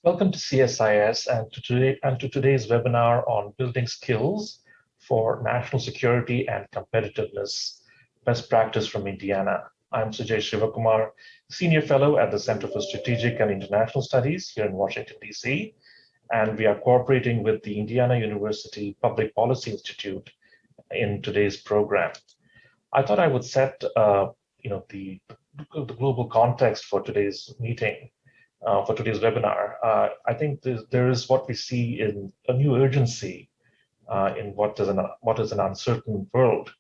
Welcome to CSIS and to today's webinar on building skills for national security and competitiveness, best practice from Indiana. I'm Sujai Shivakumar, Senior Fellow at the Center for Strategic and International Studies here in Washington, D.C., and we are cooperating with the Indiana University Public Policy Institute in today's program. I thought I would set the global context for today's meeting. For today's webinar, I think there is what we see in a new urgency in what is an uncertain world.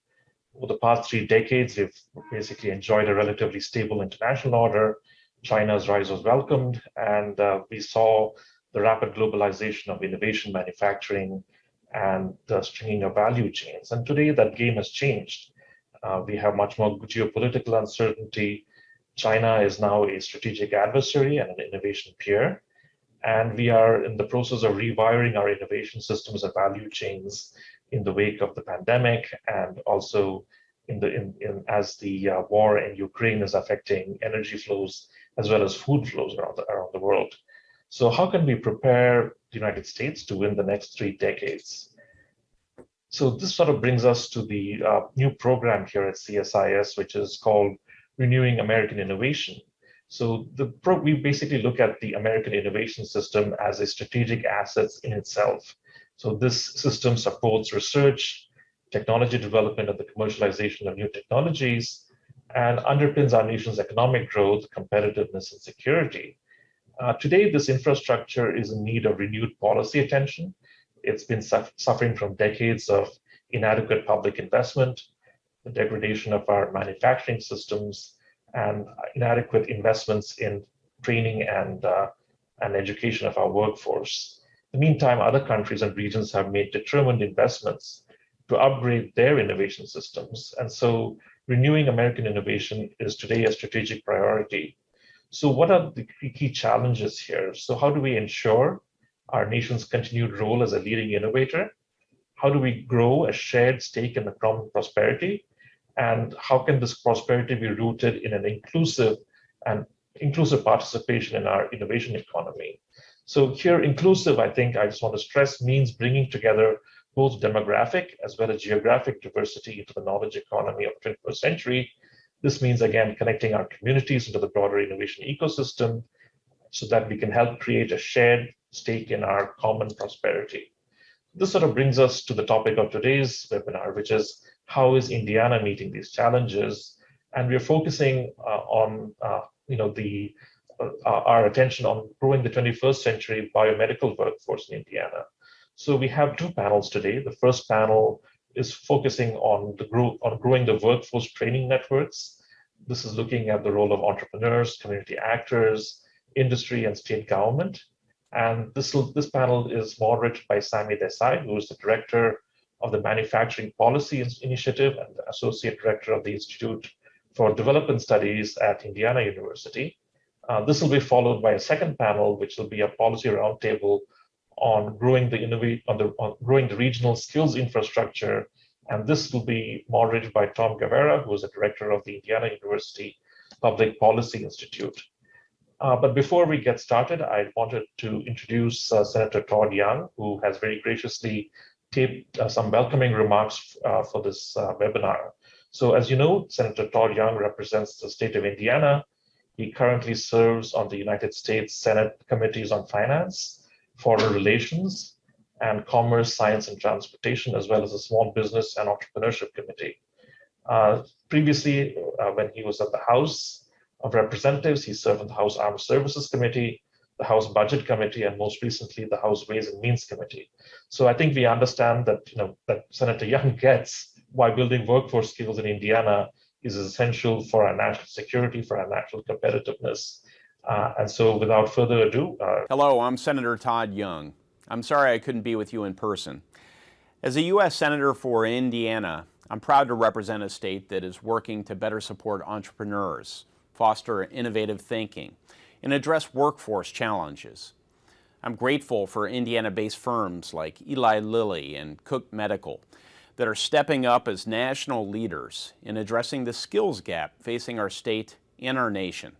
Over the past 3 decades, we've basically enjoyed a relatively stable international order. China's rise was welcomed, and we saw the rapid globalization of innovation manufacturing and the stringing of value chains. And today, that game has changed. We have much more geopolitical uncertainty. China is now a strategic adversary and an innovation peer, and we are in the process of rewiring our innovation systems and value chains in the wake of the pandemic, and also as the war in Ukraine is affecting energy flows as well as food flows around the world. So how can we prepare the United States to win the next 3 decades? So this sort of brings us to the new program here at CSIS, which is called Renewing American Innovation. So we basically look at the American innovation system as a strategic asset in itself. So this system supports research, technology development, and the commercialization of new technologies, and underpins our nation's economic growth, competitiveness, and security. Today, this infrastructure is in need of renewed policy attention. It's been suffering from decades of inadequate public investment, the degradation of our manufacturing systems, and inadequate investments in training and education of our workforce. In the meantime, other countries and regions have made determined investments to upgrade their innovation systems. And so renewing American innovation is today a strategic priority. So what are the key challenges here? So how do we ensure our nation's continued role as a leading innovator? How do we grow a shared stake in the common prosperity? And how can this prosperity be rooted in an inclusive participation in our innovation economy? So here, inclusive, I think I just want to stress, means bringing together both demographic as well as geographic diversity into the knowledge economy of the 21st century. This means, again, connecting our communities into the broader innovation ecosystem so that we can help create a shared stake in our common prosperity. This sort of brings us to the topic of today's webinar, which is how is Indiana meeting these challenges? And we're focusing on our attention on growing the 21st century biomedical workforce in Indiana. So we have 2 panels today. The first panel is focusing on growing the workforce training networks. This is looking at the role of entrepreneurs, community actors, industry, and state government. And this panel is moderated by Sami Desai, who is the director of the Manufacturing Policy Initiative and the Associate Director of the Institute for Development Studies at Indiana University. This will be followed by a second panel, which will be a policy roundtable on growing the regional skills infrastructure. And this will be moderated by Tom Guevara, who is the director of the Indiana University Public Policy Institute. But before we get started, I wanted to introduce Senator Todd Young, who has very graciously taped some welcoming remarks for this webinar. So as you know, Senator Todd Young represents the state of Indiana. He currently serves on the United States Senate Committees on Finance, Foreign Relations, and Commerce, Science, and Transportation, as well as the Small Business and Entrepreneurship Committee. Previously, when he was at the House of Representatives, he served on the House Armed Services Committee, the House Budget Committee, and most recently the House Ways and Means Committee. So I think we understand that that Senator Young gets why building workforce skills in Indiana is essential for our national security, for our national competitiveness. And so without further ado. Hello, I'm Senator Todd Young. I'm sorry I couldn't be with you in person. As a U.S. Senator for Indiana, I'm proud to represent a state that is working to better support entrepreneurs, foster innovative thinking, and address workforce challenges. I'm grateful for Indiana-based firms like Eli Lilly and Cook Medical that are stepping up as national leaders in addressing the skills gap facing our state and our nation.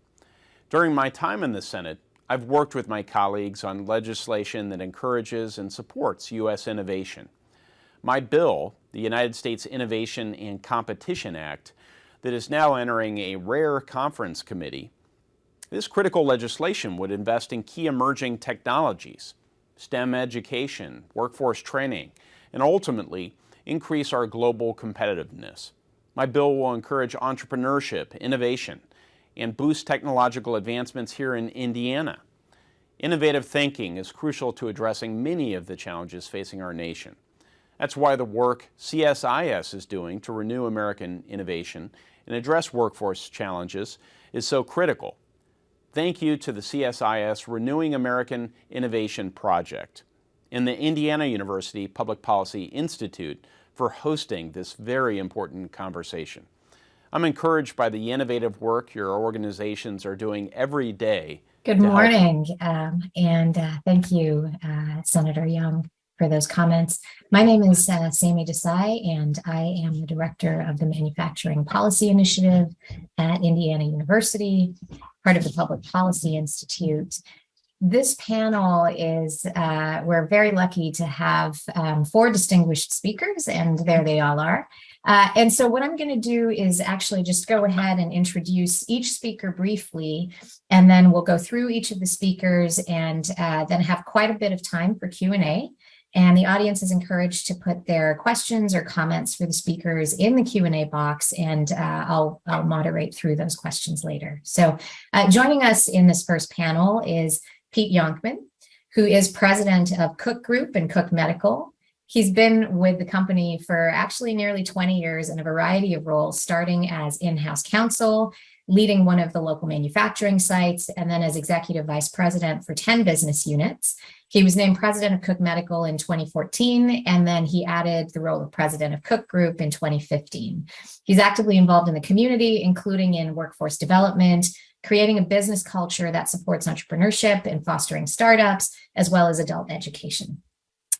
During my time in the Senate, I've worked with my colleagues on legislation that encourages and supports U.S. innovation. My bill, the United States Innovation and Competition Act, that is now entering a rare conference committee, this critical legislation would invest in key emerging technologies, STEM education, workforce training, and ultimately increase our global competitiveness. My bill will encourage entrepreneurship, innovation, and boost technological advancements here in Indiana. Innovative thinking is crucial to addressing many of the challenges facing our nation. That's why the work CSIS is doing to renew American innovation and address workforce challenges is so critical. Thank you to the CSIS Renewing American Innovation Project and the Indiana University Public Policy Institute for hosting this very important conversation. I'm encouraged by the innovative work your organizations are doing every day. Good morning, and thank you, Senator Young, for those comments. My name is Sammy Desai, and I am the director of the Manufacturing Policy Initiative at Indiana University, part of the Public Policy Institute. This panel is, we're very lucky to have 4 distinguished speakers, and there they all are. And so what I'm going to do is actually just go ahead and introduce each speaker briefly, and then we'll go through each of the speakers and then have quite a bit of time for Q&A. And the audience is encouraged to put their questions or comments for the speakers in the Q&A box, and I'll moderate through those questions later. So joining us in this first panel is Pete Yonkman, who is president of Cook Group and Cook Medical. He's been with the company for actually nearly 20 years in a variety of roles, starting as in-house counsel, leading one of the local manufacturing sites, and then as executive vice president for 10 business units. He was named president of Cook Medical in 2014, and then he added the role of president of Cook Group in 2015. He's actively involved in the community, including in workforce development, creating a business culture that supports entrepreneurship and fostering startups, as well as adult education.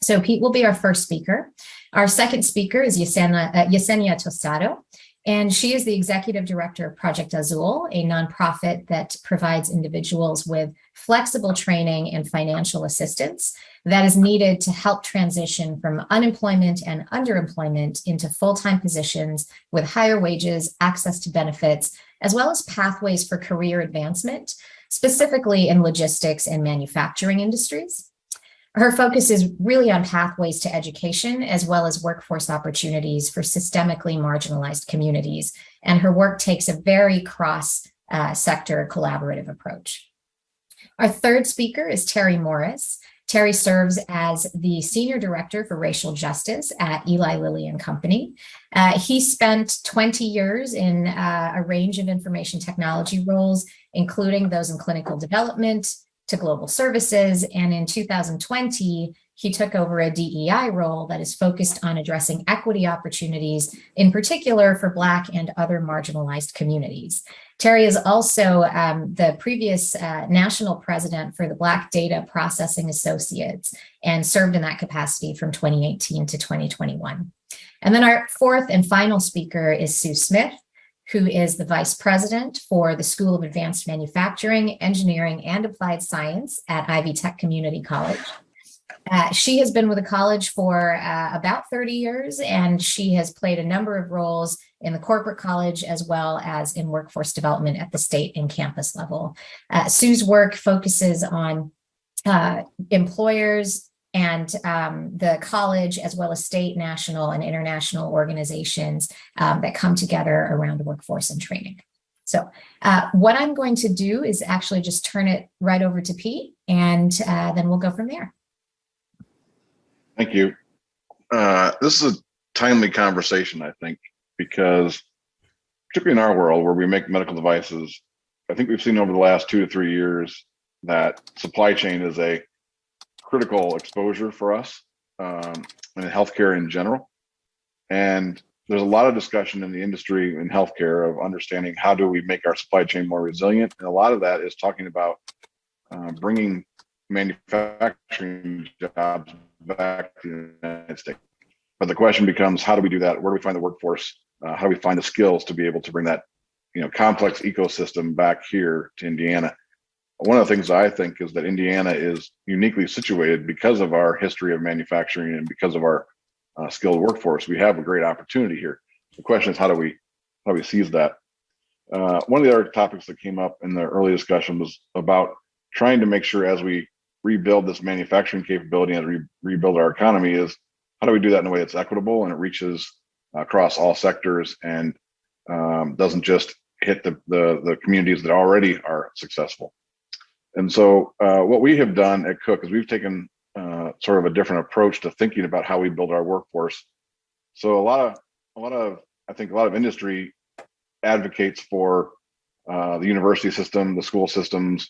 So Pete will be our first speaker. Our second speaker is Yesenia Tostado, and she is the executive director of Project Azul, a nonprofit that provides individuals with flexible training and financial assistance that is needed to help transition from unemployment and underemployment into full-time positions with higher wages, access to benefits, as well as pathways for career advancement, specifically in logistics and manufacturing industries. Her focus is really on pathways to education, as well as workforce opportunities for systemically marginalized communities. And her work takes a very cross-sector collaborative approach. Our third speaker is Terry Morris. Terry serves as the Senior Director for Racial Justice at Eli Lilly and Company. He spent 20 years in a range of information technology roles, including those in clinical development, to global services, and in 2020, he took over a DEI role that is focused on addressing equity opportunities, in particular for Black and other marginalized communities. Terry is also the previous national president for the Black Data Processing Associates and served in that capacity from 2018 to 2021. And then our fourth and final speaker is Sue Smith, who is the vice president for the School of Advanced Manufacturing, Engineering, and Applied Science at Ivy Tech Community College. She has been with the college for about 30 years, and she has played a number of roles in the corporate college as well as in workforce development at the state and campus level. Sue's work focuses on employers and the college, as well as state, national, and international organizations that come together around workforce and training. So what I'm going to do is actually just turn it right over to Pete, and then we'll go from there. Thank you. This is a timely conversation, I think, because particularly in our world where we make medical devices, I think we've seen over the last 2 to 3 years that supply chain is a critical exposure for us in healthcare in general. And there's a lot of discussion in the industry in healthcare of understanding how do we make our supply chain more resilient. And a lot of that is talking about bringing manufacturing jobs back to the United States. But the question becomes, how do we do that? Where do we find the workforce? How do we find the skills to be able to bring that, complex ecosystem back here to Indiana? one of the things I think is that Indiana is uniquely situated because of our history of manufacturing and because of our skilled workforce. We have a great opportunity here. The question is, how do we seize that? One of the other topics that came up in the early discussion was about trying to make sure as we rebuild this manufacturing capability and rebuild our economy is how do we do that in a way that's equitable and it reaches across all sectors and doesn't just hit the communities that already are successful. And so what we have done at Cook is we've taken sort of a different approach to thinking about how we build our workforce. So I think a lot of industry advocates for the university system, the school systems.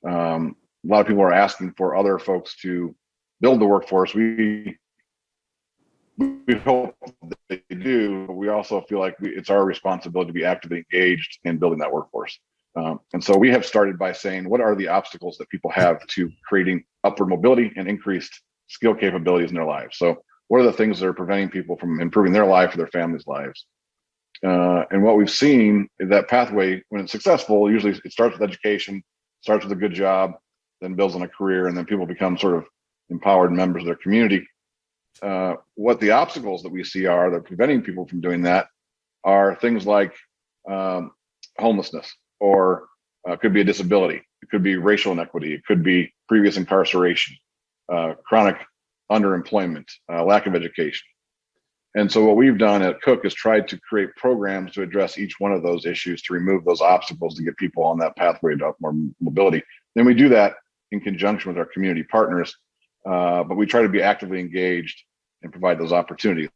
A lot of people are asking for other folks to build the workforce. We hope that they do, but we also feel like it's our responsibility to be actively engaged in building that workforce. And so we have started by saying, what are the obstacles that people have to creating upward mobility and increased skill capabilities in their lives? So what are the things that are preventing people from improving their life or their families' lives? And what we've seen is that pathway, when it's successful, usually it starts with education, starts with a good job, then builds on a career, and then people become sort of empowered members of their community. What the obstacles that we see are that are preventing people from doing that are things like homelessness, or it could be a disability, it could be racial inequity, it could be previous incarceration, chronic underemployment, lack of education. And so what we've done at Cook is tried to create programs to address each one of those issues, to remove those obstacles, to get people on that pathway to upward mobility. Then we do that in conjunction with our community partners, but we try to be actively engaged and provide those opportunities.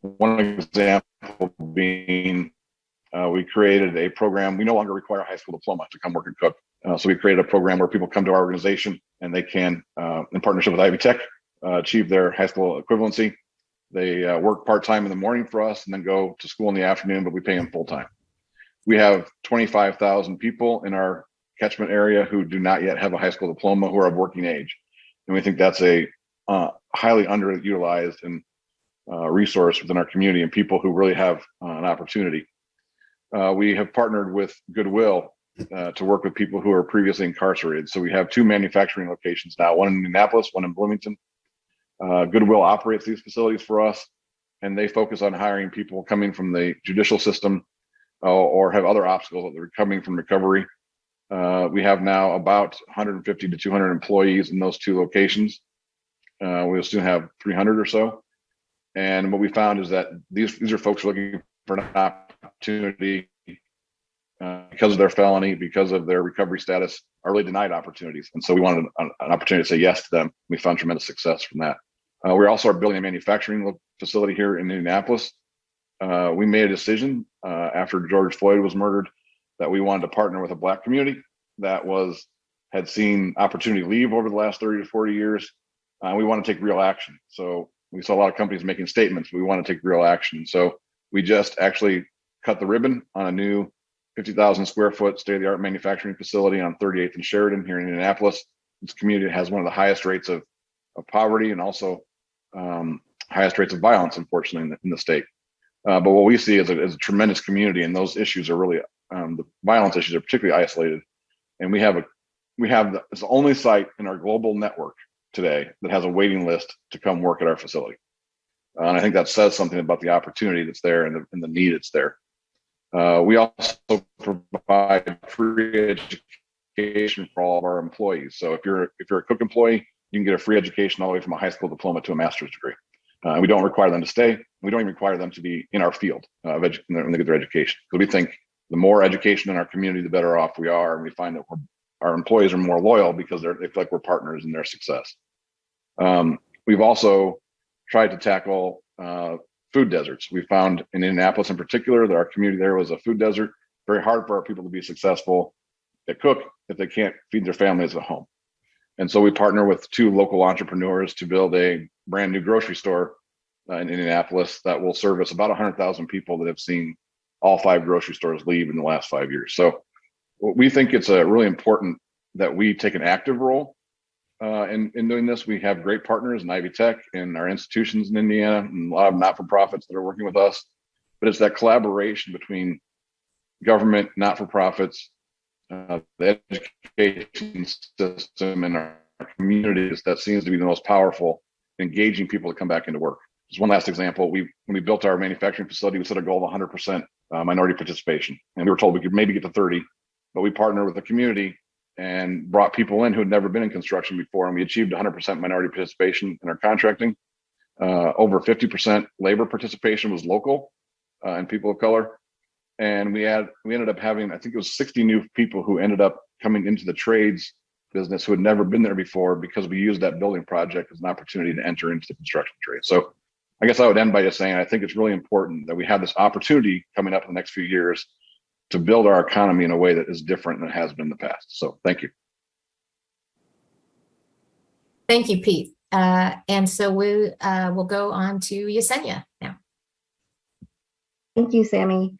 One example being, we created a program. We no longer require a high school diploma to come work at Cook. So we created a program where people come to our organization and they can, in partnership with Ivy Tech, achieve their high school equivalency. They work part-time in the morning for us and then go to school in the afternoon, but we pay them full-time. We have 25,000 people in our catchment area who do not yet have a high school diploma, who are of working age. And we think that's a highly underutilized and resource within our community and people who really have an opportunity. We have partnered with Goodwill to work with people who are previously incarcerated. So we have 2 manufacturing locations now, one in Indianapolis, one in Bloomington. Goodwill operates these facilities for us, and they focus on hiring people coming from the judicial system or have other obstacles that are coming from recovery. We have now about 150 to 200 employees in those 2 locations. We'll soon have 300 or so. And what we found is that these are folks looking for an opportunity because of their felony, because of their recovery status, are really denied opportunities. And so we wanted an opportunity to say yes to them. We found tremendous success from that. We also are building a manufacturing facility here in Indianapolis. We made a decision after George Floyd was murdered that we wanted to partner with a Black community that had seen opportunity leave over the last 30 to 40 years. We want to take real action. So we saw a lot of companies making statements, but we want to take real action. So we just actually cut the ribbon on a new 50,000 square foot state-of-the-art manufacturing facility on 38th and Sheridan here in Indianapolis. This community has one of the highest rates of poverty and also highest rates of violence, unfortunately, in the state. But what we see is a tremendous community, and those issues are really, the violence issues are particularly isolated. And it's the only site in our global network today that has a waiting list to come work at our facility. And I think that says something about the opportunity that's there and the need that's there. We also provide free education for all of our employees. So if you're a Cook employee, you can get a free education all the way from a high school diploma to a master's degree. We don't require them to stay. We don't even require them to be in our field when they get their education. Because we think the more education in our community, the better off we are. And we find that our employees are more loyal because they feel like we're partners in their success. We've also tried to tackle food deserts. We found in Indianapolis in particular that our community there was a food desert. Very hard for our people to be successful at Cook if they can't feed their families at home. And so we partner with 2 local entrepreneurs to build a brand new grocery store in Indianapolis that will service about 100,000 people that have seen all 5 grocery stores leave in the last 5 years. So we think it's really important that we take an active role in doing this. We have great partners in Ivy Tech and our institutions in Indiana, and a lot of not-for-profits that are working with us. But it's that collaboration between government, not-for-profits, the education system in our communities that seems to be the most powerful, engaging people to come back into work. Just one last example, when we built our manufacturing facility, we set a goal of 100% minority participation. And we were told we could maybe get to 30, but we partnered with the community and brought people in who had never been in construction before. And we achieved 100% minority participation in our contracting. Over 50% labor participation was local and people of color. And we ended up having, I think it was 60 new people who ended up coming into the trades business who had never been there before, because we used that building project as an opportunity to enter into the construction trade. So I guess I would end by just saying, I think it's really important that we have this opportunity coming up in the next few years to build our economy in a way that is different than it has been in the past. So thank you. Thank you, Pete. And so we will go on to Yesenia now. Thank you, Sammy.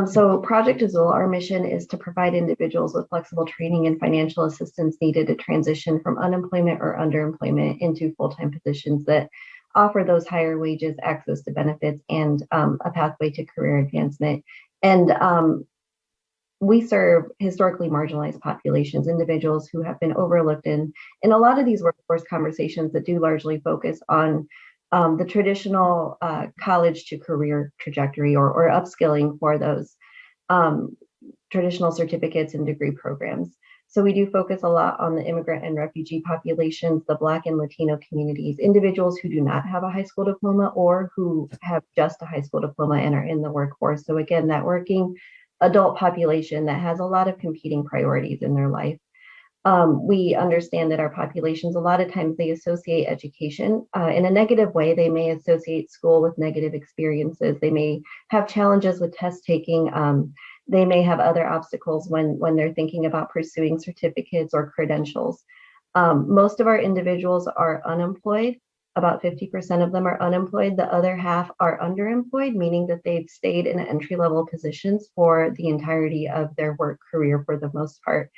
So Project Azul, our mission is to provide individuals with flexible training and financial assistance needed to transition from unemployment or underemployment into full-time positions that offer those higher wages, access to benefits, and a pathway to career advancement. And we serve historically marginalized populations, individuals who have been overlooked in a lot of these workforce conversations that do largely focus on the traditional college to career trajectory or upskilling for those traditional certificates and degree programs. So we do focus a lot on the immigrant and refugee populations, the Black and Latino communities, individuals who do not have a high school diploma or who have just a high school diploma and are in the workforce. So again, that working adult population that has a lot of competing priorities in their life. We understand that our populations, a lot of times they associate education in a negative way. They may associate school with negative experiences. They may have challenges with test taking. They may have other obstacles when they're thinking about pursuing certificates or credentials. Most of our individuals are unemployed. About 50% of them are unemployed. The other half are underemployed, meaning that they've stayed in entry-level positions for the entirety of their work career for the most part.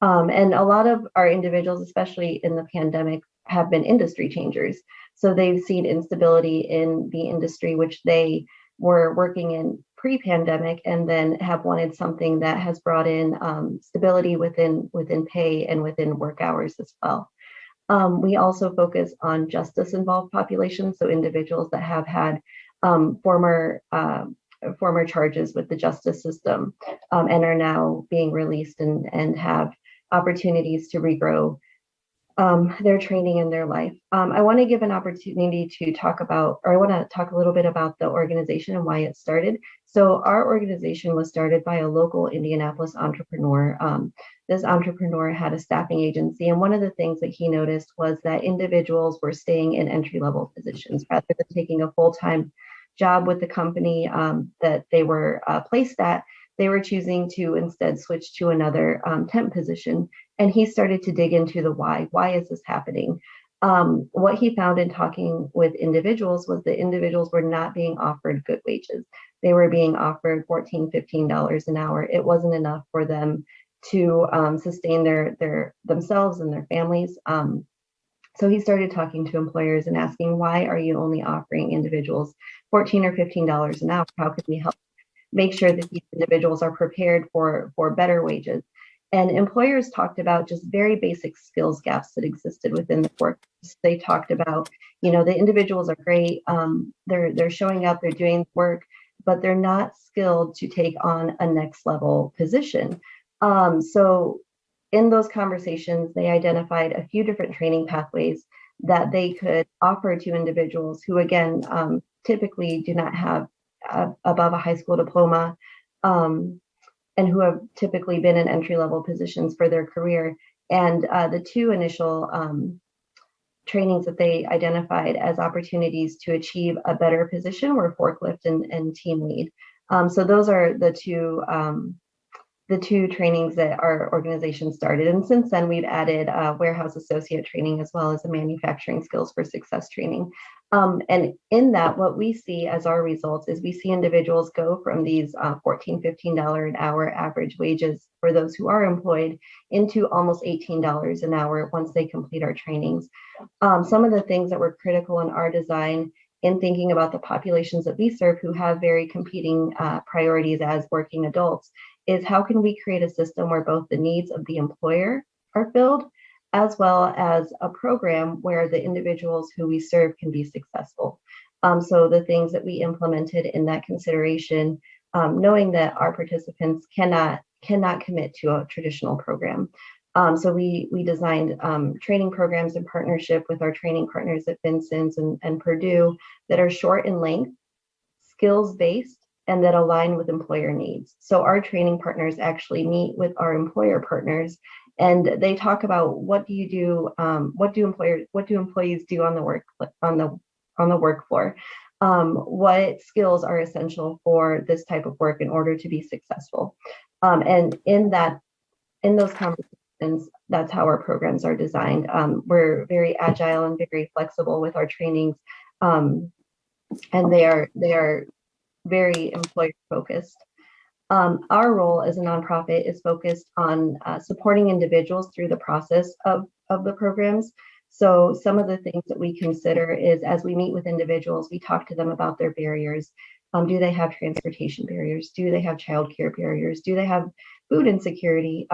And a lot of our individuals, especially in the pandemic, have been industry changers. So they've seen instability in the industry, which they were working in pre-pandemic, and then have wanted something that has brought in stability within pay and within work hours as well. We also focus on justice-involved populations, so individuals that have had former charges with the justice system and are now being released and have opportunities to regrow their training in their life. I want to give an opportunity to talk about, or I want to talk a little bit about the organization and why it started. So our organization was started by a local Indianapolis entrepreneur. This entrepreneur had a staffing agency, and one of the things that he noticed was that individuals were staying in entry-level positions rather than taking a full-time job with the company that they were placed at. They were choosing to instead switch to another temp position. And he started to dig into the why. Why is this happening? What he found in talking with individuals was that individuals were not being offered good wages. They were being offered $14, $15 an hour. It wasn't enough for them to sustain themselves and their families. So he started talking to employers and asking, why are you only offering individuals $14 or $15 an hour? How can we help make sure that these individuals are prepared for better wages? And employers talked about just very basic skills gaps that existed within the workforce. They talked about, the individuals are great. They're showing up, they're doing work, but they're not skilled to take on a next level position. So in those conversations, they identified a few different training pathways that they could offer to individuals who, again, typically do not have above a high school diploma, and who have typically been in entry-level positions for their career. And the two initial trainings that they identified as opportunities to achieve a better position were forklift and team lead. So those are the two trainings that our organization started. And since then, we've added warehouse associate training as well as a manufacturing skills for success training. And in that, what we see as our results is we see individuals go from these $14, $15 an hour average wages for those who are employed into almost $18 an hour once they complete our trainings. Some of the things that were critical in our design in thinking about the populations that we serve who have very competing priorities as working adults is how can we create a system where both the needs of the employer are filled, as well as a program where the individuals who we serve can be successful. So the things that we implemented in that consideration, knowing that our participants cannot commit to a traditional program. So we designed training programs in partnership with our training partners at Vincent's and Purdue that are short in length, skills-based, and that align with employer needs. So our training partners actually meet with our employer partners, and they talk about what do you do, what do employees do on the work floor, what skills are essential for this type of work in order to be successful, and in those conversations, that's how our programs are designed. We're very agile and very flexible with our trainings, and they are very employer focused. Our role as a nonprofit is focused on supporting individuals through the process of the programs. So some of the things that we consider is, as we meet with individuals, we talk to them about their barriers. Do they have transportation barriers? Do they have childcare barriers? Do they have food insecurity,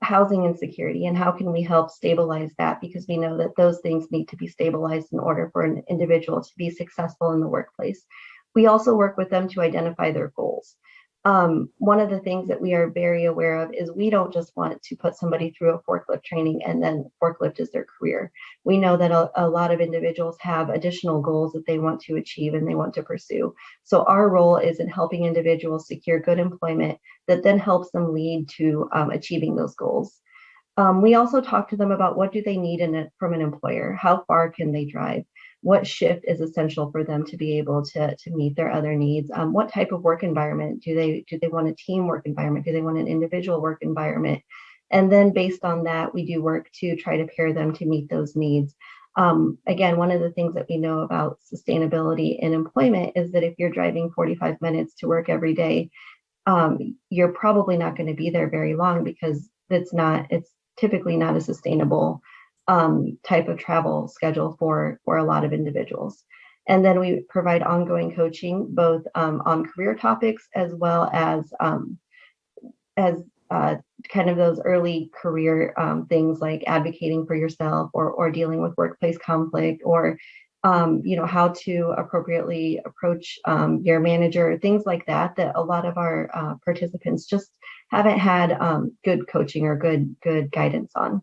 housing insecurity? And how can we help stabilize that? Because we know that those things need to be stabilized in order for an individual to be successful in the workplace. We also work with them to identify their goals. One of the things that we are very aware of is we don't just want to put somebody through a forklift training and then forklift is their career. We know that a lot of individuals have additional goals that they want to achieve and they want to pursue. So our role is in helping individuals secure good employment that then helps them lead to achieving those goals. We also talk to them about what do they need from an employer? How far can they drive? What shift is essential for them to be able to meet their other needs? What type of work environment? Do they want a team work environment? Do they want an individual work environment? And then based on that, we do work to try to pair them to meet those needs. Again, one of the things that we know about sustainability in employment is that if you're driving 45 minutes to work every day, you're probably not going to be there very long because it's typically not a sustainable type of travel schedule for a lot of individuals. And then we provide ongoing coaching, both on career topics as well as kind of those early career things like advocating for yourself or dealing with workplace conflict or how to appropriately approach your manager, things like that a lot of our participants just haven't had good coaching or good guidance on.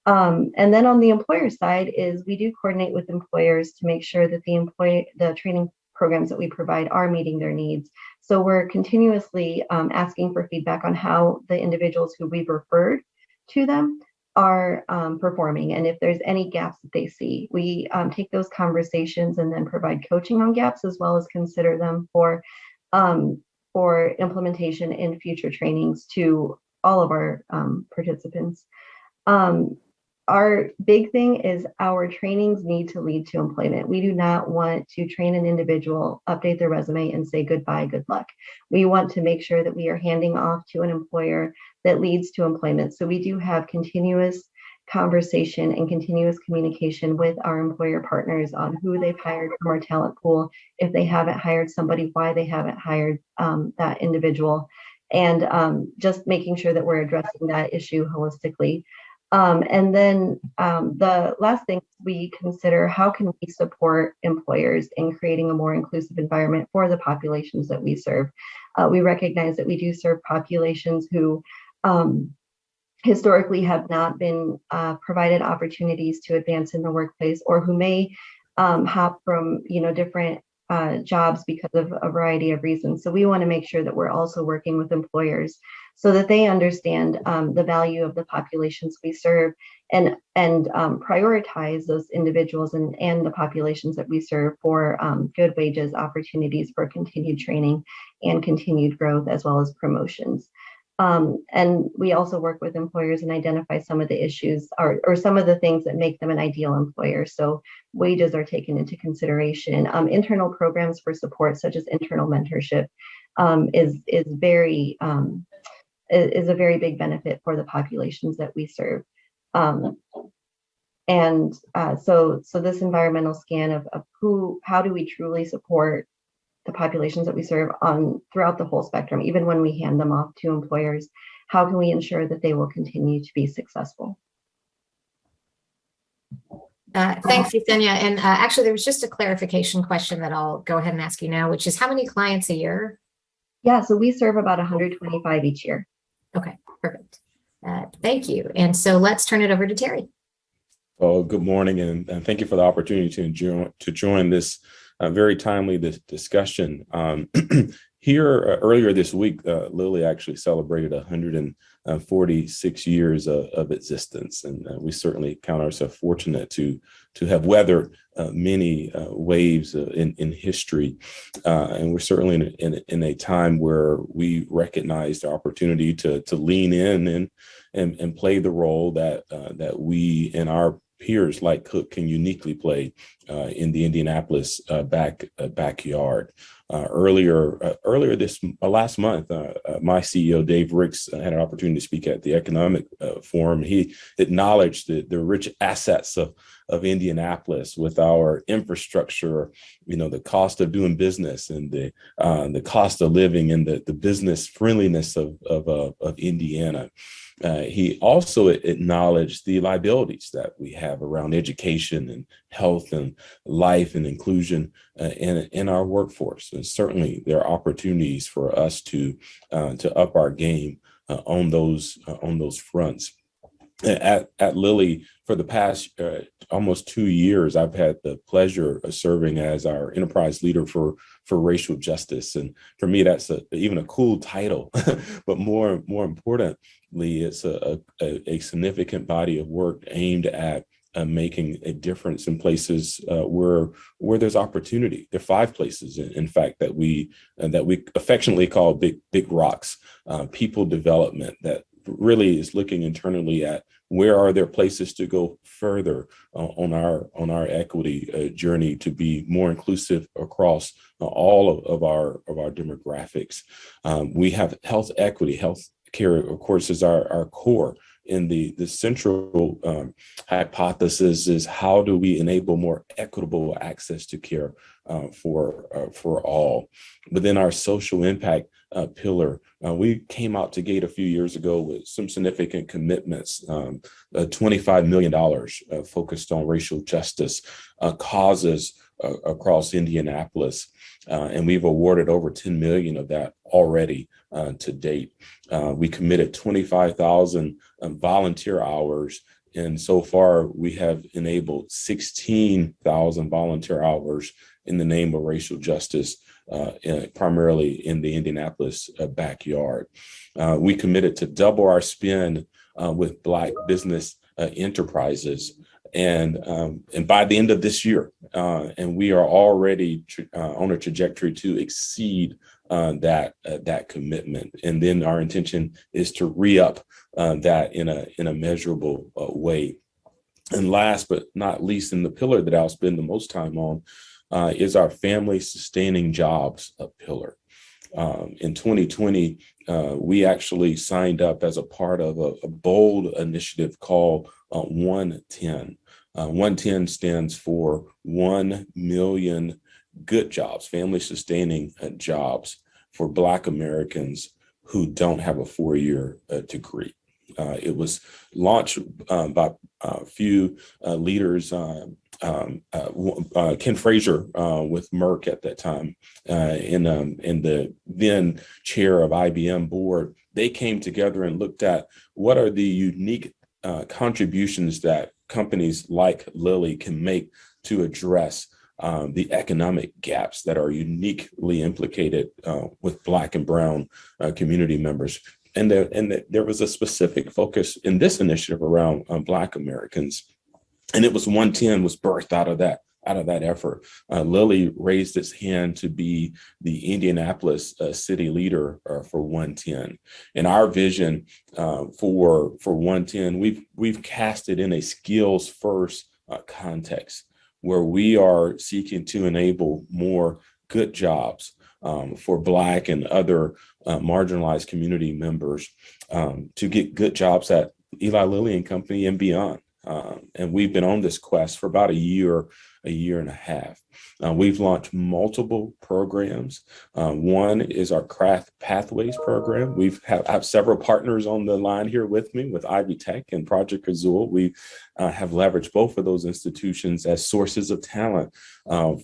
And then on the employer side is we do coordinate with employers to make sure that the training programs that we provide are meeting their needs. So we're continuously asking for feedback on how the individuals who we've referred to them are performing. And if there's any gaps that they see, we take those conversations and then provide coaching on gaps as well as consider them for implementation in future trainings to all of our participants. Our big thing is our trainings need to lead to employment. We do not want to train an individual, update their resume, and say goodbye, good luck. We want to make sure that we are handing off to an employer that leads to employment. So we do have continuous conversation and continuous communication with our employer partners on who they've hired from our talent pool, if they haven't hired somebody, why they haven't hired that individual, and just making sure that we're addressing that issue holistically. And then the last thing we consider, how can we support employers in creating a more inclusive environment for the populations that we serve? We recognize that we do serve populations who historically have not been provided opportunities to advance in the workplace, or who may hop from different jobs because of a variety of reasons. So we want to make sure that we're also working with employers so that they understand the value of the populations we serve and prioritize those individuals and the populations that we serve for good wages, opportunities for continued training and continued growth, as well as promotions. And we also work with employers and identify some of the issues or some of the things that make them an ideal employer. So wages are taken into consideration. Internal programs for support, such as internal mentorship, is a very big benefit for the populations that we serve. So this environmental scan of how do we truly support the populations that we serve on throughout the whole spectrum, even when we hand them off to employers. How can we ensure that they will continue to be successful? Thanks, Yesenia. And actually, there was just a clarification question that I'll go ahead and ask you now, which is how many clients a year? Yeah, so we serve about 125 each year. Okay, perfect. Thank you. And so let's turn it over to Terry. Well, good morning, and thank you for the opportunity to join this very timely discussion. Here earlier this week, Lilly actually celebrated 146 years of existence, and we certainly count ourselves fortunate to have weathered many waves in history, and we're certainly in a time where we recognize the opportunity to lean in and play the role that we and our peers like Cook can uniquely play in the Indianapolis backyard. Earlier this last month, my CEO Dave Ricks had an opportunity to speak at the economic forum. He acknowledged the rich assets of Indianapolis with our infrastructure, the cost of doing business and the cost of living and the business friendliness of Indiana. He also acknowledged the liabilities that we have around education and health and life and inclusion in our workforce. And certainly there are opportunities for us to up our game on those fronts. At Lilly, for the past almost 2 years, I've had the pleasure of serving as our enterprise leader for racial justice. And for me, that's even a cool title, but more importantly, it's a significant body of work aimed at making a difference in places where there's opportunity. There are 5 places, in fact, that we affectionately call big rocks. People development that really is looking internally at where are there places to go further on our equity journey to be more inclusive across all of our demographics. We have health equity. Health care, of course, is our core. And the central hypothesis is how do we enable more equitable access to care for all. Within our social impact pillar, we came out to gate a few years ago with some significant commitments, $25 million focused on racial justice causes across Indianapolis. And we've awarded over 10 million of that already to date. We committed 25,000 volunteer hours, and so far we have enabled 16,000 volunteer hours in the name of racial justice, primarily in the Indianapolis backyard. We committed to double our spend with Black business enterprises. And by the end of this year, and we are already on a trajectory to exceed that commitment. And then our intention is to re-up that in a measurable way. And last but not least, in the pillar that I'll spend the most time on is our family sustaining jobs pillar. In 2020, we actually signed up as a part of a bold initiative called 110. 110 stands for 1 million good jobs, family sustaining jobs for Black Americans who don't have a 4-year degree. It was launched by a few leaders, Ken Frazier with Merck at that time, in the then chair of IBM board. They came together and looked at what are the unique contributions that companies like Lilly can make to address the economic gaps that are uniquely implicated with Black and Brown community members. And there was a specific focus in this initiative around Black Americans. And it was 110 was birthed out of that effort. Lilly raised its hand to be the Indianapolis city leader for 110. And our vision for 110, we've cast it in a skills first context where we are seeking to enable more good jobs for Black and other marginalized community members to get good jobs at Eli Lilly and Company and beyond. And we've been on this quest for about a year a year and a half. We've launched multiple programs. One is our Craft Pathways program. I have several partners on the line here with me with Ivy Tech and Project Azul. We have leveraged both of those institutions as sources of talent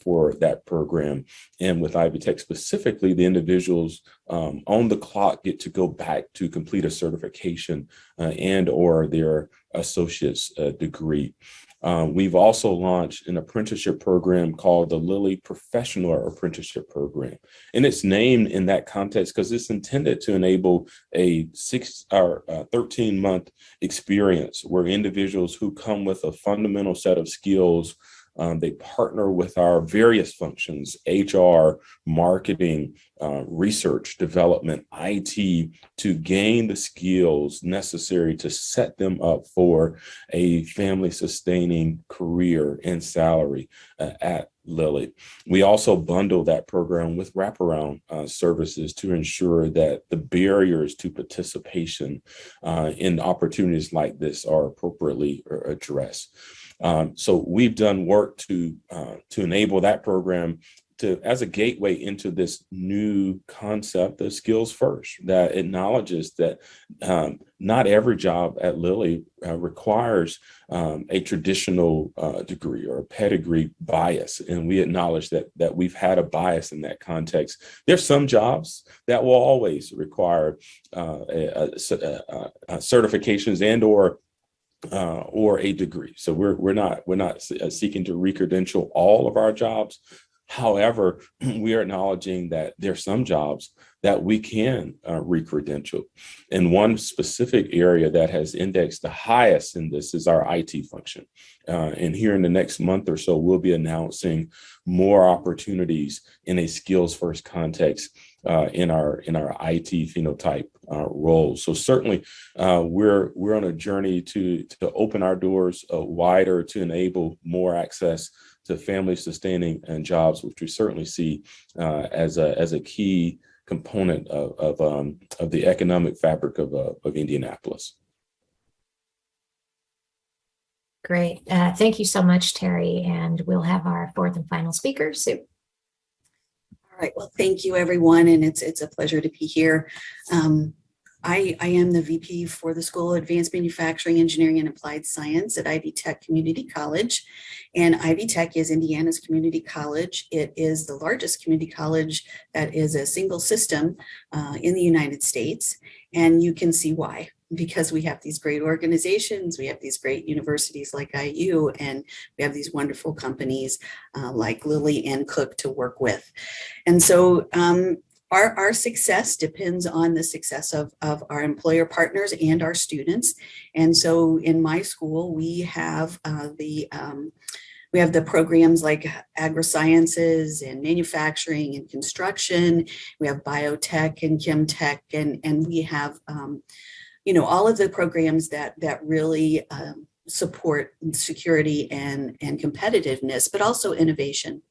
for that program. And with Ivy Tech specifically, the individuals on the clock get to go back to complete a certification and or their associate's degree. We've also launched an apprenticeship program called the Lilly Professional Apprenticeship Program. And it's named in that context because it's intended to enable a 13-month experience where individuals who come with a fundamental set of skills, they partner with our various functions, HR, marketing, research, development, IT, to gain the skills necessary to set them up for a family-sustaining career and salary at Lilly. We also bundle that program with wraparound services to ensure that the barriers to participation in opportunities like this are appropriately addressed. So we've done work to enable that program as a gateway into this new concept of skills first, that acknowledges that not every job at Lilly requires a traditional degree or a pedigree bias. And we acknowledge that we've had a bias in that context. There's some jobs that will always require certifications and or a degree. So we're not seeking to re-credential all of our jobs. However, we are acknowledging that there are some jobs that we can re-credential. And one specific area that has indexed the highest in this is our IT function. And here in the next month or so, we'll be announcing more opportunities in a skills first context in our IT phenotype roles. So certainly we're on a journey to open our doors wider to enable more access to family sustaining and jobs, which we certainly see as a key component of the economic fabric of Indianapolis. Great. Thank you so much, Terry. And we'll have our fourth and final speaker, Sue. All right. Well, thank you, everyone. And it's a pleasure to be here. I am the VP for the School of Advanced Manufacturing, Engineering, and Applied Science at Ivy Tech Community College. And Ivy Tech is Indiana's community college. It is the largest community college that is a single system in the United States. And you can see why, because we have these great organizations, we have these great universities like IU, and we have these wonderful companies like Lilly and Cook to work with. And so our success depends on the success of our employer partners and our students. And so in my school, we have the programs like agri-sciences and manufacturing and construction. We have biotech and chem tech, and we have all of the programs that really support security and competitiveness, but also innovation.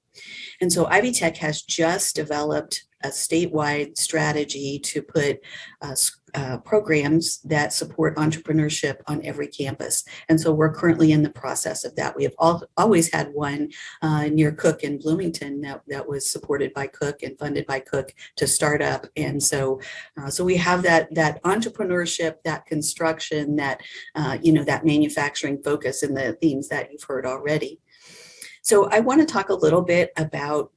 And so Ivy Tech has just developed a statewide strategy to put programs that support entrepreneurship on every campus. And so we're currently in the process of that. We have always had one near Cook in Bloomington that was supported by Cook and funded by Cook to start up. And so we have that entrepreneurship, that construction, that manufacturing focus in the themes that you've heard already. So I want to talk a little bit about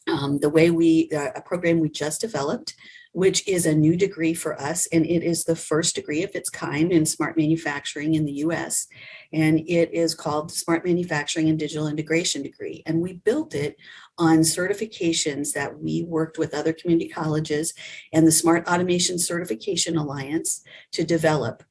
the way a program we just developed, which is a new degree for us, and it is the first degree of its kind in smart manufacturing in the U.S., and it is called the Smart Manufacturing and Digital Integration degree. And we built it on certifications that we worked with other community colleges and the Smart Automation Certification Alliance to develop.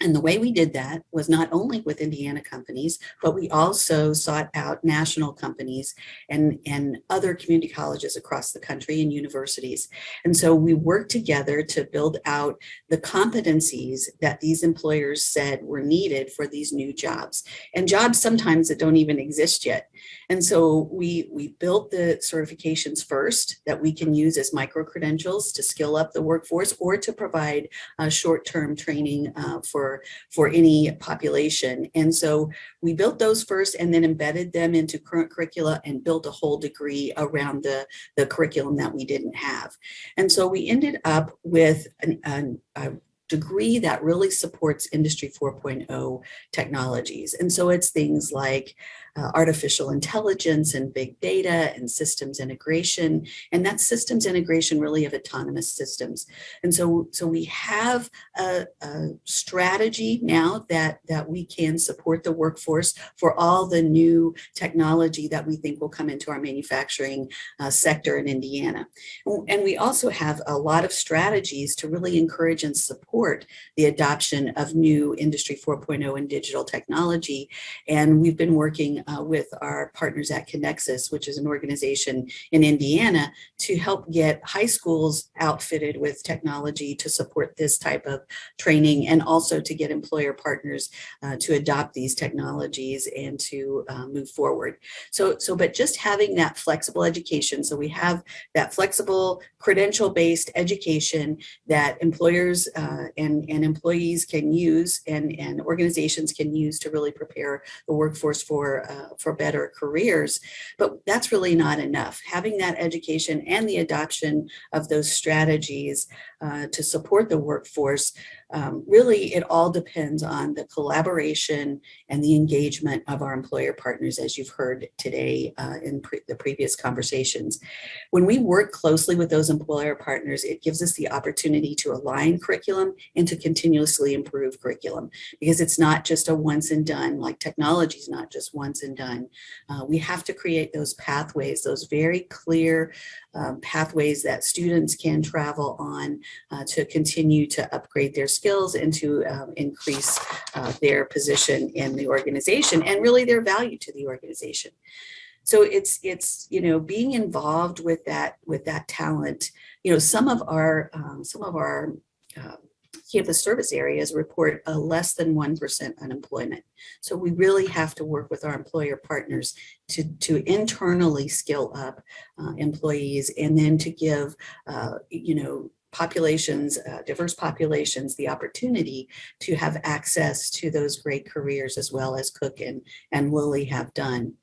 And the way we did that was not only with Indiana companies, but we also sought out national companies and other community colleges across the country and universities. And so we worked together to build out the competencies that these employers said were needed for these new jobs, and jobs sometimes that don't even exist yet. And so we built the certifications first that we can use as micro credentials to skill up the workforce or to provide short-term training for for any population. And so we built those first and then embedded them into current curricula and built a whole degree around the curriculum that we didn't have. And so we ended up with a degree that really supports Industry 4.0 technologies. And so it's things like artificial intelligence and big data and systems integration. And that's systems integration really of autonomous systems. And so we have a strategy now that we can support the workforce for all the new technology that we think will come into our manufacturing sector in Indiana. And we also have a lot of strategies to really encourage and support the adoption of new Industry 4.0 and digital technology. And we've been working with our partners at Connexus, which is an organization in Indiana, to help get high schools outfitted with technology to support this type of training, and also to get employer partners to adopt these technologies and to move forward. But just having that flexible education, so we have that flexible credential-based education that employers and employees can use and organizations can use to really prepare the workforce for better careers. But that's really not enough. Having that education and the adoption of those strategies to support the workforce, really it all depends on the collaboration and the engagement of our employer partners, as you've heard today in the previous conversations. When we work closely with those employer partners, it gives us the opportunity to align curriculum and to continuously improve curriculum, because it's not just a once and done, like technology is not just once and done. We have to create those pathways, those very clear pathways that students can travel on to continue to upgrade their skills and to increase their position in the organization and really their value to the organization. So it's being involved with that talent. Some of our campus service areas report a less than 1% unemployment. So we really have to work with our employer partners to internally skill up employees, and then to give populations, diverse populations, the opportunity to have access to those great careers, as well as Cook and Lilly have done.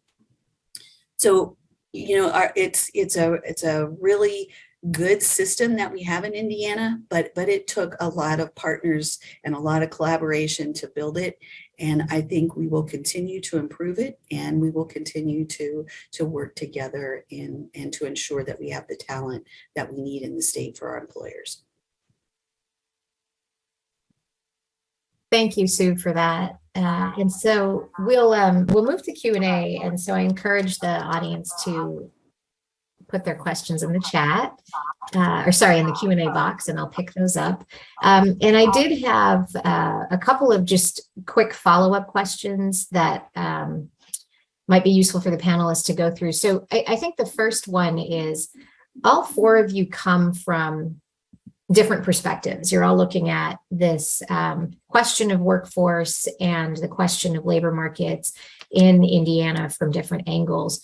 So, it's a really good system that we have in Indiana, but it took a lot of partners and a lot of collaboration to build it. And I think we will continue to improve it, and we will continue to work together and to ensure that we have the talent that we need in the state for our employers. Thank you, Sue, for that. And so we'll move to Q&A. And so I encourage the audience to put their questions in the chat, in the Q&A box, and I'll pick those up. And I did have a couple of just quick follow-up questions that might be useful for the panelists to go through. So I think the first one is, all four of you come from different perspectives. You're all looking at this question of workforce and the question of labor markets in Indiana from different angles.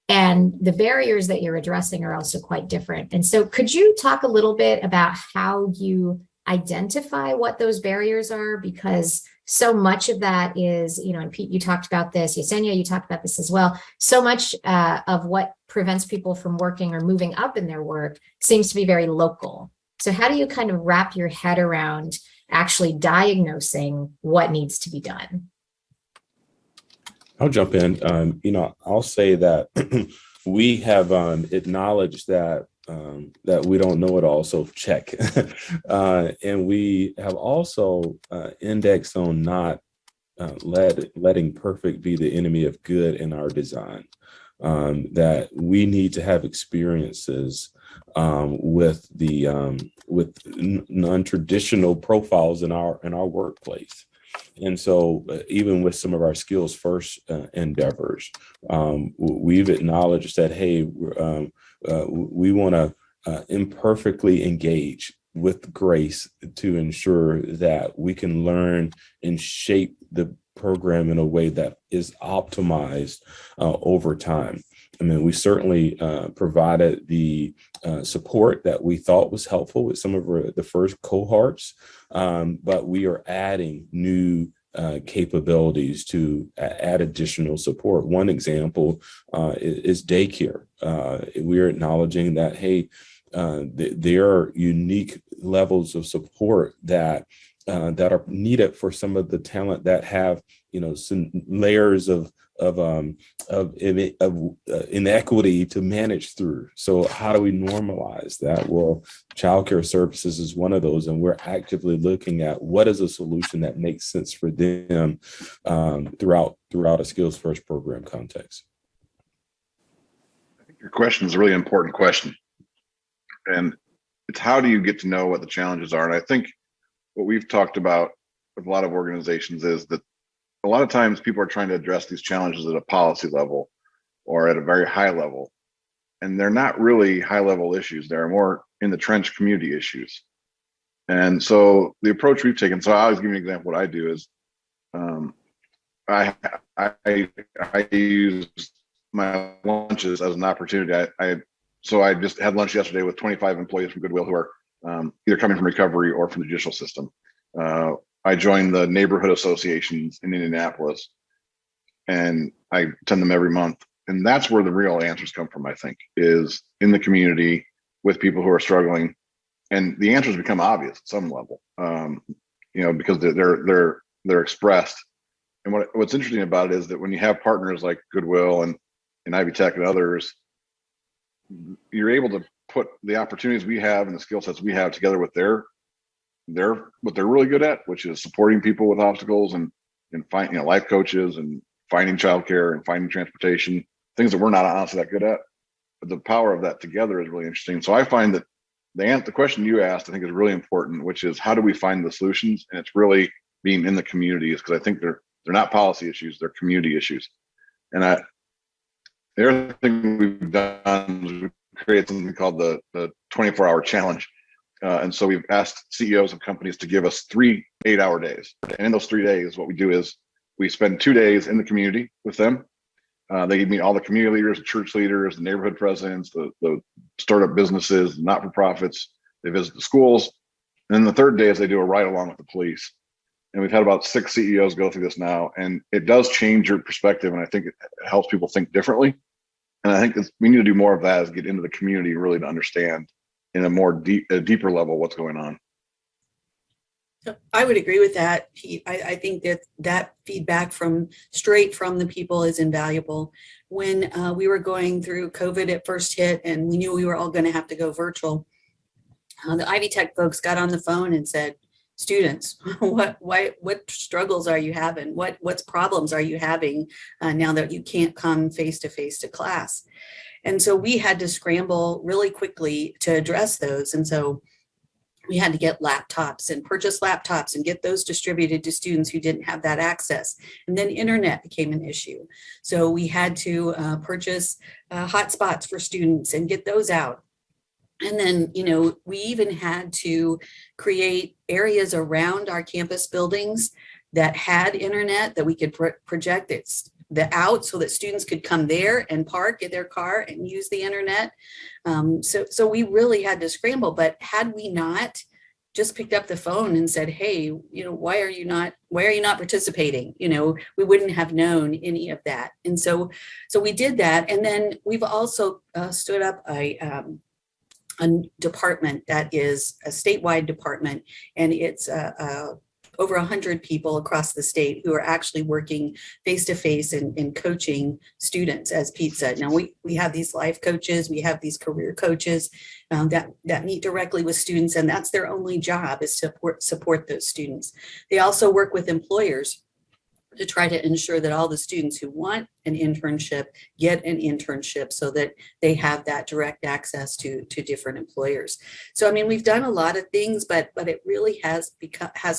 And the barriers that you're addressing are also quite different. And so could you talk a little bit about how you identify what those barriers are? Because so much of that is, and Pete, you talked about this, Yesenia, you talked about this as well. So much of what prevents people from working or moving up in their work seems to be very local. So how do you kind of wrap your head around actually diagnosing what needs to be done? I'll jump in. I'll say that we have acknowledged that we don't know it all, so check. And we have also indexed on not letting perfect be the enemy of good in our design. That we need to have experiences with non-traditional profiles in our workplace. And so even with some of our skills first endeavors, we've acknowledged that, hey, we want to imperfectly engage with grace to ensure that we can learn and shape the program in a way that is optimized over time. I mean, we certainly provided the support that we thought was helpful with some of the first cohorts, but we are adding new capabilities to add additional support. One example is daycare. We are acknowledging that, hey, there are unique levels of support that are needed for some of the talent that have, some layers of inequity to manage through. So how do we normalize that? Well, childcare services is one of those, and we're actively looking at what is a solution that makes sense for them throughout a skills first program context. I think your question is a really important question, and it's how do you get to know what the challenges are? And I think what we've talked about with a lot of organizations is that a lot of times people are trying to address these challenges at a policy level or at a very high level, and they're not really high level issues. They're more in the trench community issues. And so the approach we've taken, so I'll always give you an example. What I do is I use my lunches as an opportunity. So I just had lunch yesterday with 25 employees from Goodwill who are either coming from recovery or from the judicial system. I joined the neighborhood associations in Indianapolis, and I attend them every month. And that's where the real answers come from, I think, is in the community with people who are struggling. And the answers become obvious at some level, because they're expressed. And what's interesting about it is that when you have partners like Goodwill and Ivy Tech and others, you're able to put the opportunities we have and the skill sets we have together with what they're really good at, which is supporting people with obstacles and finding life coaches and finding childcare and finding transportation, things that we're not honestly that good at. But the power of that together is really interesting. So I find that the question you asked, I think, is really important, which is how do we find the solutions? And it's really being in the communities, because I think they're not policy issues, they're community issues. And the other thing we've done is we've created something called the 24-hour challenge. And so we've asked CEOs of companies to give us 3 8-hour days. And in those 3 days, what we do is we spend 2 days in the community with them. They meet all the community leaders, the church leaders, the neighborhood presidents, the startup businesses, the not-for-profits. They visit the schools. And then the third day is they do a ride along with the police. And we've had about 6 CEOs go through this now. And it does change your perspective. And I think it helps people think differently. And I think we need to do more of that, is get into the community really to understand in a deeper level what's going on. I would agree with that, Pete. I think that feedback straight from the people is invaluable. When we were going through COVID, it first hit, and we knew we were all going to have to go virtual, the Ivy Tech folks got on the phone and said, students, what struggles are you having? What problems are you having now that you can't come face to face to class? And so we had to scramble really quickly to address those. And so we had to get laptops and purchase laptops and get those distributed to students who didn't have that access. And then internet became an issue. So we had to purchase hotspots for students and get those out. And then, we even had to create areas around our campus buildings that had internet that we could project out so that students could come there and park in their car and use the internet. So we really had to scramble. But had we not just picked up the phone and said, hey, why are you not participating? We wouldn't have known any of that. And so we did that. And then we've also stood up a department that is a statewide department, and it's over 100 people across the state who are actually working face-to-face and coaching students, as Pete said. Now, we have these life coaches, we have these career coaches that meet directly with students, and that's their only job, is to support those students. They also work with employers to try to ensure that all the students who want an internship get an internship, so that they have that direct access to different employers. So, we've done a lot of things, but it really has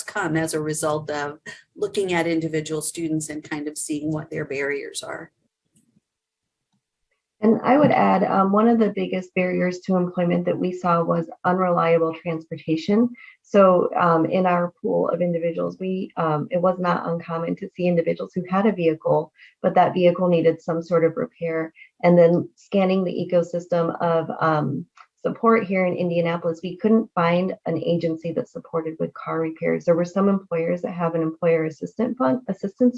come as a result of looking at individual students and kind of seeing what their barriers are. And I would add one of the biggest barriers to employment that we saw was unreliable transportation. So in our pool of individuals, it was not uncommon to see individuals who had a vehicle, but that vehicle needed some sort of repair. And then scanning the ecosystem of support here in Indianapolis, we couldn't find an agency that supported with car repairs. There were some employers that have an employer assistance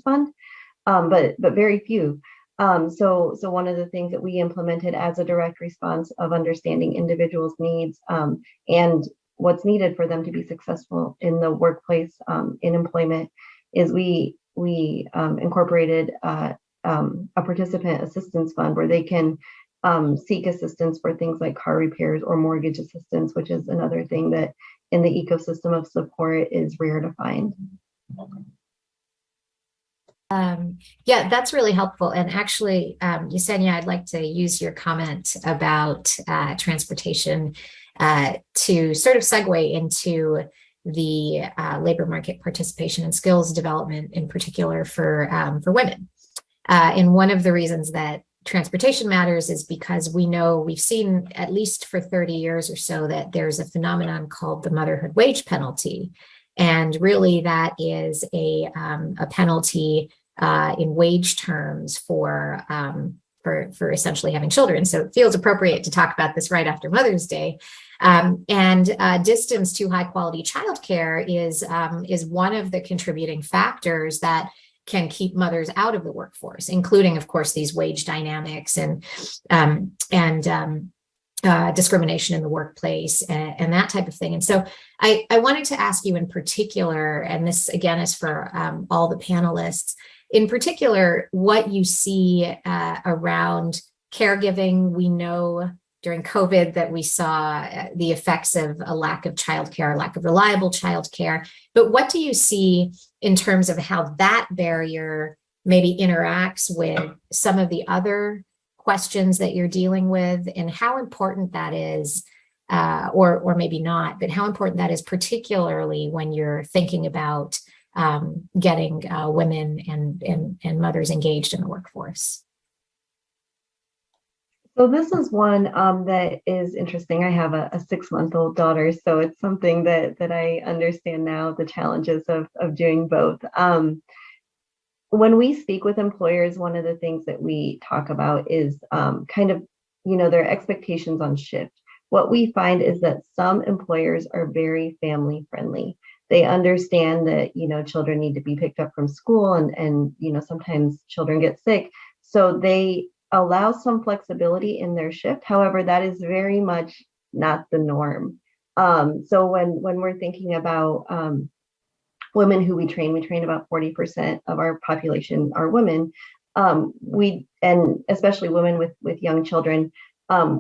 fund, but very few. So one of the things that we implemented as a direct response of understanding individuals' needs and what's needed for them to be successful in the workplace, in employment, is we incorporated a participant assistance fund where they can seek assistance for things like car repairs or mortgage assistance, which is another thing that in the ecosystem of support is rare to find. Yeah, that's really helpful. And actually, Yesenia, I'd like to use your comment about transportation to sort of segue into the labor market participation and skills development, in particular for women. And one of the reasons that transportation matters is because we've seen at least for 30 years or so that there's a phenomenon called the motherhood wage penalty. And really that is a penalty in wage terms for essentially having children. So it feels appropriate to talk about this right after Mother's Day. Distance to high quality childcare is one of the contributing factors that can keep mothers out of the workforce, including, of course, these wage dynamics and discrimination in the workplace and that type of thing. And so I wanted to ask you in particular, and this again is for all the panelists, in particular, what you see around caregiving. We know during COVID that we saw the effects of a lack of childcare, lack of reliable childcare. But what do you see in terms of how that barrier maybe interacts with some of the other questions that you're dealing with, and how important that is, or maybe not, but how important that is, particularly when you're thinking about getting women and mothers engaged in the workforce? So this is one that is interesting. I have a 6-month-old daughter, so it's something that I understand now, the challenges of doing both. When we speak with employers, one of the things that we talk about is kind of, their expectations on shift. What we find is that some employers are very family friendly. They understand that, children need to be picked up from school and sometimes children get sick. So they allow some flexibility in their shift. However, that is very much not the norm. So when we're thinking about women who we train about 40% of our population are women. And especially women with young children,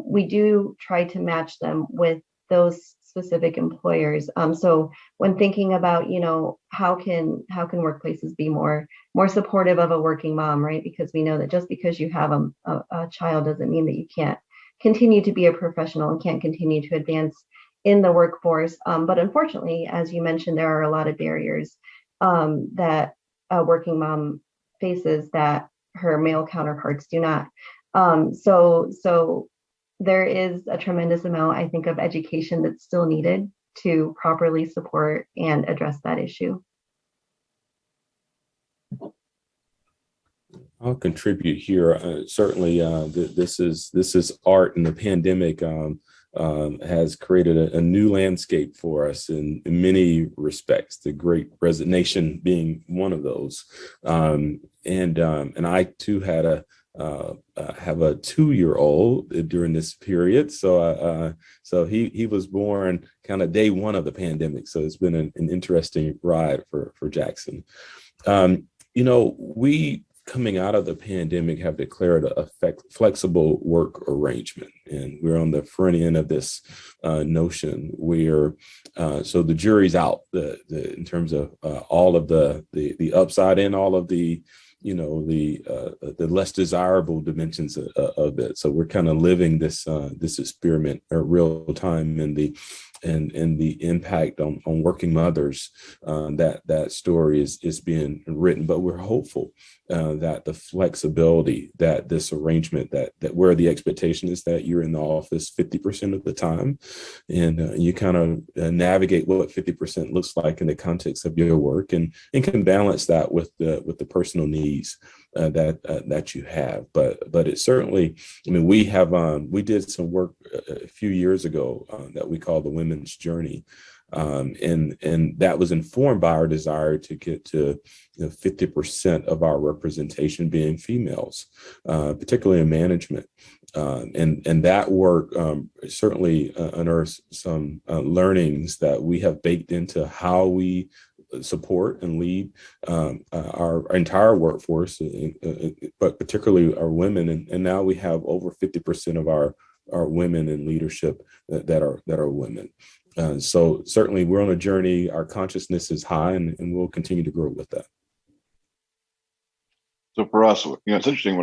we do try to match them with those specific employers. So when thinking about, how can workplaces be more supportive of a working mom, right? Because we know that just because you have a child doesn't mean that you can't continue to be a professional and can't continue to advance in the workforce. But unfortunately, as you mentioned, there are a lot of barriers that a working mom faces that her male counterparts do not. So there is a tremendous amount, I think, of education that's still needed to properly support and address that issue. I'll contribute here. Certainly, this is art, and the pandemic has created a new landscape for us in many respects. The Great Resignation being one of those, and I too had have a 2-year-old during this period. So he was born kind of day one of the pandemic. So it's been an interesting ride for Jackson. We coming out of the pandemic have declared a flexible work arrangement, and we're on the front end of this notion where so the jury's out in terms of all of the upside and all of the the less desirable dimensions of it. So we're kind of living this experiment real time, and the impact on working mothers. That story is being written, but we're hopeful that the flexibility, that this arrangement, that where the expectation is that you're in the office 50% of the time, and you kind of navigate what 50% looks like in the context of your work, and can balance that with the personal needs that you have. But it certainly, I mean, we did some work a few years ago that we call the Women's Journey. And that was informed by our desire to get to 50% of our representation being females, particularly in management. And that work certainly unearthed some learnings that we have baked into how we support and lead our entire workforce, but particularly our women. And now we have over 50% of our women in leadership that are women. So certainly we're on a journey. Our consciousness is high, and we'll continue to grow with that. So for us, it's interesting.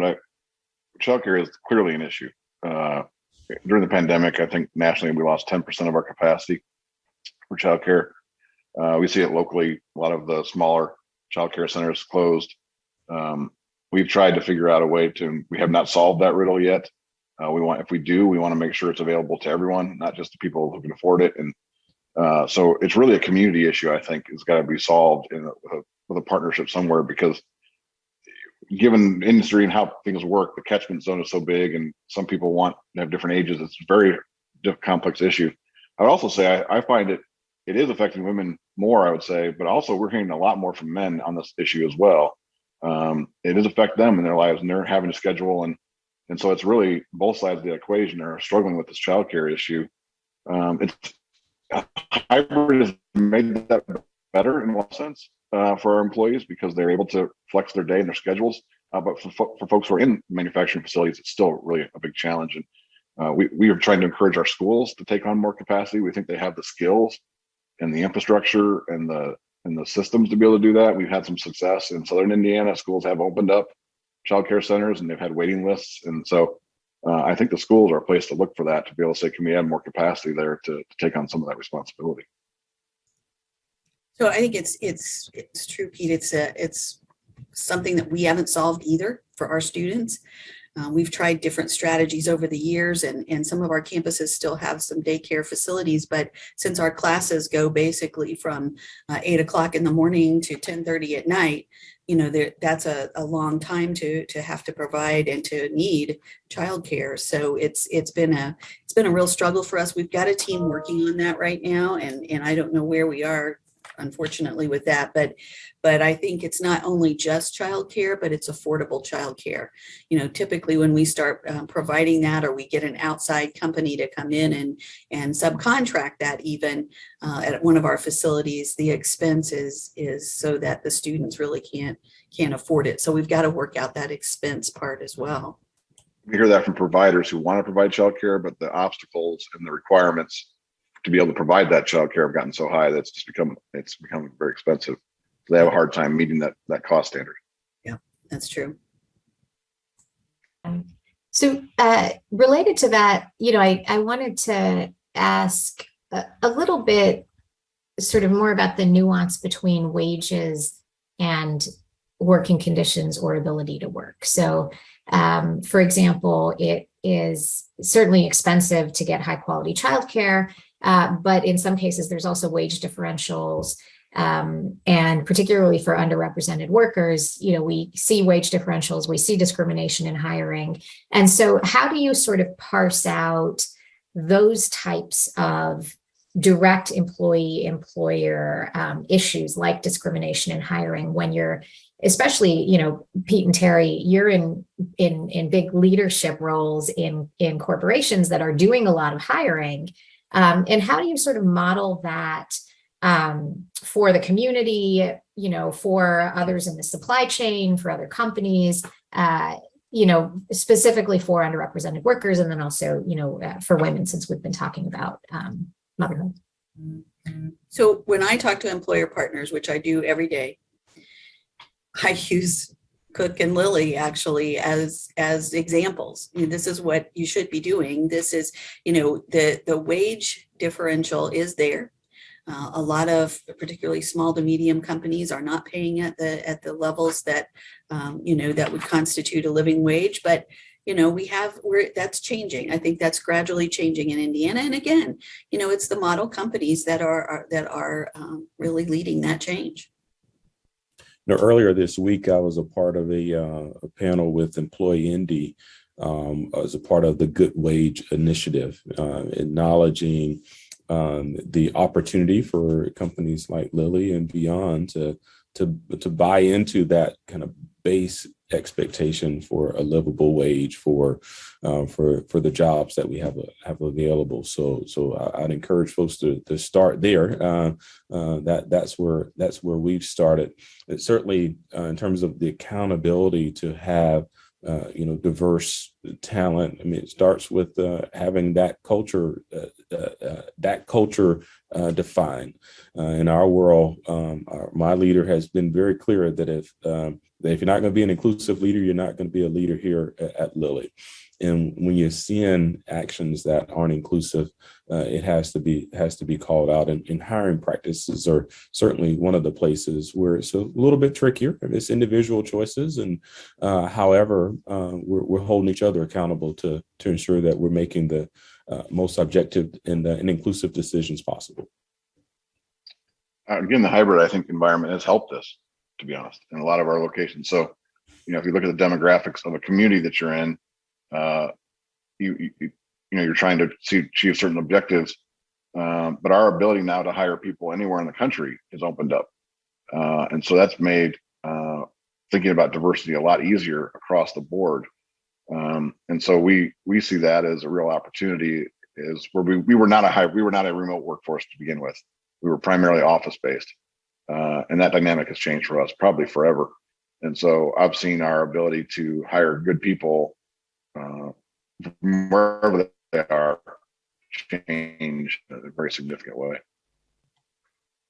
Childcare is clearly an issue. During the pandemic, I think nationally we lost 10% of our capacity for childcare. We see it locally. A lot of the smaller childcare centers closed. We've tried to figure out a way we have not solved that riddle yet. We want to make sure it's available to everyone, not just the people who can afford it. And so it's really a community issue. I think it's got to be solved with a partnership somewhere, because given industry and how things work, the catchment zone is so big, and some people want to have different ages. It's a very complex issue. I would also say I find it is affecting women more, I would say, but also we're hearing a lot more from men on this issue as well. It does affect them in their lives, and they're having to schedule, and so it's really both sides of the equation are struggling with this childcare issue. Hybrid has made that better in one sense for our employees, because they're able to flex their day and their schedules. But for folks who are in manufacturing facilities, it's still really a big challenge. And we are trying to encourage our schools to take on more capacity. We think they have the skills and the infrastructure and the systems to be able to do that. We've had some success in Southern Indiana. Schools have opened up childcare centers, and they've had waiting lists. And so I think the schools are a place to look for that, to be able to say, can we add more capacity there to take on some of that responsibility? So I think it's true, Pete. It's something that we haven't solved either for our students. We've tried different strategies over the years, and some of our campuses still have some daycare facilities. But since our classes go basically from 8 o'clock in the morning to 10:30 at night, that's a long time to have to provide and to need childcare. So it's been a real struggle for us. We've got a team working on that right now, and I don't know where we are, unfortunately, with that, but I think it's not only just childcare, but it's affordable childcare. Typically when we start providing that, or we get an outside company to come in and subcontract that, even at one of our facilities, the expense is so that the students really can't afford it. So we've got to work out that expense part as well. We hear that from providers who want to provide childcare, but the obstacles and the requirements to be able to provide that childcare have gotten so high that it's become very expensive. So they have a hard time meeting that cost standard. Yeah, that's true. So related to that, I wanted to ask a little bit sort of more about the nuance between wages and working conditions or ability to work. So for example, it is certainly expensive to get high quality childcare. But in some cases, there's also wage differentials. And particularly for underrepresented workers, we see wage differentials, we see discrimination in hiring. And so how do you sort of parse out those types of direct employer issues like discrimination in hiring when you're, especially, Pete and Terry, you're in big leadership roles in corporations that are doing a lot of hiring. And how do you sort of model that for the community, for others in the supply chain, for other companies, specifically for underrepresented workers, and then also, for women, since we've been talking about motherhood? So when I talk to employer partners, which I do every day, I use Cook and Lilly actually as examples. This is what you should be doing. This is, the wage differential is there. A lot of particularly small to medium companies are not paying at the levels that that would constitute a living wage. But that's changing. I think that's gradually changing in Indiana. And again, it's the model companies that are really leading that change. Earlier this week, I was a part of a panel with Employee Indy as a part of the Good Wage Initiative, acknowledging the opportunity for companies like Lilly and beyond to buy into that kind of base expectation for a livable wage for the jobs that we have available. So I'd encourage folks to start there. That's where we've started. It's certainly in terms of the accountability to have diverse talent. I mean, it starts with having that culture defined. In our world, my leader has been very clear that if you're not going to be an inclusive leader, you're not going to be a leader here at Lilly. And when you're seeing actions that aren't inclusive, it has to be called out. And hiring practices are certainly one of the places where it's a little bit trickier. It's individual choices, and however, we're holding each other accountable to ensure that we're making the most objective and inclusive decisions possible. Again, the hybrid, I think, environment has helped us, to be honest, in a lot of our locations. So, if you look at the demographics of a community that you're in, you're trying to achieve certain objectives, but our ability now to hire people anywhere in the country has opened up, and so that's made thinking about diversity a lot easier across the board. And so we see that as a real opportunity. Is where we were not a remote workforce to begin with. We were primarily office based, and that dynamic has changed for us probably forever. And so I've seen our ability to hire good people wherever they are change in a very significant way.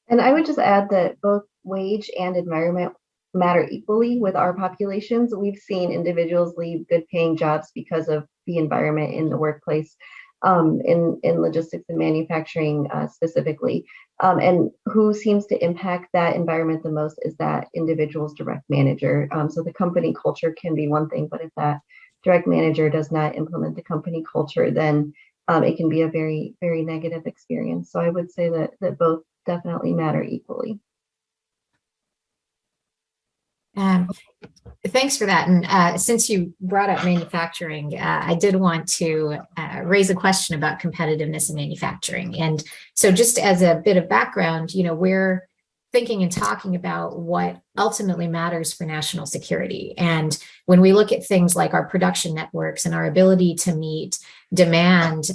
And I would just add that both wage and environment matter equally with our populations. We've seen individuals leave good paying jobs because of the environment in the workplace, in logistics and manufacturing specifically. And who seems to impact that environment the most is that individual's direct manager. So the company culture can be one thing, but if that direct manager does not implement the company culture, then it can be a very, very negative experience. So I would say that both definitely matter equally. Thanks for that. And since you brought up manufacturing, I did want to raise a question about competitiveness in manufacturing. And so just as a bit of background, we're thinking and talking about what ultimately matters for national security. And when we look at things like our production networks and our ability to meet demand,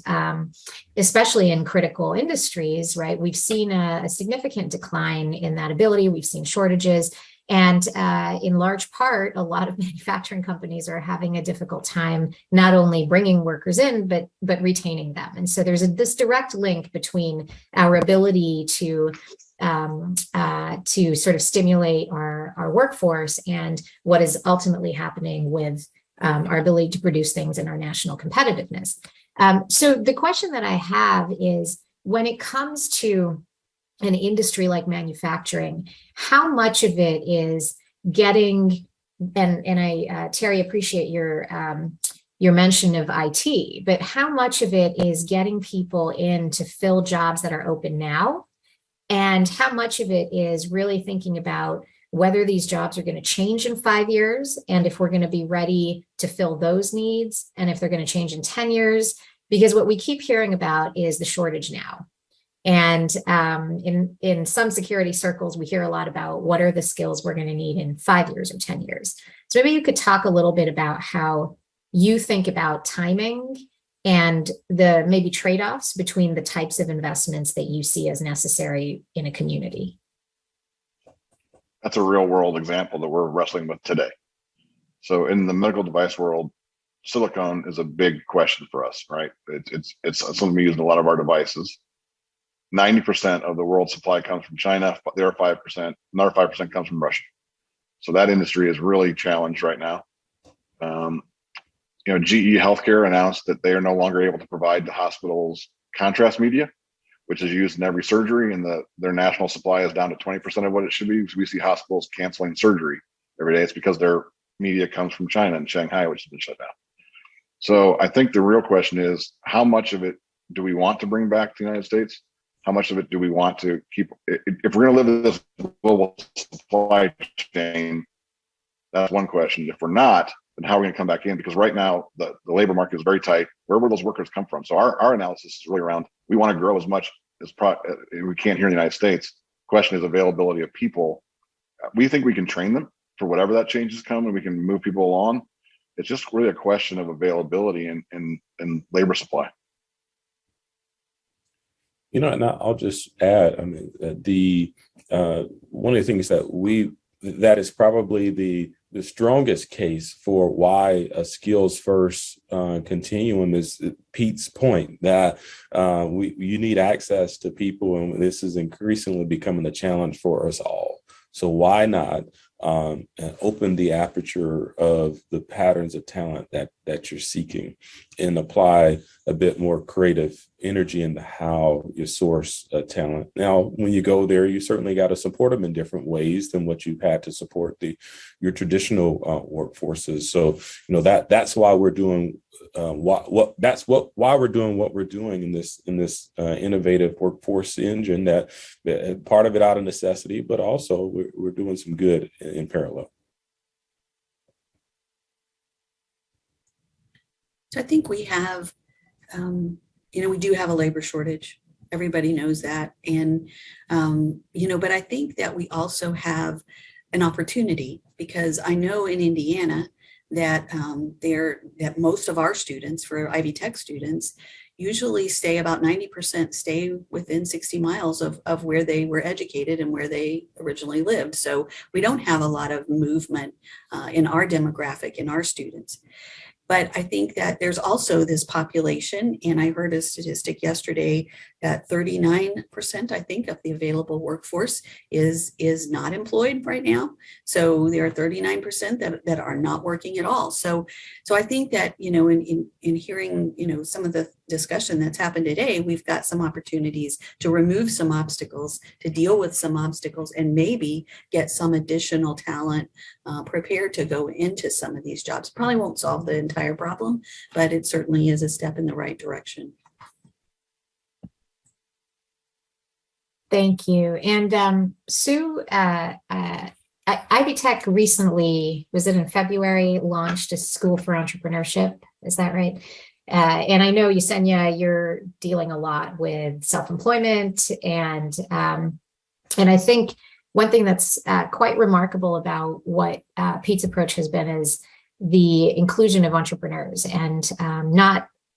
especially in critical industries, right, we've seen a significant decline in that ability. We've seen shortages. And in large part, a lot of manufacturing companies are having a difficult time not only bringing workers in, but retaining them. And so there's this direct link between our ability to sort of stimulate our workforce and what is ultimately happening with our ability to produce things in our national competitiveness. So the question that I have is, when it comes to an industry like manufacturing, how much of it is getting, and I, Terry, appreciate your mention of IT, but how much of it is getting people in to fill jobs that are open now? And how much of it is really thinking about whether these jobs are going to change in 5 years, and if we're going to be ready to fill those needs, and if they're going to change in 10 years? Because what we keep hearing about is the shortage now. And in some security circles, we hear a lot about what are the skills we're going to need in 5 years or 10 years. So maybe you could talk a little bit about how you think about timing and the maybe trade-offs between the types of investments that you see as necessary in a community. That's a real world example that we're wrestling with today. So in the medical device world, silicone is a big question for us, right? It's something we use in a lot of our devices. 90% of the world's supply comes from China. The other 5%, another 5% comes from Russia. So that industry is really challenged right now. GE Healthcare announced that they are no longer able to provide the hospitals contrast media, which is used in every surgery, and their national supply is down to 20% of what it should be. So we see hospitals canceling surgery every day. It's because their media comes from China and Shanghai, which has been shut down. So I think the real question is, how much of it do we want to bring back to the United States? How much of it do we want to keep? If we're going to live in this global supply chain, that's one question. If we're not, then how are we going to come back in? Because right now, the labor market is very tight. Where will those workers come from? So our analysis is really around, we want to grow as much as we can here in the United States. The question is availability of people. We think we can train them for whatever that changes come, and we can move people along. It's just really a question of availability and labor supply. And I'll just add, I mean, one of the things that is probably the strongest case for why a skills first continuum is Pete's point that you need access to people, and this is increasingly becoming a challenge for us all. So why not open the aperture of the patterns of talent that you're seeking and apply a bit more creative energy into how you source talent. Now, when you go there, you certainly got to support them in different ways than what you've had to support your traditional workforces. So, that's why we're doing why we're doing what we're doing in this innovative workforce engine, that part of it out of necessity, but also we're doing some good in parallel. So I think we have, we do have a labor shortage. Everybody knows that. And, but I think that we also have an opportunity, because I know in Indiana that that most of our students, for Ivy Tech students, usually stay about 90% stay within 60 miles of where they were educated and where they originally lived. So we don't have a lot of movement in our demographic, in our students. But I think that there's also this population, and I heard a statistic yesterday that 39%, I think, of the available workforce is not employed right now. So there are 39% that are not working at all. So I think that, in hearing, some of the discussion that's happened today, we've got some opportunities to remove some obstacles, to deal with some obstacles, and maybe get some additional talent prepared to go into some of these jobs. Probably won't solve the entire problem, but it certainly is a step in the right direction. Thank you. And Sue, Ivy Tech recently, was it in February, launched a School for Entrepreneurship? Is that right? And I know, Yesenia, you're dealing a lot with self-employment, and I think one thing that's quite remarkable about what Pete's approach has been is the inclusion of entrepreneurs, and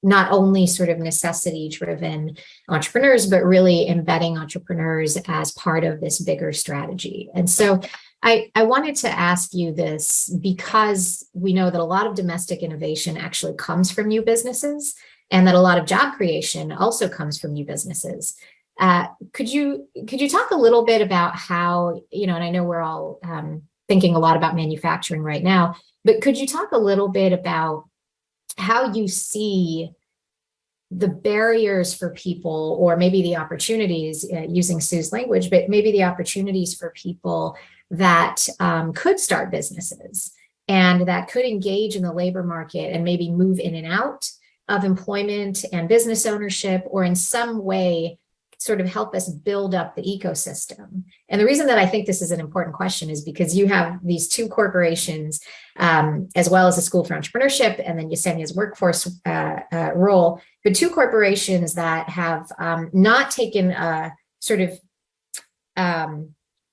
not only sort of necessity-driven entrepreneurs, but really embedding entrepreneurs as part of this bigger strategy. And so I wanted to ask you this, because we know that a lot of domestic innovation actually comes from new businesses, and that a lot of job creation also comes from new businesses. Could you talk a little bit about how, and I know we're all thinking a lot about manufacturing right now, but could you talk a little bit about how you see the barriers for people, or maybe the opportunities, using Sue's language, but maybe the opportunities for people that could start businesses and that could engage in the labor market and maybe move in and out of employment and business ownership, or in some way sort of help us build up the ecosystem. And the reason that I think this is an important question is because you have these two corporations, as well as the School for Entrepreneurship, and then Yesenia's workforce role, but two corporations that have not taken a sort of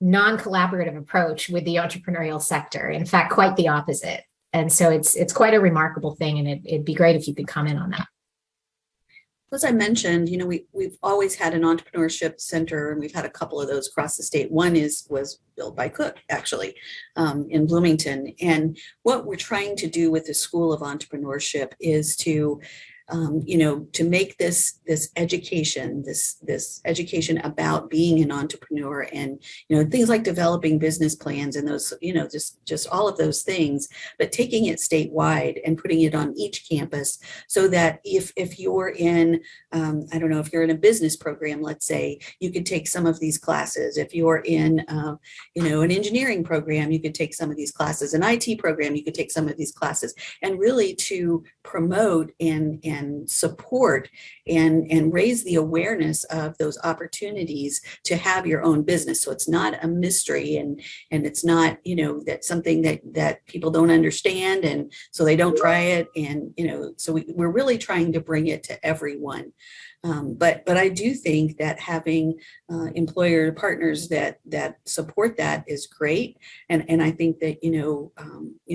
non-collaborative approach with the entrepreneurial sector. In fact, quite the opposite. And so it's quite a remarkable thing, and it'd be great if you could comment on that. As I mentioned, we've always had an entrepreneurship center, and we've had a couple of those across the state. One was built by Cook, actually, in Bloomington. And what we're trying to do with the School of Entrepreneurship is to to make this education, this education about being an entrepreneur, and things like developing business plans and those, just all of those things, but taking it statewide and putting it on each campus, so that if you're in, I don't know, if you're in a business program, let's say, you could take some of these classes. If you're in, an engineering program, you could take some of these classes. An IT program, you could take some of these classes, and really to promote and support and raise the awareness of those opportunities to have your own business. So it's not a mystery, and it's not, that's something that people don't understand, and so they don't try it. And, so we're really trying to bring it to everyone. But I do think that having employer partners that support that is great, and I think that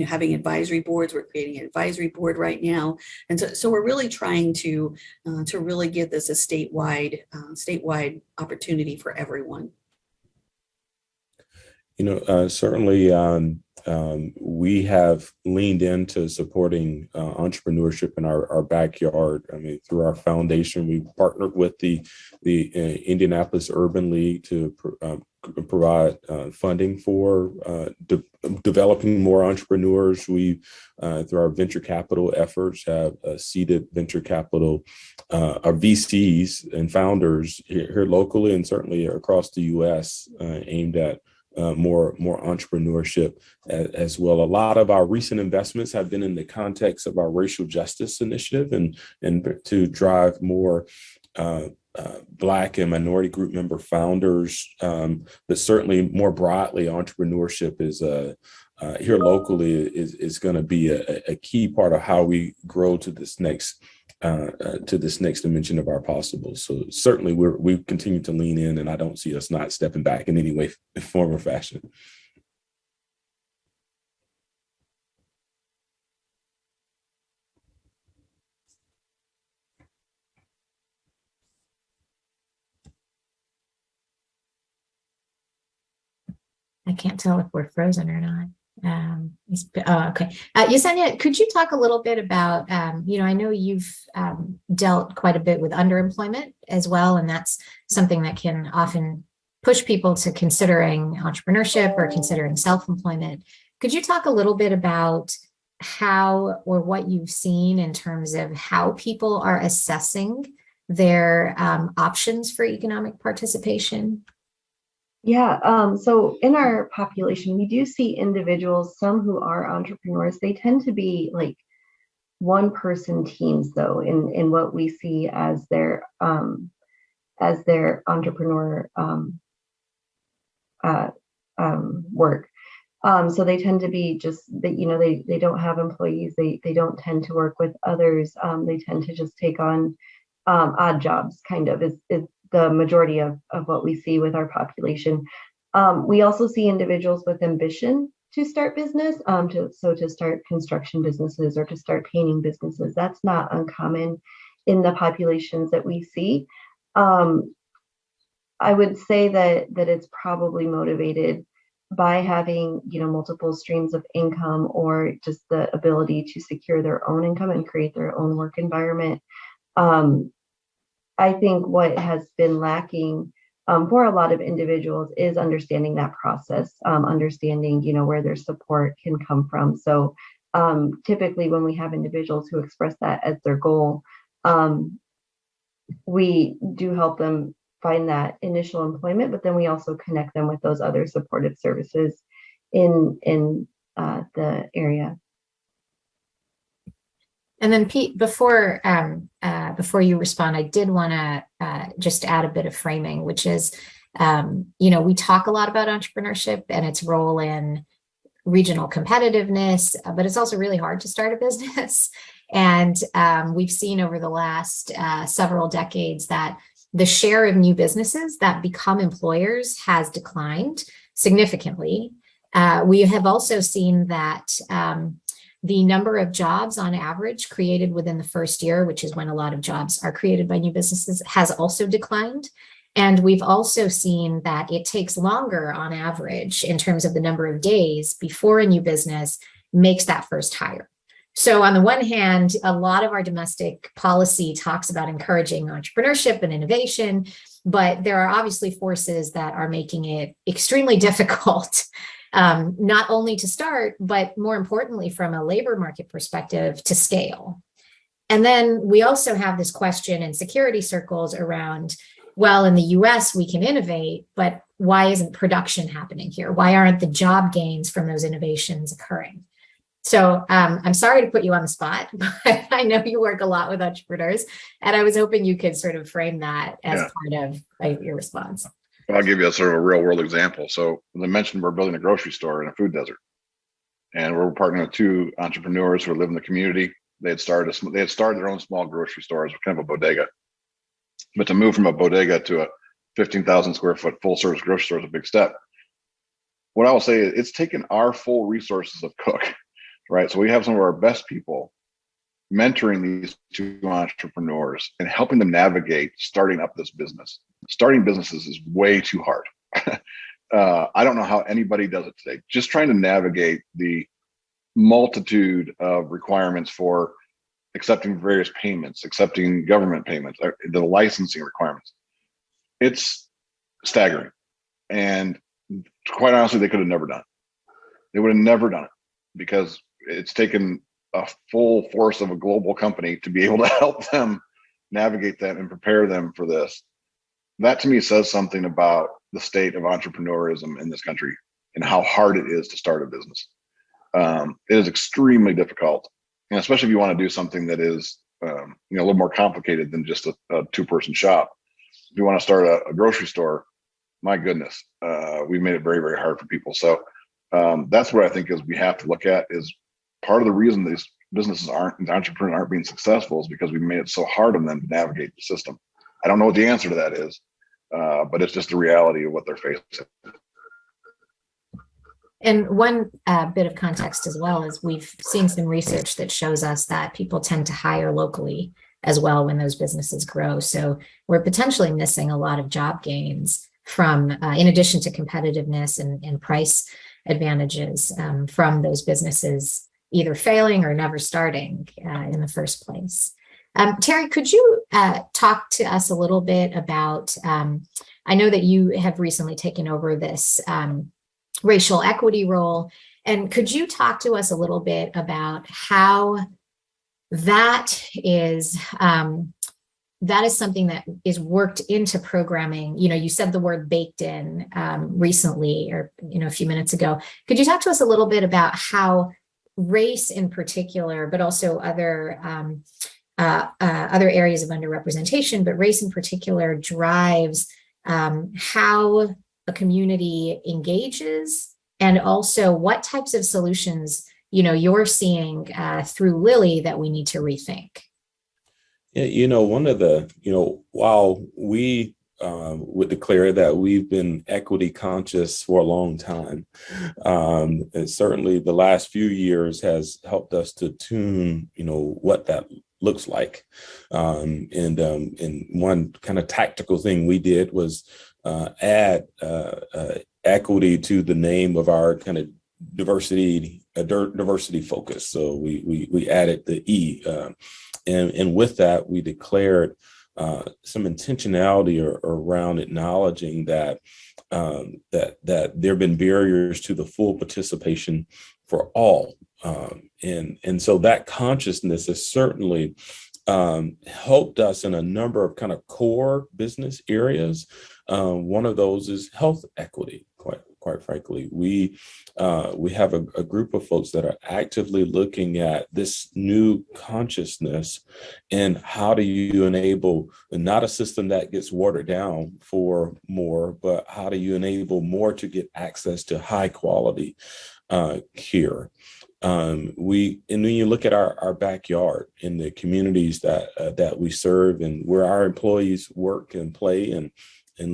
having advisory boards, we're creating an advisory board right now, and so we're really trying to really get this a statewide opportunity for everyone. Certainly we have leaned into supporting entrepreneurship in our backyard. I mean, through our foundation, we partnered with the Indianapolis Urban League to provide funding for developing more entrepreneurs. We, through our venture capital efforts, have seeded venture capital, our VCs and founders here locally and certainly across the U.S. Aimed at more entrepreneurship as well. A lot of our recent investments have been in the context of our racial justice initiative and to drive more Black and minority group member founders, but certainly more broadly, entrepreneurship is here locally is going to be a key part of how we grow to this next dimension of our possible. So certainly we continue to lean in, and I don't see us not stepping back in any way, form, or fashion. I can't tell if we're frozen or not. Okay. Yesenia, could you talk a little bit about, I know you've dealt quite a bit with underemployment as well, and that's something that can often push people to considering entrepreneurship or considering self-employment. Could you talk a little bit about how or what you've seen in terms of how people are assessing their options for economic participation? Yeah, so in our population, we do see individuals, some who are entrepreneurs. They tend to be like one-person teams, though, in what we see as their entrepreneur work. So they tend to be just that, they don't have employees. They don't tend to work with others. They tend to just take on odd jobs, kind of is the majority of what we see with our population. We also see individuals with ambition to start business, to start construction businesses or to start painting businesses. That's not uncommon in the populations that we see. I would say that it's probably motivated by having multiple streams of income, or just the ability to secure their own income and create their own work environment. I think what has been lacking for a lot of individuals is understanding that process, understanding, where their support can come from. So typically when we have individuals who express that as their goal, we do help them find that initial employment, but then we also connect them with those other supportive services in the area. And then Pete, before you respond, I did want to just add a bit of framing, which is, we talk a lot about entrepreneurship and its role in regional competitiveness, but it's also really hard to start a business. And we've seen over the last several decades that the share of new businesses that become employers has declined significantly. We have also seen that the number of jobs on average created within the first year, which is when a lot of jobs are created by new businesses, has also declined. And we've also seen that it takes longer on average in terms of the number of days before a new business makes that first hire. So on the one hand, a lot of our domestic policy talks about encouraging entrepreneurship and innovation, but there are obviously forces that are making it extremely difficult, not only to start, but more importantly, from a labor market perspective, to scale. And then we also have this question in security circles around, well, in the US, we can innovate, but why isn't production happening here? Why aren't the job gains from those innovations occurring? So I'm sorry to put you on the spot, but I know you work a lot with entrepreneurs, and I was hoping you could sort of frame that as part of your response. I'll give you a sort of a real world example. So as I mentioned, we're building a grocery store in a food desert, and we're partnering with two entrepreneurs who live in the community. They had started their own small grocery stores, kind of a bodega. But to move from a bodega to a 15,000 square foot full service grocery store is a big step. What I will say is it's taken our full resources of Cook, right? So we have some of our best people mentoring these two entrepreneurs and helping them navigate starting up this business. Starting businesses is way too hard. I don't know how anybody does it today. Just trying to navigate the multitude of requirements for accepting various payments, accepting government payments, the licensing requirements. It's staggering. And quite honestly, they could have never done it. They would have never done it because it's taken a full force of a global company to be able to help them navigate that and prepare them for this. That to me says something about the state of entrepreneurism in this country and how hard it is to start a business. It is extremely difficult, and especially if you want to do something that is a little more complicated than just a two-person shop. If you want to start a grocery store, my goodness, we've made it very, very hard for people. So that's what I think is we have to look at is part of the reason these businesses entrepreneurs aren't being successful is because we made it so hard on them to navigate the system. I don't know what the answer to that is, but it's just the reality of what they're facing. And one bit of context as well is we've seen some research that shows us that people tend to hire locally as well when those businesses grow. So we're potentially missing a lot of job gains from, in addition to competitiveness and price advantages from those businesses either failing or never starting in the first place. Terry, could you talk to us a little bit about, I know that you have recently taken over this racial equity role, and could you talk to us a little bit about how that is something that is worked into programming? You said the word baked in recently, or a few minutes ago. Could you talk to us a little bit about how race in particular, but also other areas of underrepresentation, but race in particular drives how a community engages, and also what types of solutions you're seeing through Lilly that we need to rethink? Yeah, one of the, while we would declare that we've been equity conscious for a long time, and certainly the last few years has helped us to tune, what that looks like. And one kind of tactical thing we did was add equity to the name of our kind of diversity focus. So we added the E, and with that we declared some intentionality around acknowledging that that there have been barriers to the full participation for all, and so that consciousness has certainly helped us in a number of kind of core business areas. One of those is health equity. Quite frankly, we have a group of folks that are actively looking at this new consciousness and how do you enable not a system that gets watered down for more, but how do you enable more to get access to high quality care. And when you look at our backyard in the communities that we serve and where our employees work and play and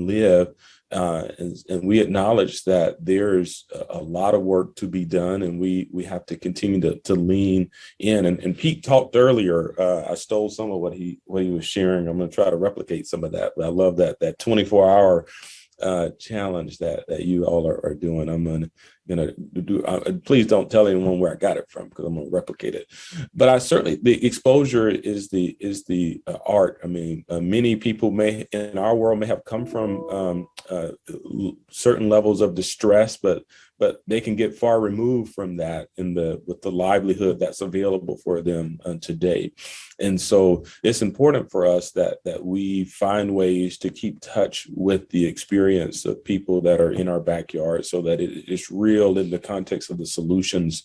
live, and we acknowledge that there's a lot of work to be done, and we have to continue to lean in. And Pete talked earlier. I stole some of what he was sharing. I'm going to try to replicate some of that. But I love that 24-hour challenge that you all are doing. I'm gonna do. Please don't tell anyone where I got it from, because I'm gonna replicate it. But I certainly, the exposure is the art. I mean, many people may in our world may have come from certain levels of distress, but they can get far removed from that with the livelihood that's available for them today. And so it's important for us that we find ways to keep touch with the experience of people that are in our backyard, so that it's real in the context of the solutions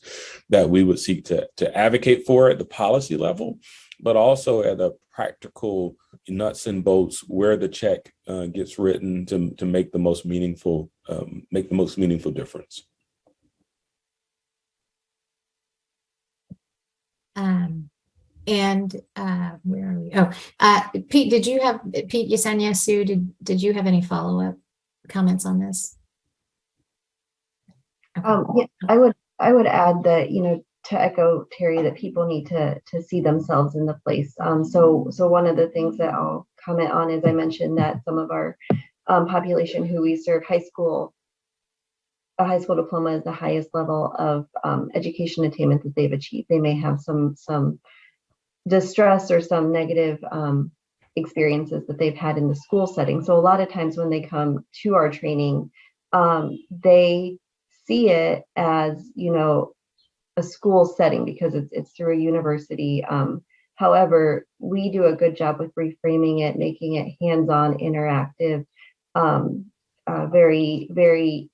that we would seek to advocate for at the policy level, but also at a practical nuts and bolts where the check gets written to make the most meaningful difference. Where are we? Pete, Pete Yesenia, Sue, did you have any follow-up comments on this? Okay. Yeah, I would add that, to echo Terry, that people need to see themselves in the place. So one of the things that I'll comment on is I mentioned that some of our population who we serve, a high school diploma is the highest level of education attainment that they've achieved. They may have some distress or some negative experiences that they've had in the school setting. So a lot of times when they come to our training, they see it as, a school setting because it's through a university. However, we do a good job with reframing it, making it hands-on, interactive, very, very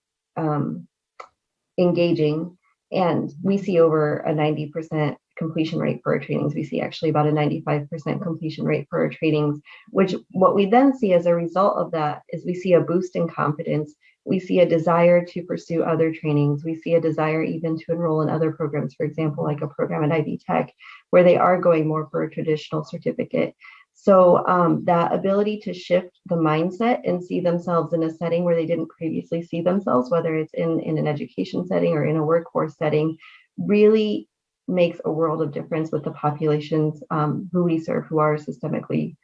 engaging. And we see over a 90% completion rate for our trainings. We see actually about a 95% completion rate for our trainings, which what we then see as a result of that is we see a boost in confidence. We see a desire to pursue other trainings. We see a desire even to enroll in other programs, for example, like a program at Ivy Tech, where they are going more for a traditional certificate. So that ability to shift the mindset and see themselves in a setting where they didn't previously see themselves, whether it's in an education setting or in a workforce setting, really makes a world of difference with the populations who we serve, who are systemically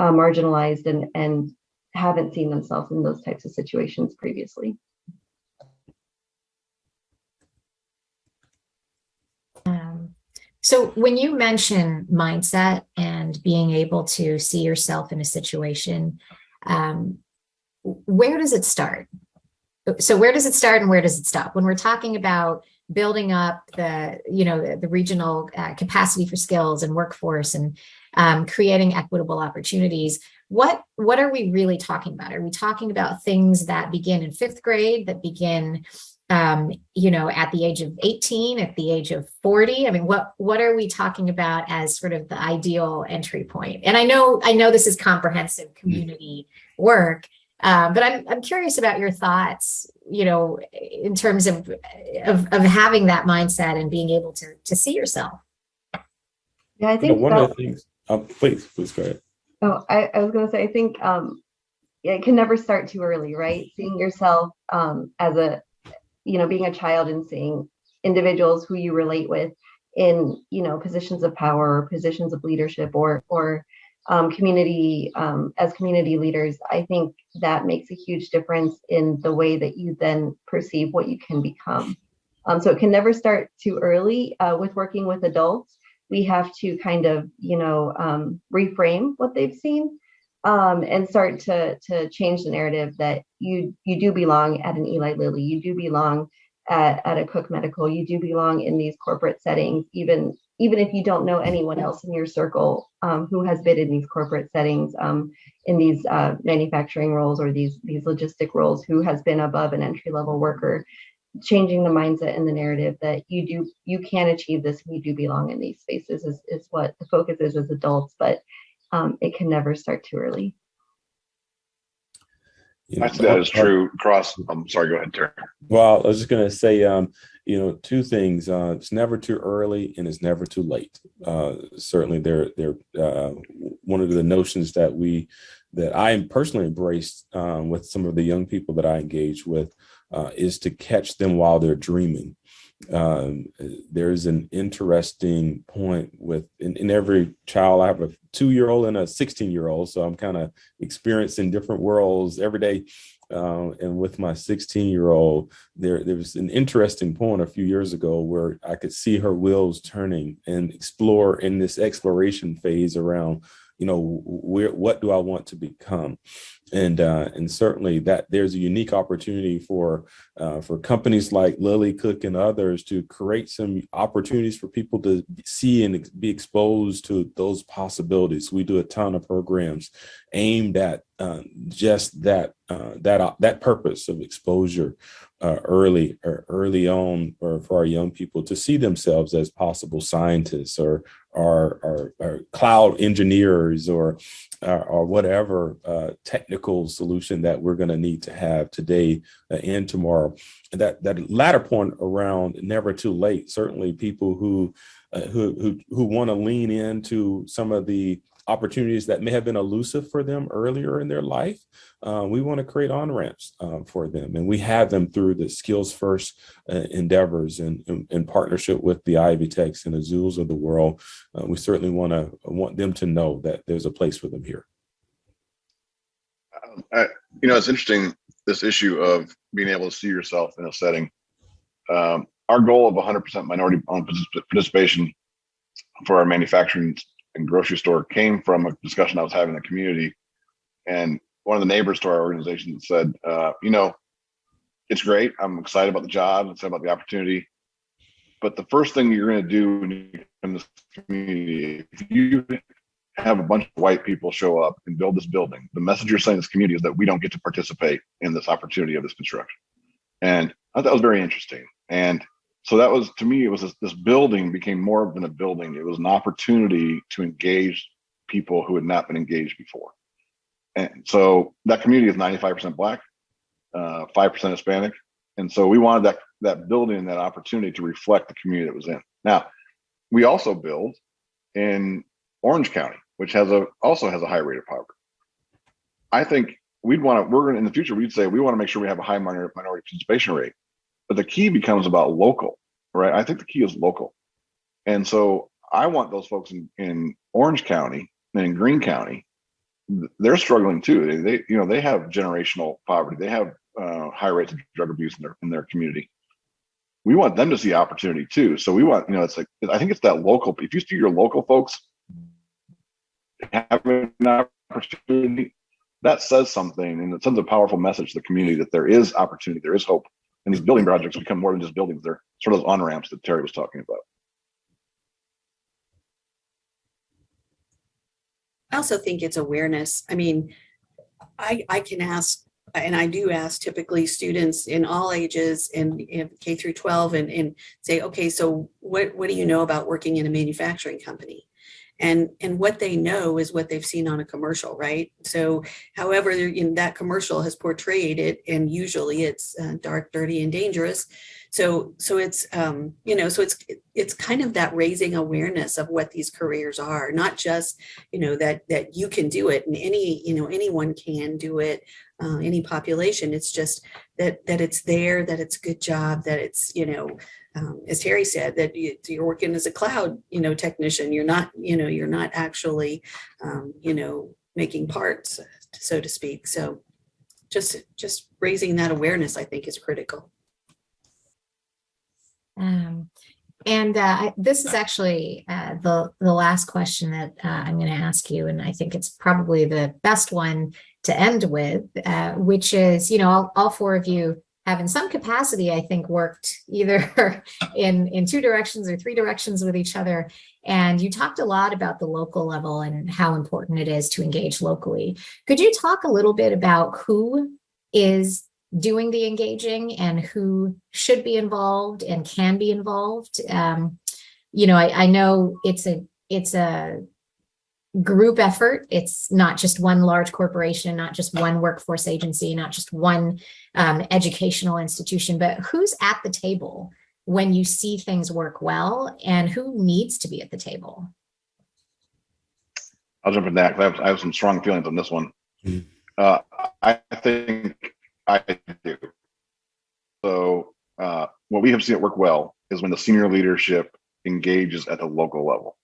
marginalized and haven't seen themselves in those types of situations previously. So when you mention mindset and being able to see yourself in a situation, where does it start? So where does it start and where does it stop? When we're talking about building up the regional capacity for skills and workforce and creating equitable opportunities, what are we really talking about? Are we talking about things that begin in 5th grade, that begin at the age of 18, at the age of 40? I mean, what are we talking about as sort of the ideal entry point? And I know this is comprehensive community work, but I'm curious about your thoughts, in terms of having that mindset and being able to see yourself. Yeah, I think one of the things. Please go ahead. Oh, I was going to say, I think it can never start too early, right? Seeing yourself as being a child and seeing individuals who you relate with in, positions of power, or positions of leadership, or community, as community leaders, I think that makes a huge difference in the way that you then perceive what you can become. So it can never start too early. With working with adults, we have to kind of, reframe what they've seen and start to change the narrative that you do belong at an Eli Lilly, you do belong at a Cook Medical, you do belong in these corporate settings, even if you don't know anyone else in your circle who has been in these corporate settings, in these manufacturing roles or these logistic roles, who has been above an entry-level worker. Changing the mindset and the narrative that you can achieve this and you do belong in these spaces is what the focus is as adults, but it can never start too early. That is true across. I'm sorry, go ahead, Terry. Well, I was just going to say, two things. It's never too early and it's never too late. Certainly, they're one of the notions that I personally embraced with some of the young people that I engage with is to catch them while they're dreaming. There's an interesting point in every child. I have a 2-year-old and a 16-year-old, so I'm kind of experiencing different worlds every day. And with my 16-year-old, there was an interesting point a few years ago where I could see her wheels turning and explore in this exploration phase around, what do I want to become? And certainly that there's a unique opportunity for companies like Lilly, Cook, and others to create some opportunities for people to see and be exposed to those possibilities. We do a ton of programs aimed at just that purpose of exposure early on, or for our young people to see themselves as possible scientists or cloud engineers or whatever technical solution that we're going to need to have today and tomorrow. That latter point around never too late. Certainly, people who want to lean into some of the opportunities that may have been elusive for them earlier in their life. We want to create on-ramps for them. And we have them through the skills first endeavors in partnership with the Ivy Techs and Azuls of the world. We certainly want them to know that there's a place for them here. It's interesting, this issue of being able to see yourself in a setting. Our goal of 100% minority participation for our manufacturing and grocery store came from a discussion I was having in the community. And one of the neighbors to our organization said, it's great. I'm excited about the job, I'm excited about the opportunity. But the first thing you're going to do when you come to this community, if you have a bunch of white people show up and build this building, the message you're saying to this community is that we don't get to participate in this opportunity of this construction. And I thought that was very interesting. And so that was, to me, it was this building became more than a building. It was an opportunity to engage people who had not been engaged before. And so that community is 95% Black, 5% Hispanic. And so we wanted that building and that opportunity to reflect the community that was in. Now, we also build in Orange County, which also has a high rate of poverty. I think in the future, we'd say we want to make sure we have a high minority participation rate. But the key becomes about local, right? I think the key is local. And so I want those folks in Orange County and in Greene County, they're struggling too. They have generational poverty. They have high rates of drug abuse in their community. We want them to see opportunity too. So we want, it's like, I think it's that local, if you see your local folks having an opportunity, that says something, and it sends a powerful message to the community that there is opportunity, there is hope. And these building projects become more than just buildings. They're sort of those on-ramps that Terry was talking about. I also think it's awareness. I mean, I can ask, and I do ask typically students in all ages in K through 12 and say, okay, so what do you know about working in a manufacturing company? And what they know is what they've seen on a commercial, right? So however that commercial has portrayed it, and usually it's dark, dirty, and dangerous. So it's it's kind of that raising awareness of what these careers are, not just that you can do it, and anyone can do it, any population. It's just that it's there, that it's a good job, that it's as Terry said, that you're working as a cloud technician. You're not actually making parts, so to speak. So just raising that awareness, I think, is critical. This is actually the last question that I'm going to ask you, and I think it's probably the best one to end with, which is, all four of you have in some capacity, I think, worked either in two directions or three directions with each other. And you talked a lot about the local level and how important it is to engage locally. Could you talk a little bit about who is doing the engaging and who should be involved and can be involved? I know it's a group effort. It's not just one large corporation, not just one workforce agency, not just one educational institution, but who's at the table when you see things work well, and who needs to be at the table? I'll jump in that. I have some strong feelings on this one. I think I do. So what we have seen it work well is when the senior leadership engages at the local level.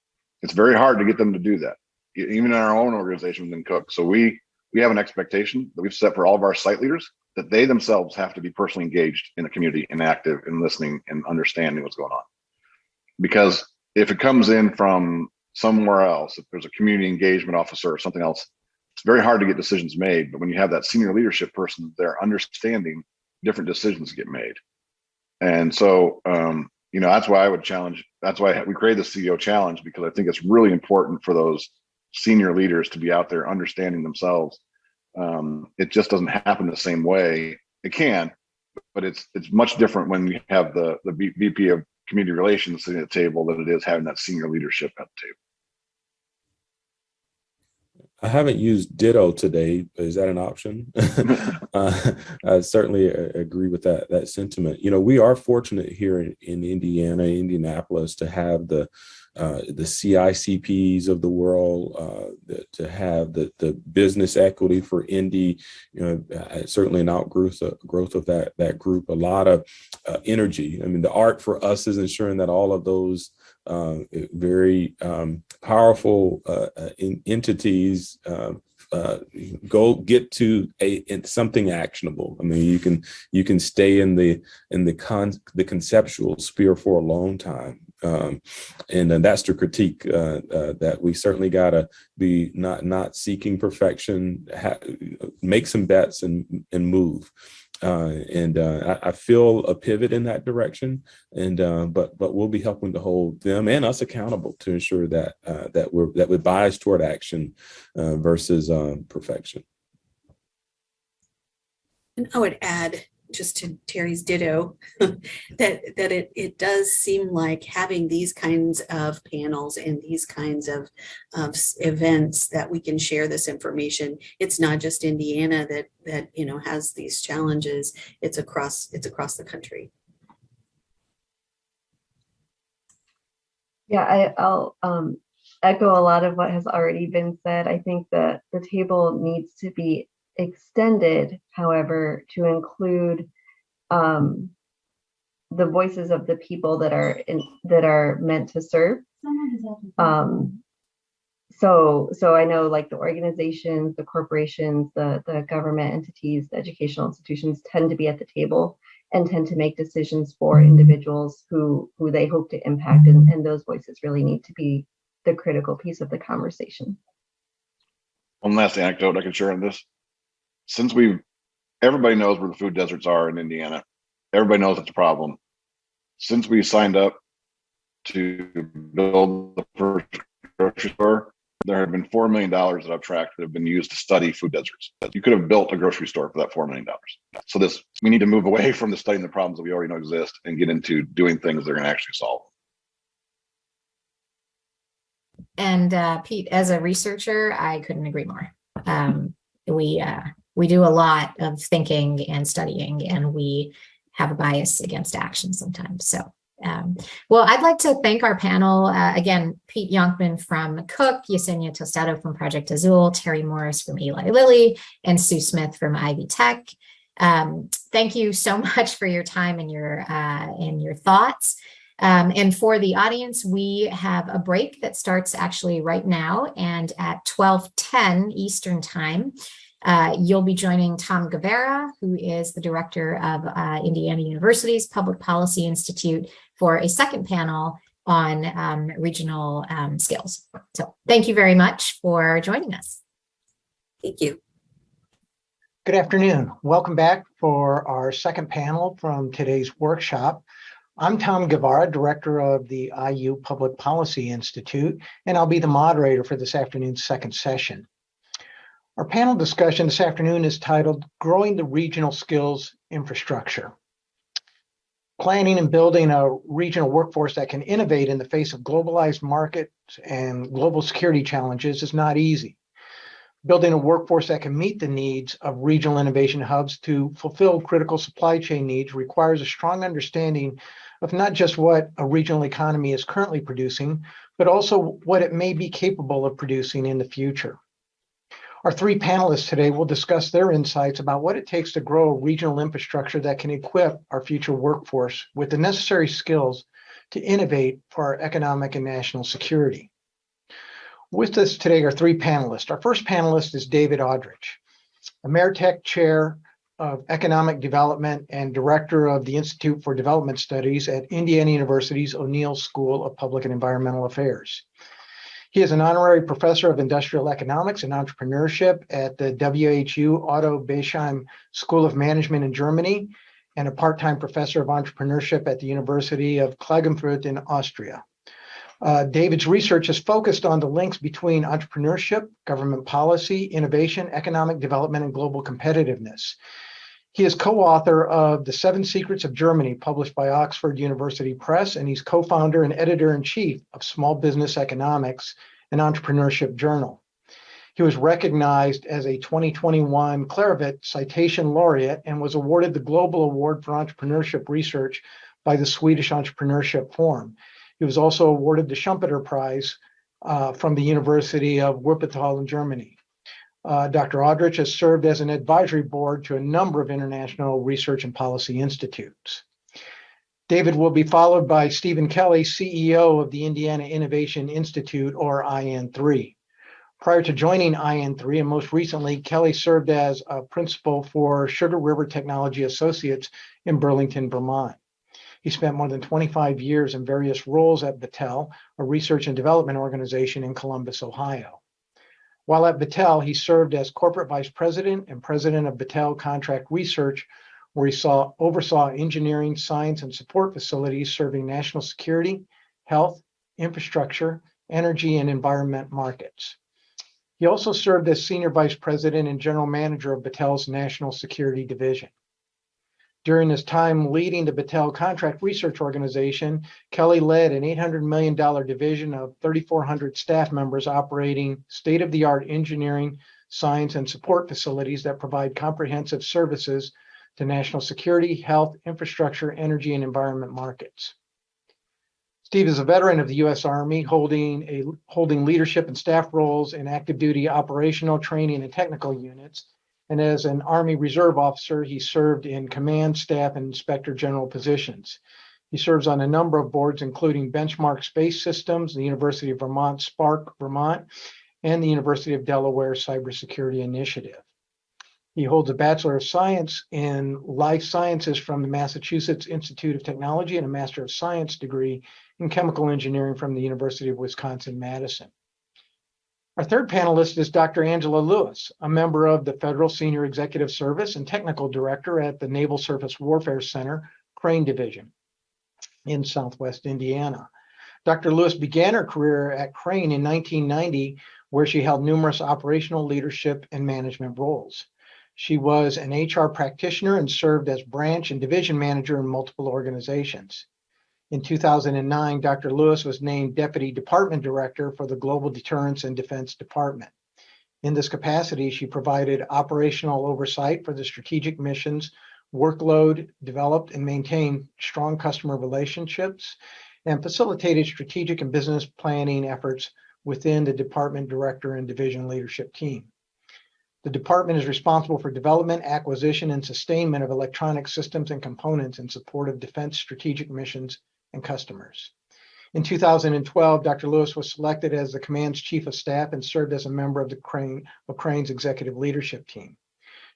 It's very hard to get them to do that, even in our own organization within Cook. So we have an expectation that we've set for all of our site leaders that they themselves have to be personally engaged in the community and active and listening and understanding what's going on. Because if it comes in from somewhere else, if there's a community engagement officer or something else, it's very hard to get decisions made. But when you have that senior leadership person there understanding, different decisions get made. And so, that's why I would challenge, that's why we created the CEO challenge, because I think it's really important for those senior leaders to be out there understanding themselves. It just doesn't happen the same way. It can, but it's much different when you have the VP of community relations sitting at the table than it is having that senior leadership at the table. I haven't used ditto today. Is that an option? I certainly agree with that sentiment. We are fortunate here in Indiana, Indianapolis, to have the CICPs of the world, to have the business equity for Indy, certainly an outgrowth of that group, a lot of energy. I mean, the art for us is ensuring that all of those very powerful entities go get to something actionable. I mean, you can stay in the conceptual sphere for a long time. And that's the critique, that we certainly got to be not seeking perfection, make some bets and move. I feel a pivot in that direction, but we'll be helping to hold them and us accountable to ensure that we're biased toward action versus perfection. And I would add, just to Terry's ditto, that it does seem like having these kinds of panels and these kinds of events that we can share this information. It's not just Indiana that has these challenges. It's across the country. Yeah, I'll echo a lot of what has already been said. I think that the table needs to be extended, however, to include the voices of the people that are meant to serve. So I know, like, the organizations, the corporations, the government entities, the educational institutions tend to be at the table and tend to make decisions for individuals who they hope to impact, and those voices really need to be the critical piece of the conversation. One last anecdote I can share on this. Since everybody knows where the food deserts are in Indiana, everybody knows it's a problem. Since we signed up to build the first grocery store, there have been $4 million that I've tracked that have been used to study food deserts. You could have built a grocery store for that $4 million. So we need to move away from the studying the problems that we already know exist and get into doing things that are going to actually solve them. And Pete, as a researcher, I couldn't agree more. We do a lot of thinking and studying, and we have a bias against action sometimes. So, well, I'd like to thank our panel. Again, Pete Yonkman from Cook, Yesenia Tostado from Project Azul, Terry Morris from Eli Lilly, and Sue Smith from Ivy Tech. Thank you so much for your time and your thoughts. And for the audience, we have a break that starts actually right now, and at 12:10 Eastern Time, you'll be joining Tom Guevara, who is the director of Indiana University's Public Policy Institute, for a second panel on regional skills. So thank you very much for joining us. Thank you. Good afternoon. Welcome back for our second panel from today's workshop. I'm Tom Guevara, director of the IU Public Policy Institute, and I'll be the moderator for this afternoon's second session. Our panel discussion this afternoon is titled Growing the Regional Skills Infrastructure. Planning and building a regional workforce that can innovate in the face of globalized markets and global security challenges is not easy. Building a workforce that can meet the needs of regional innovation hubs to fulfill critical supply chain needs requires a strong understanding of not just what a regional economy is currently producing, but also what it may be capable of producing in the future. Our three panelists today will discuss their insights about what it takes to grow a regional infrastructure that can equip our future workforce with the necessary skills to innovate for our economic and national security. With us today are three panelists. Our first panelist is David Aldrich, Ameritech Chair of Economic Development and Director of the Institute for Development Studies at Indiana University's O'Neill School of Public and Environmental Affairs. He is an honorary professor of industrial economics and entrepreneurship at the WHU Otto Beisheim School of Management in Germany and a part-time professor of entrepreneurship at the University of Klagenfurt in Austria. David's research is focused on the links between entrepreneurship, government policy, innovation, economic development, and global competitiveness. He is co-author of The 7 Secrets of Germany, published by Oxford University Press, and he's co-founder and editor-in-chief of Small Business Economics, an entrepreneurship journal. He was recognized as a 2021 Clarivat Citation Laureate and was awarded the Global Award for Entrepreneurship Research by the Swedish Entrepreneurship Forum. He was also awarded the Schumpeter Prize from the University of Wuppertal in Germany. Dr. Aldrich has served as an advisory board to a number of international research and policy institutes. David will be followed by Stephen Kelly, CEO of the Indiana Innovation Institute, or IN3. Prior to joining IN3, and most recently, Kelly served as a principal for Sugar River Technology Associates in Burlington, Vermont. He spent more than 25 years in various roles at Battelle, a research and development organization in Columbus, Ohio. While at Battelle, he served as corporate vice president and president of Battelle Contract Research, where he oversaw engineering, science, and support facilities serving national security, health, infrastructure, energy, and environment markets. He also served as senior vice president and general manager of Battelle's National Security Division. During his time leading the Battelle Contract Research Organization, Kelly led an $800 million division of 3,400 staff members operating state-of-the-art engineering, science, and support facilities that provide comprehensive services to national security, health, infrastructure, energy, and environment markets. Steve is a veteran of the U.S. Army, holding leadership and staff roles in active duty operational training and technical units. And as an Army Reserve officer, he served in command, staff, and inspector general positions. He serves on a number of boards, including Benchmark Space Systems, the University of Vermont, Spark, Vermont, and the University of Delaware Cybersecurity Initiative. He holds a Bachelor of Science in Life Sciences from the Massachusetts Institute of Technology and a Master of Science degree in Chemical Engineering from the University of Wisconsin-Madison. Our third panelist is Dr. Angela Lewis, a member of the Federal Senior Executive Service and Technical Director at the Naval Surface Warfare Center, Crane Division in Southwest Indiana. Dr. Lewis began her career at Crane in 1990, where she held numerous operational leadership and management roles. She was an HR practitioner and served as branch and division manager in multiple organizations. In 2009, Dr. Lewis was named Deputy Department Director for the Global Deterrence and Defense Department. In this capacity, she provided operational oversight for the strategic missions, workload, developed and maintained strong customer relationships, and facilitated strategic and business planning efforts within the department director and division leadership team. The department is responsible for development, acquisition, and sustainment of electronic systems and components in support of defense strategic missions and customers. In 2012, Dr. Lewis was selected as the command's chief of staff and served as a member of Crane's executive leadership team.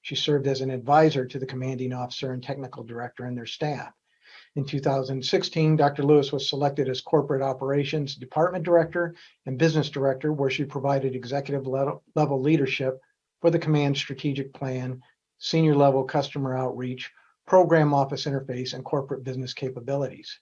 She served as an advisor to the commanding officer and technical director and their staff. In 2016, Dr. Lewis was selected as corporate operations department director and business director, where she provided executive level leadership for the command strategic plan, senior level customer outreach, program office interface, and corporate business capabilities.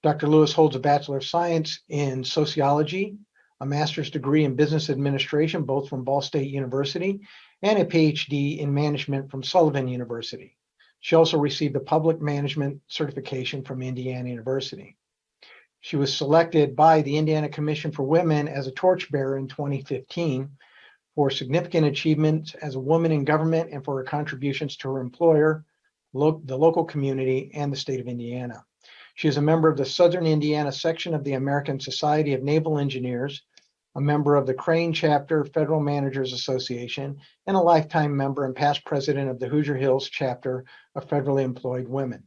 Dr. Lewis holds a Bachelor of Science in Sociology, a master's degree in business administration, both from Ball State University, and a PhD in management from Sullivan University. She also received a public management certification from Indiana University. She was selected by the Indiana Commission for Women as a torchbearer in 2015 for significant achievements as a woman in government and for her contributions to her employer, the local community, and the state of Indiana. She is a member of the Southern Indiana section of the American Society of Naval Engineers, a member of the Crane Chapter Federal Managers Association, and a lifetime member and past president of the Hoosier Hills Chapter of Federally Employed Women.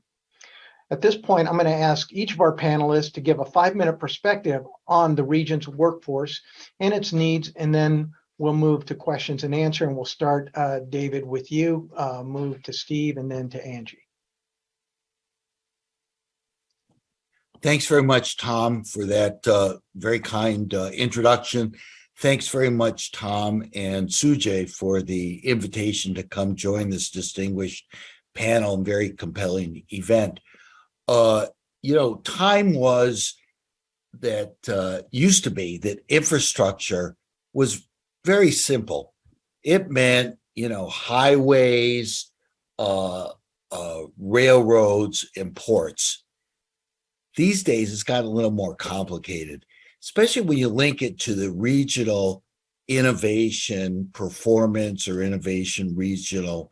At this point, I'm going to ask each of our panelists to give a 5-minute perspective on the region's workforce and its needs, and then we'll move to questions and answer, and we'll start, David, with you, move to Steve, and then to Angie. Thanks very much, Tom, for that very kind introduction. Thanks very much, Tom and Sujai, for the invitation to come join this distinguished panel and very compelling event. Time was that used to be that infrastructure was very simple. It meant, highways, railroads, and ports. These days, it's gotten a little more complicated, especially when you link it to the regional innovation performance or innovation regional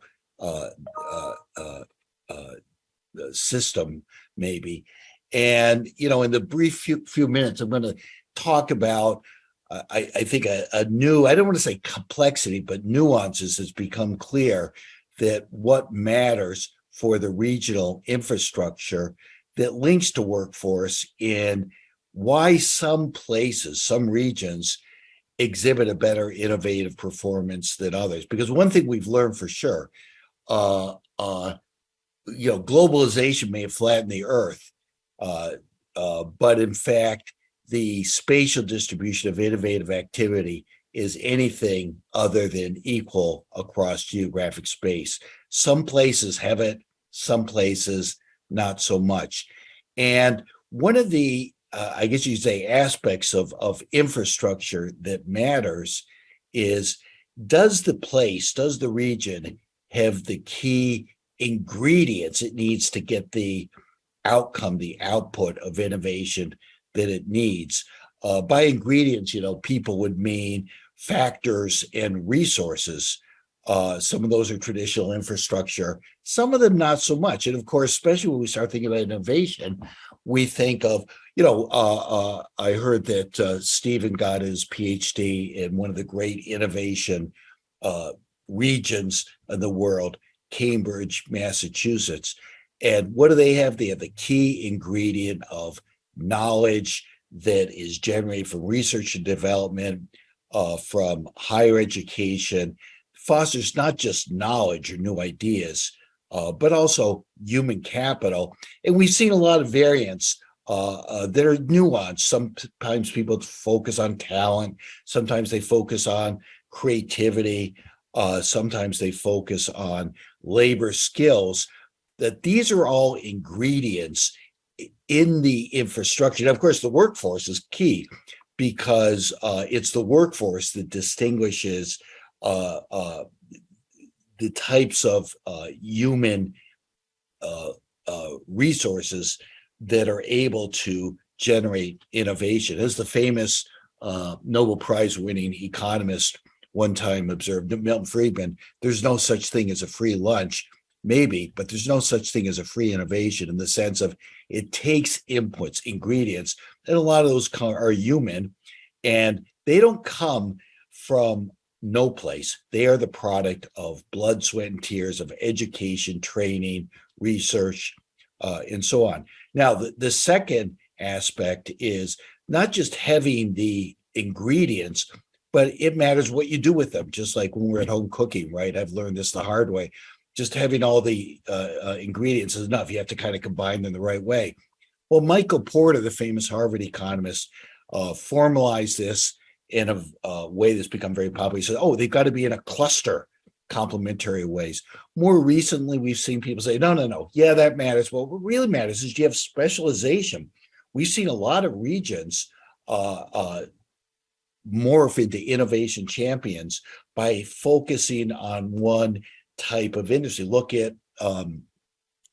system, maybe. And, in the brief few minutes, I'm going to talk about, I think, a new, I don't want to say complexity, but nuances has become clear that what matters for the regional infrastructure that links to workforce and why some places, some regions exhibit a better innovative performance than others. Because one thing we've learned for sure, globalization may have flattened the earth, but in fact, the spatial distribution of innovative activity is anything other than equal across geographic space. Some places have it, some places not so much. And one of the, I guess you'd say, aspects of infrastructure that matters is, does the region have the key ingredients it needs to get the outcome, the output of innovation that it needs? By ingredients, people would mean factors and resources. Some of those are traditional infrastructure, some of them not so much. And of course, especially when we start thinking about innovation, we think of, I heard that Stephen got his PhD in one of the great innovation regions of the world, Cambridge, Massachusetts. And what do they have? They have the key ingredient of knowledge that is generated from research and development, from higher education, fosters not just knowledge or new ideas, but also human capital. And we've seen a lot of variants that are nuanced. Sometimes people focus on talent. Sometimes they focus on creativity. Sometimes they focus on labor skills. That these are all ingredients in the infrastructure. And of course, the workforce is key because it's the workforce that distinguishes the types of human resources that are able to generate innovation. As the famous Nobel Prize winning economist one time observed, Milton Friedman, there's no such thing as a free lunch. Maybe, but there's no such thing as a free innovation in the sense of it takes inputs, ingredients, and a lot of those are human, and they don't come from no place. They are the product of blood, sweat, and tears, of education, training, research, and so on. Now, the second aspect is not just having the ingredients, but it matters what you do with them. Just like when we're at home cooking, right? I've learned this the hard way. Just having all the ingredients is enough. You have to kind of combine them the right way. Well, Michael Porter, the famous Harvard economist, formalized this in a way that's become very popular. He said, they've got to be in a cluster, complementary ways. More recently, we've seen people say, no. Yeah, that matters. Well, what really matters is you have specialization. We've seen a lot of regions morph into innovation champions by focusing on one type of industry. Look at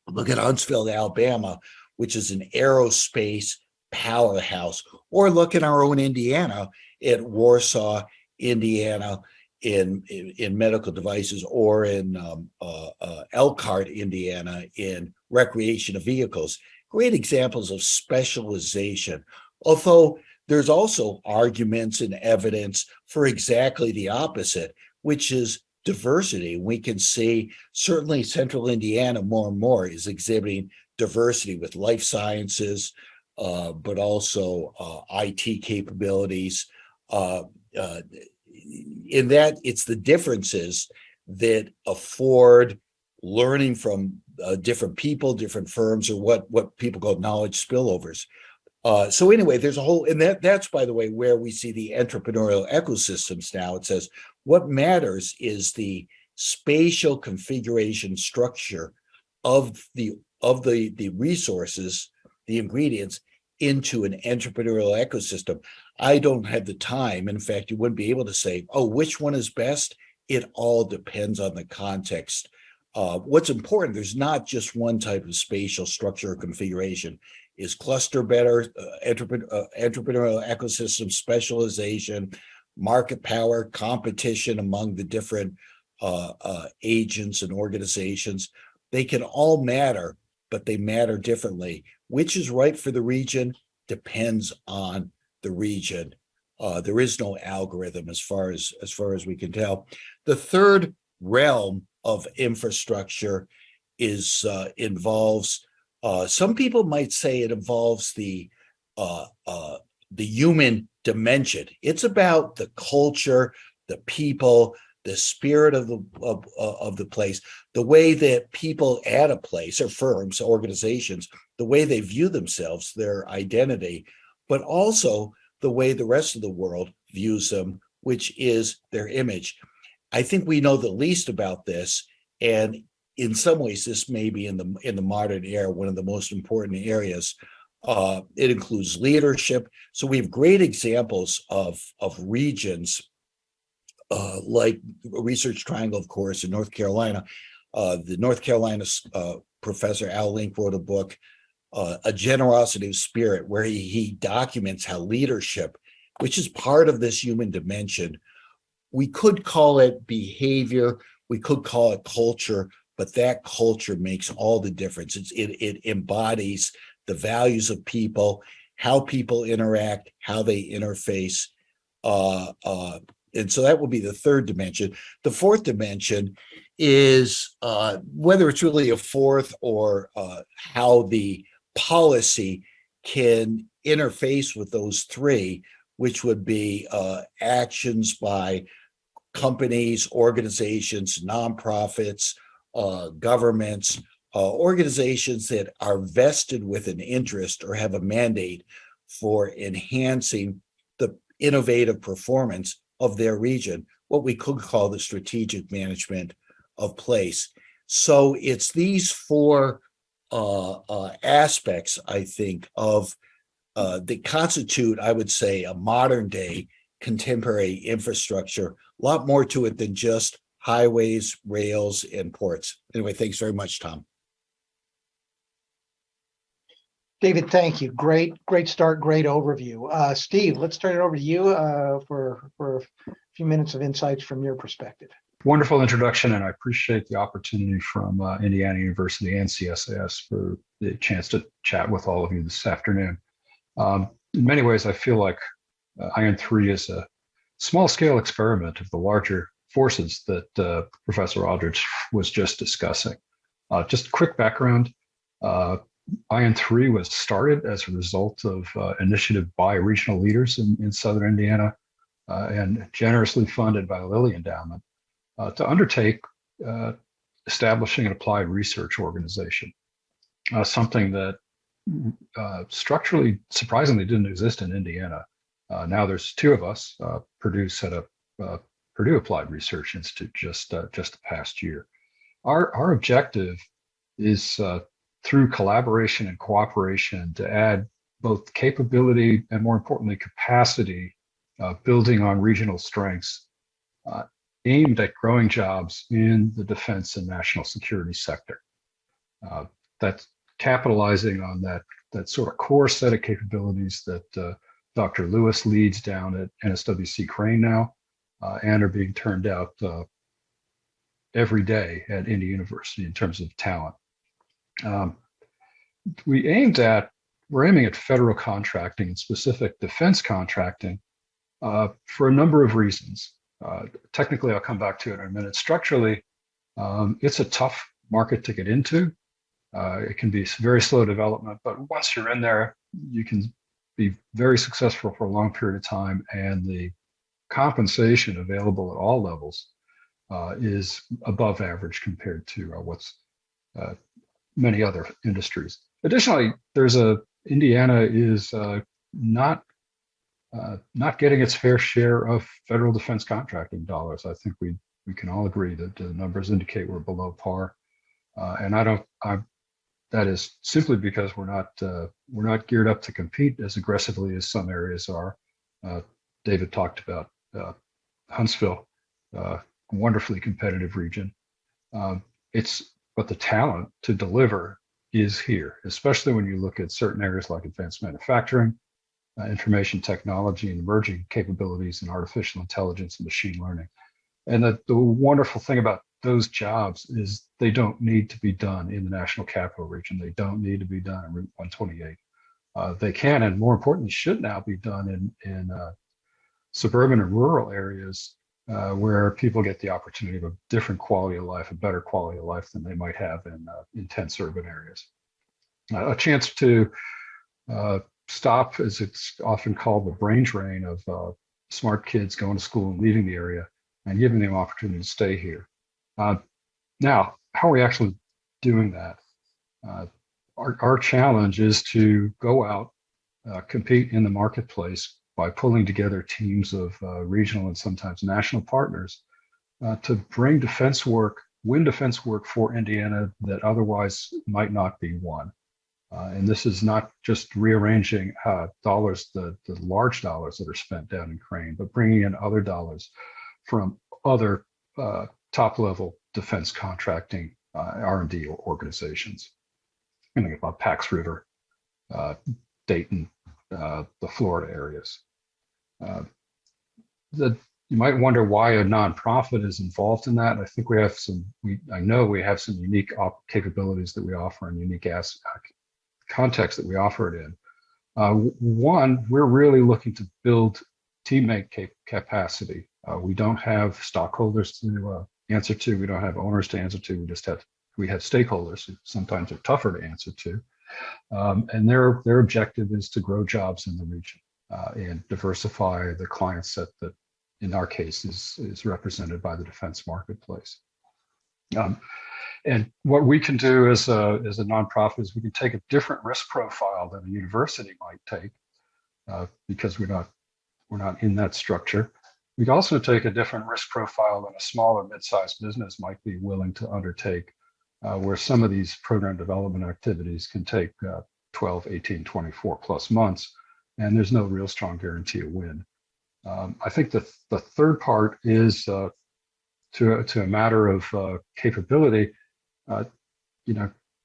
Huntsville, Alabama, which is an aerospace powerhouse, or look at our own Indiana, at Warsaw, Indiana, in medical devices, or in Elkhart, Indiana, in recreation of vehicles. Great examples of specialization. Although there's also arguments and evidence for exactly the opposite, which is diversity. We can see certainly Central Indiana more and more is exhibiting diversity with life sciences, but also IT capabilities, in that, it's the differences that afford learning from different people, different firms, or what people call knowledge spillovers. So anyway, there's a whole, and that's, by the way, where we see the entrepreneurial ecosystems now. It says what matters is the spatial configuration structure of the resources, the ingredients into an entrepreneurial ecosystem. I don't have the time. In fact, you wouldn't be able to say, oh, which one is best? It all depends on the context. What's important, there's not just one type of spatial structure or configuration. Is cluster better, entrepreneurial ecosystem, specialization, market power, competition among the different agents and organizations? They can all matter, but they matter differently. Which is right for the region depends on the region. There is no algorithm as far as we can tell. The third realm of infrastructure is involves. Some people might say it involves the human dimension. It's about the culture, the people, the spirit of the place, the way that people at a place, or firms, organizations, the way they view themselves, their identity, but also the way the rest of the world views them, which is their image. I think we know the least about this, and in some ways, this may be in the modern era one of the most important areas. It includes leadership. So we have great examples of regions like Research Triangle, of course, in North Carolina. The North Carolina professor Al Link wrote a book, A Generosity of Spirit, where he documents how leadership, which is part of this human dimension, we could call it behavior, we could call it culture, but that culture makes all the difference. It embodies the values of people, how people interact, how they interface. And so that will be the third dimension. The fourth dimension is whether it's really a fourth or how the policy can interface with those three, which would be actions by companies, organizations, nonprofits, governments, organizations that are vested with an interest or have a mandate for enhancing the innovative performance of their region, what we could call the strategic management of place. So it's these four aspects, I think, of that constitute, I would say, a modern day contemporary infrastructure. A lot more to it than just highways, rails, and ports. Anyway, thanks very much, Tom. David, thank you. Great start, great overview. Steve, let's turn it over to you for a few minutes of insights from your perspective. Wonderful introduction, and I appreciate the opportunity from Indiana University and CSIS for the chance to chat with all of you this afternoon. In many ways, I feel like Iron 3 is a small-scale experiment of the larger forces that Professor Aldrich was just discussing. Just quick background. Iron 3 was started as a result of initiative by regional leaders in Southern Indiana and generously funded by the Lilly Endowment to undertake establishing an applied research organization, something that structurally, surprisingly, didn't exist in Indiana. Now there's two of us. Purdue set up Purdue Applied Research Institute just the past year. Our objective is through collaboration and cooperation to add both capability and, more importantly, capacity, building on regional strengths, aimed at growing jobs in the defense and national security sector. That's capitalizing on that sort of core set of capabilities that Dr. Lewis leads down at NSWC Crane now, and are being turned out every day at Indy University in terms of talent. We're aiming at federal contracting and specific defense contracting for a number of reasons. Technically, I'll come back to it in a minute. Structurally, it's a tough market to get into. It can be very slow development, but once you're in there, you can be very successful for a long period of time, and the compensation available at all levels is above average compared to what's many other industries. Additionally, Indiana is not getting its fair share of federal defense contracting dollars. I think we can all agree that the numbers indicate we're below par, and that is simply because we're not geared up to compete as aggressively as some areas are. David talked about Huntsville, wonderfully competitive region. But the talent to deliver is here, especially when you look at certain areas like advanced manufacturing, information technology, and emerging capabilities in artificial intelligence and machine learning. And the wonderful thing about those jobs is they don't need to be done in the National Capital Region. They don't need to be done in Route 128. They can, and more importantly, should now be done in suburban and rural areas where people get the opportunity of a different quality of life, a better quality of life than they might have in intense urban areas. A chance to stop, as it's often called, the brain drain of smart kids going to school and leaving the area, and giving them opportunity to stay here. Now, how are we actually doing that? Our challenge is to go out, compete in the marketplace by pulling together teams of regional and sometimes national partners to bring defense work, win defense work for Indiana that otherwise might not be won. And this is not just rearranging dollars, the large dollars that are spent down in Crane, but bringing in other dollars from other top-level defense contracting R&D organizations. Thinking about Pax River, Dayton, the Florida areas. You might wonder why a nonprofit is involved in that. I think I know we have some unique capabilities that we offer and unique context that we offer it in. One, we're really looking to build teammate capacity. We don't have stockholders to answer to. We don't have owners to answer to. We have stakeholders who sometimes are tougher to answer to. And their objective is to grow jobs in the region and diversify the client set that, in our case, is represented by the defense marketplace. And what we can do as a nonprofit is we can take a different risk profile than a university might take because we're not in that structure. We can also take a different risk profile than a small or mid-sized business might be willing to undertake, where some of these program development activities can take 12, 18, 24 plus months, and there's no real strong guarantee of win. I think the third part is to a matter of capability.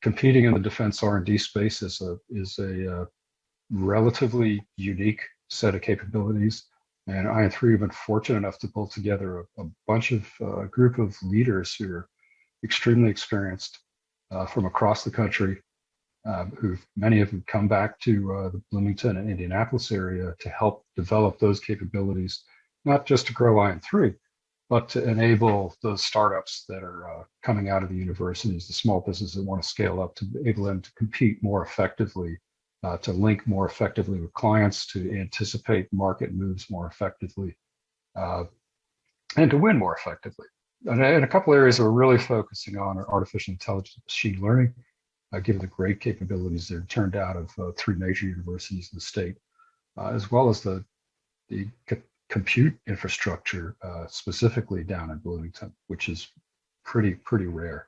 Competing in the defense R&D space is a relatively unique set of capabilities. And I and three have been fortunate enough to pull together a bunch of group of leaders who are extremely experienced from across the country, many of them come back to the Bloomington and Indianapolis area to help develop those capabilities, not just to grow IN3, but to enable those startups that are coming out of the universities, the small businesses that want to scale up, to enable them to compete more effectively, to link more effectively with clients, to anticipate market moves more effectively, and to win more effectively. And in a couple areas we're really focusing on are artificial intelligence, machine learning, given the great capabilities that are turned out of three major universities in the state, as well as the compute infrastructure, specifically down in Bloomington, which is pretty rare.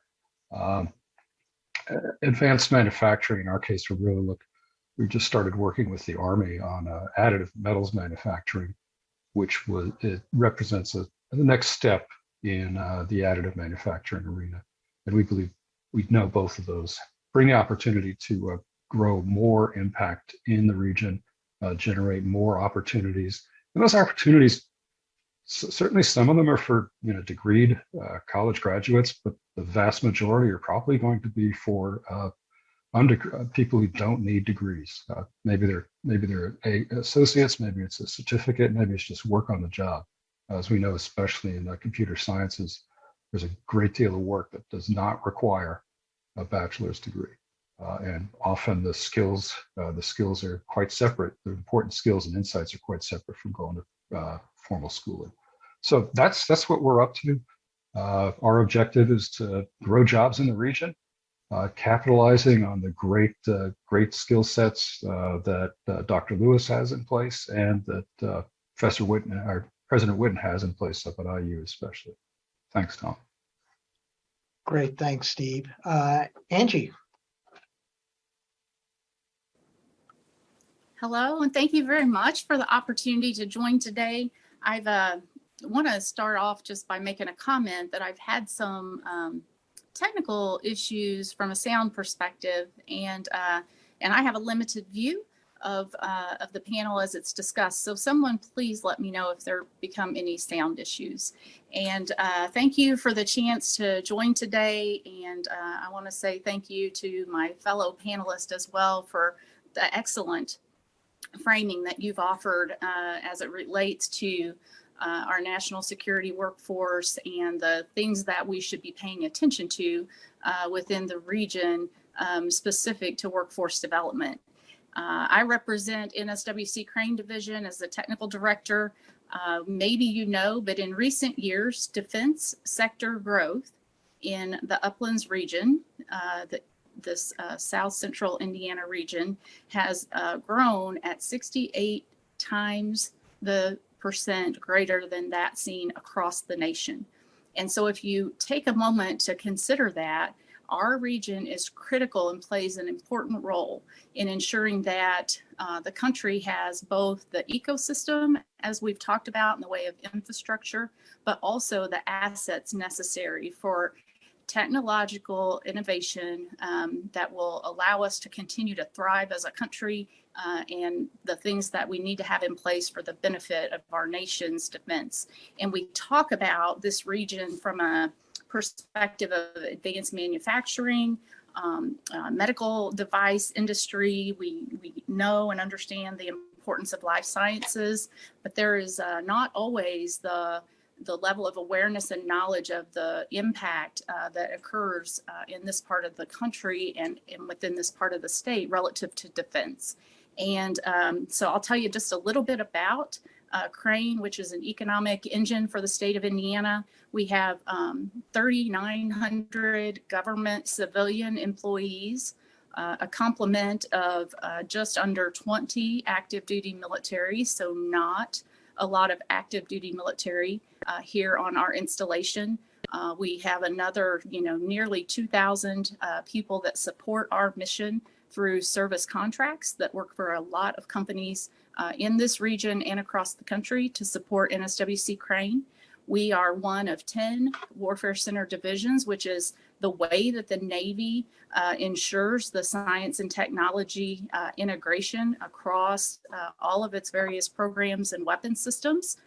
Advanced manufacturing, in our case, we just started working with the Army on additive metals manufacturing, which represents the next step in the additive manufacturing arena. And we believe we know both of those bring the opportunity to grow more impact in the region, generate more opportunities. And those opportunities, certainly some of them are for degreed college graduates, but the vast majority are probably going to be for people who don't need degrees. Maybe they're associates, maybe it's a certificate, maybe it's just work on the job. As we know, especially in computer sciences, there's a great deal of work that does not require a bachelor's degree. And often the skills are quite separate. The important skills and insights are quite separate from going to formal schooling. So that's what we're up to. Our objective is to grow jobs in the region, capitalizing on the great skill sets that Dr. Lewis has in place and that Professor Whitten or President Whitten has in place up at IU especially. Thanks, Tom. Great, thanks, Steve. Angie. Hello, and thank you very much for the opportunity to join today. I want to start off just by making a comment that I've had some technical issues from a sound perspective, and I have a limited view of the panel as it's discussed. So someone please let me know if there become any sound issues. And thank you for the chance to join today. And I want to say thank you to my fellow panelists as well for the excellent framing that you've offered as it relates to our national security workforce and the things that we should be paying attention to within the region specific to workforce development. I represent NSWC Crane Division as the technical director. Maybe you know, but in recent years, defense sector growth in the Uplands region, this South Central Indiana region, has grown at 68 times the percent greater than that seen across the nation. And so if you take a moment to consider that, our region is critical and plays an important role in ensuring that the country has both the ecosystem, as we've talked about in the way of infrastructure, but also the assets necessary for technological innovation that will allow us to continue to thrive as a country and the things that we need to have in place for the benefit of our nation's defense. And we talk about this region from a perspective of advanced manufacturing, medical device industry. We know and understand the importance of life sciences, but there is not always the level of awareness and knowledge of the impact that occurs in this part of the country and within this part of the state relative to defense. And so I'll tell you just a little bit about Crane, which is an economic engine for the state of Indiana. We have 3,900 government civilian employees, a complement of just under 20 active duty military, so not a lot of active duty military here on our installation. We have another, nearly 2,000 people that support our mission through service contracts that work for a lot of companies in this region and across the country to support NSWC Crane. We are one of 10 Warfare Center divisions, which is the way that the Navy ensures the science and technology integration across all of its various programs and weapon systems.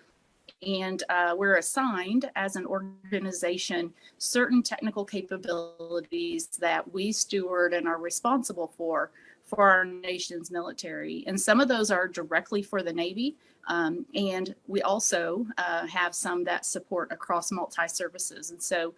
And we're assigned as an organization certain technical capabilities that we steward and are responsible for our nation's military. And some of those are directly for the Navy. And we also have some that support across multi-services. And so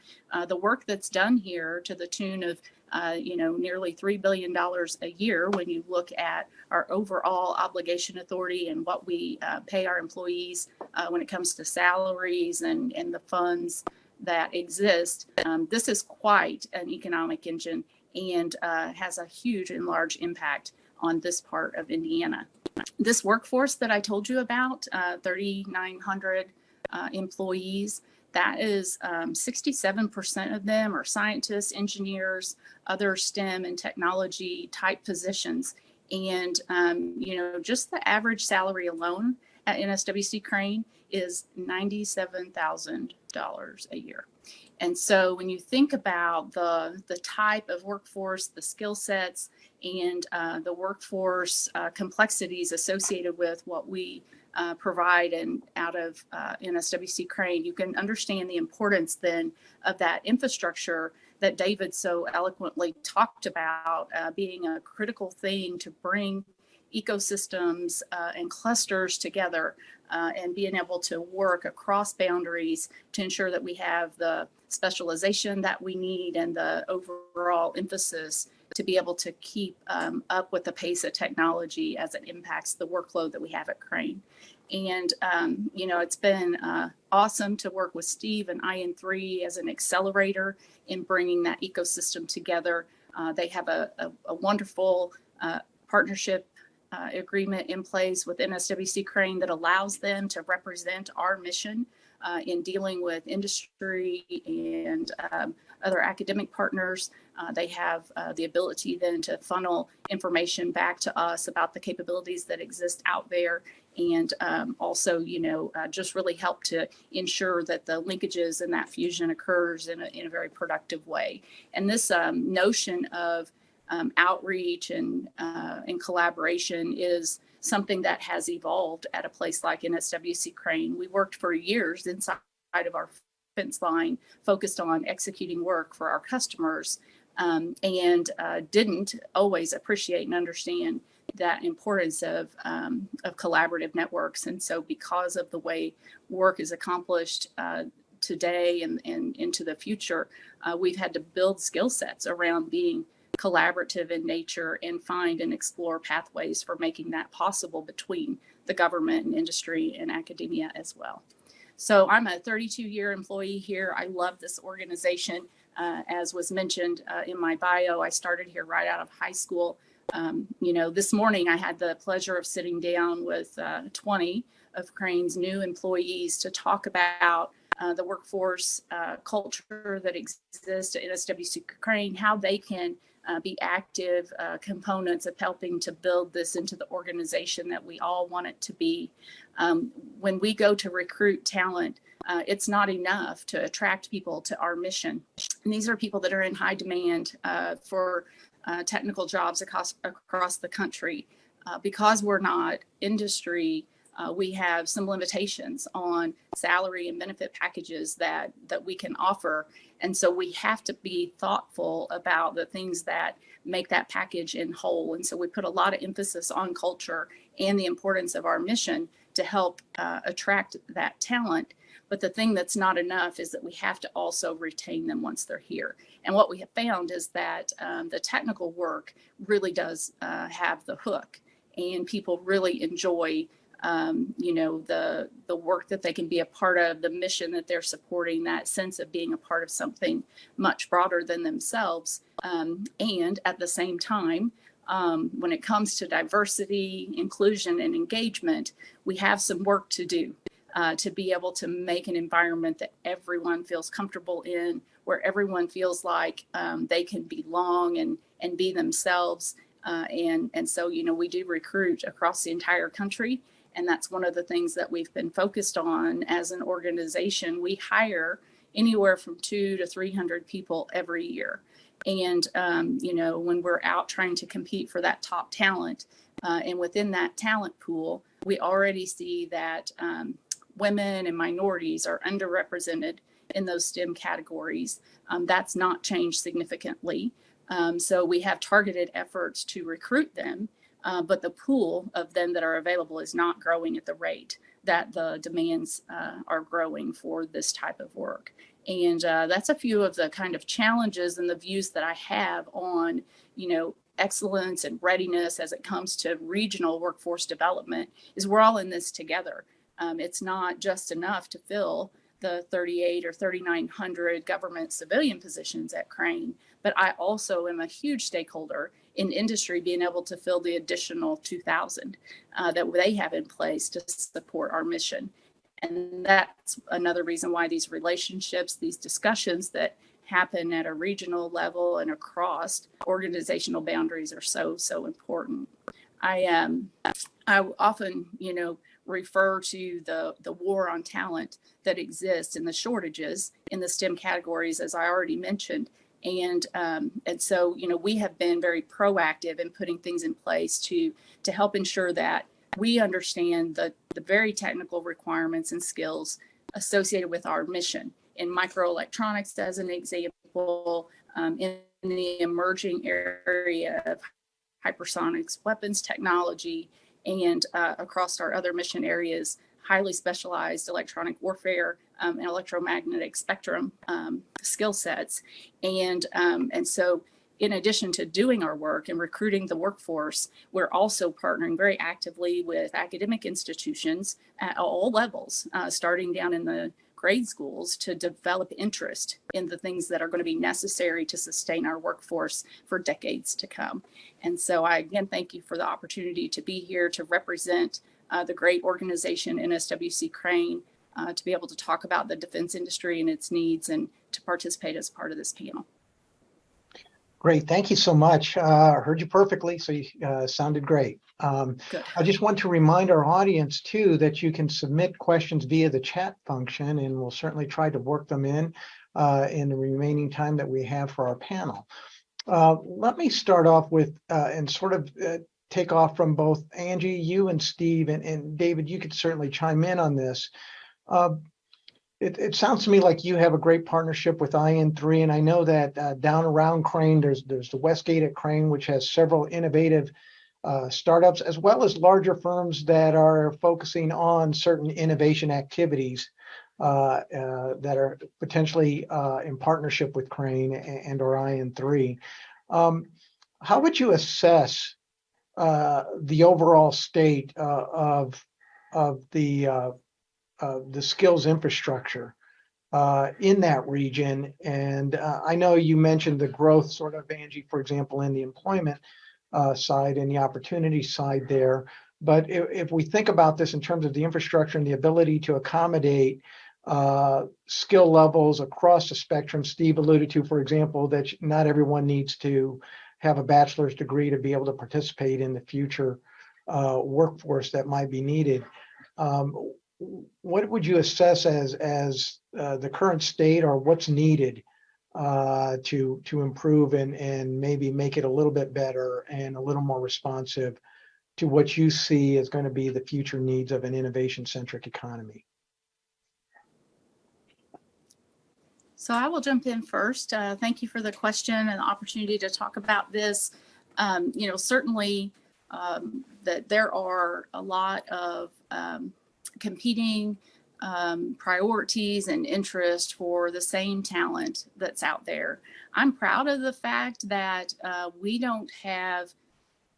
the work that's done here to the tune of, nearly $3 billion a year, when you look at our overall obligation authority and what we pay our employees when it comes to salaries and the funds that exist, this is quite an economic engine and has a huge and large impact on this part of Indiana. This workforce that I told you about, 3,900 employees, that is 67% of them are scientists, engineers, other STEM and technology type positions. And, just the average salary alone at NSWC Crane is $97,000 a year. And so when you think about the type of workforce, the skill sets, and the workforce complexities associated with what we provide and out of NSWC Crane, you can understand the importance then of that infrastructure that David so eloquently talked about being a critical thing to bring ecosystems and clusters together and being able to work across boundaries to ensure that we have the specialization that we need and the overall emphasis to be able to keep up with the pace of technology as it impacts the workload that we have at Crane. And, it's been awesome to work with Steve and IN3 as an accelerator in bringing that ecosystem together. They have a wonderful partnership agreement in place with NSWC Crane that allows them to represent our mission in dealing with industry and other academic partners. They have the ability then to funnel information back to us about the capabilities that exist out there, and also, just really help to ensure that the linkages and that fusion occurs in a very productive way. And this notion of outreach and collaboration is something that has evolved at a place like NSWC Crane. We worked for years inside of our fence line, focused on executing work for our customers, and didn't always appreciate and understand that importance of collaborative networks. And so because of the way work is accomplished today and into the future, we've had to build skill sets around being collaborative in nature and find and explore pathways for making that possible between the government and industry and academia as well. So I'm a 32-year employee here. I love this organization. As was mentioned in my bio, I started here right out of high school. This morning I had the pleasure of sitting down with 20 of Crane's new employees to talk about the workforce culture that exists at NSWC Crane, how they can be active components of helping to build this into the organization that we all want it to be. When we go to recruit talent, it's not enough to attract people to our mission. And these are people that are in high demand for technical jobs across the country. Because we're not industry, we have some limitations on salary and benefit packages that we can offer. And so we have to be thoughtful about the things that make that package in whole. And so we put a lot of emphasis on culture and the importance of our mission to help attract that talent. But the thing that's not enough is that we have to also retain them once they're here. And what we have found is that the technical work really does have the hook, and people really enjoy the work that they can be a part of, the mission that they're supporting, that sense of being a part of something much broader than themselves. And at the same time, when it comes to diversity, inclusion, and engagement, we have some work to do to be able to make an environment that everyone feels comfortable in, where everyone feels like they can belong and be themselves. And so, we do recruit across the entire country. And that's one of the things that we've been focused on as an organization. We hire anywhere from 200 to 300 people every year. And, when we're out trying to compete for that top talent, and within that talent pool, we already see that women and minorities are underrepresented in those STEM categories. That's not changed significantly. So we have targeted efforts to recruit them. But the pool of them that are available is not growing at the rate that the demands are growing for this type of work. And that's a few of the kind of challenges and the views that I have on, excellence and readiness as it comes to regional workforce development, is we're all in this together. It's not just enough to fill the 38 or 3,900 government civilian positions at Crane, but I also am a huge stakeholder in industry being able to fill the additional 2,000 that they have in place to support our mission. And that's another reason why these relationships, these discussions that happen at a regional level and across organizational boundaries are so important. I often, refer to the war on talent that exists and the shortages in the STEM categories, as I already mentioned. And so, we have been very proactive in putting things in place to help ensure that we understand the very technical requirements and skills associated with our mission. In microelectronics, as an example, in the emerging area of hypersonics, weapons technology, and across our other mission areas, highly specialized electronic warfare and electromagnetic spectrum skill sets. And so, in addition to doing our work and recruiting the workforce, we're also partnering very actively with academic institutions at all levels, starting down in the grade schools, to develop interest in the things that are going to be necessary to sustain our workforce for decades to come. And so I again thank you for the opportunity to be here to represent the great organization NSWC Crane, to be able to talk about the defense industry and its needs, and to participate as part of this panel. Great, thank you so much. Heard you perfectly, so you sounded great. Good. I just want to remind our audience too that you can submit questions via the chat function, and we'll certainly try to work them in the remaining time that we have for our panel. Let me start off with and sort of take off from both Angie, you and Steve, and David, you could certainly chime in on this. It sounds to me like you have a great partnership with IN3, and I know that down around Crane, there's the Westgate at Crane, which has several innovative startups, as well as larger firms that are focusing on certain innovation activities that are potentially in partnership with Crane and or IN3. How would you assess the overall state of the skills infrastructure in that region? And I know you mentioned the growth sort of, Angie, for example, in the employment side and the opportunity side there. But if we think about this in terms of the infrastructure and the ability to accommodate skill levels across the spectrum, Steve alluded to, for example, that not everyone needs to have a bachelor's degree to be able to participate in the future workforce that might be needed. What would you assess as the current state, or what's needed to improve and maybe make it a little bit better and a little more responsive to what you see as going to be the future needs of an innovation-centric economy? So I will jump in first. Thank you for the question and the opportunity to talk about this. Certainly that there are a lot of competing priorities and interest for the same talent that's out there. I'm proud of the fact that we don't have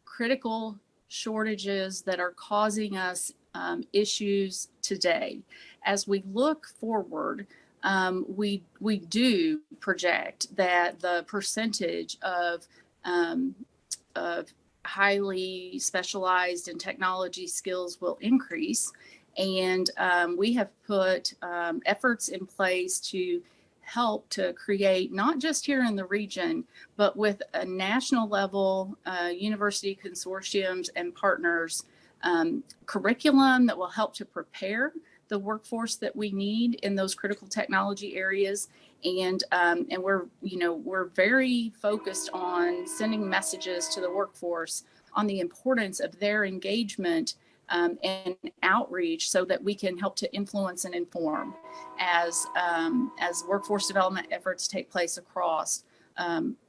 critical shortages that are causing us issues today. As we look forward, we do project that the percentage of highly specialized in technology skills will increase. And we have put efforts in place to help to create, not just here in the region, but with a national level, university consortiums and partners, curriculum that will help to prepare the workforce that we need in those critical technology areas. And we're very focused on sending messages to the workforce on the importance of their engagement and outreach, so that we can help to influence and inform as workforce development efforts take place across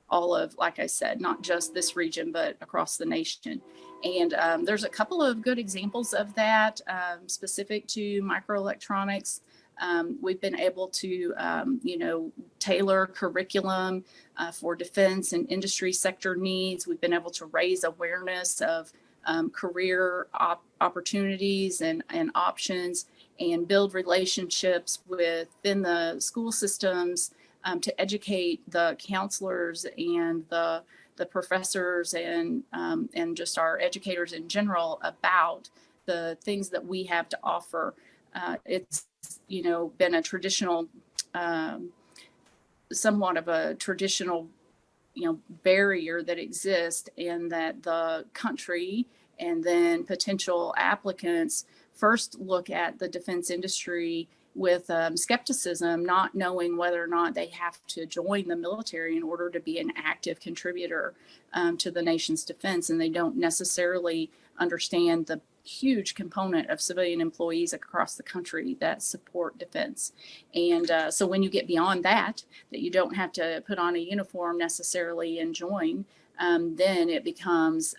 all of, like I said, not just this region, but across the nation. And there's a couple of good examples of that specific to microelectronics. We've been able to, tailor curriculum for defense and industry sector needs. We've been able to raise awareness of career opportunities and options, and build relationships within the school systems to educate the counselors and the professors and just our educators in general about the things that we have to offer. It's been a traditional, somewhat of a traditional barrier that exists, in that the country and then potential applicants first look at the defense industry with skepticism, not knowing whether or not they have to join the military in order to be an active contributor to the nation's defense. And they don't necessarily understand the huge component of civilian employees across the country that support defense. And so when you get beyond that you don't have to put on a uniform necessarily and join, then it becomes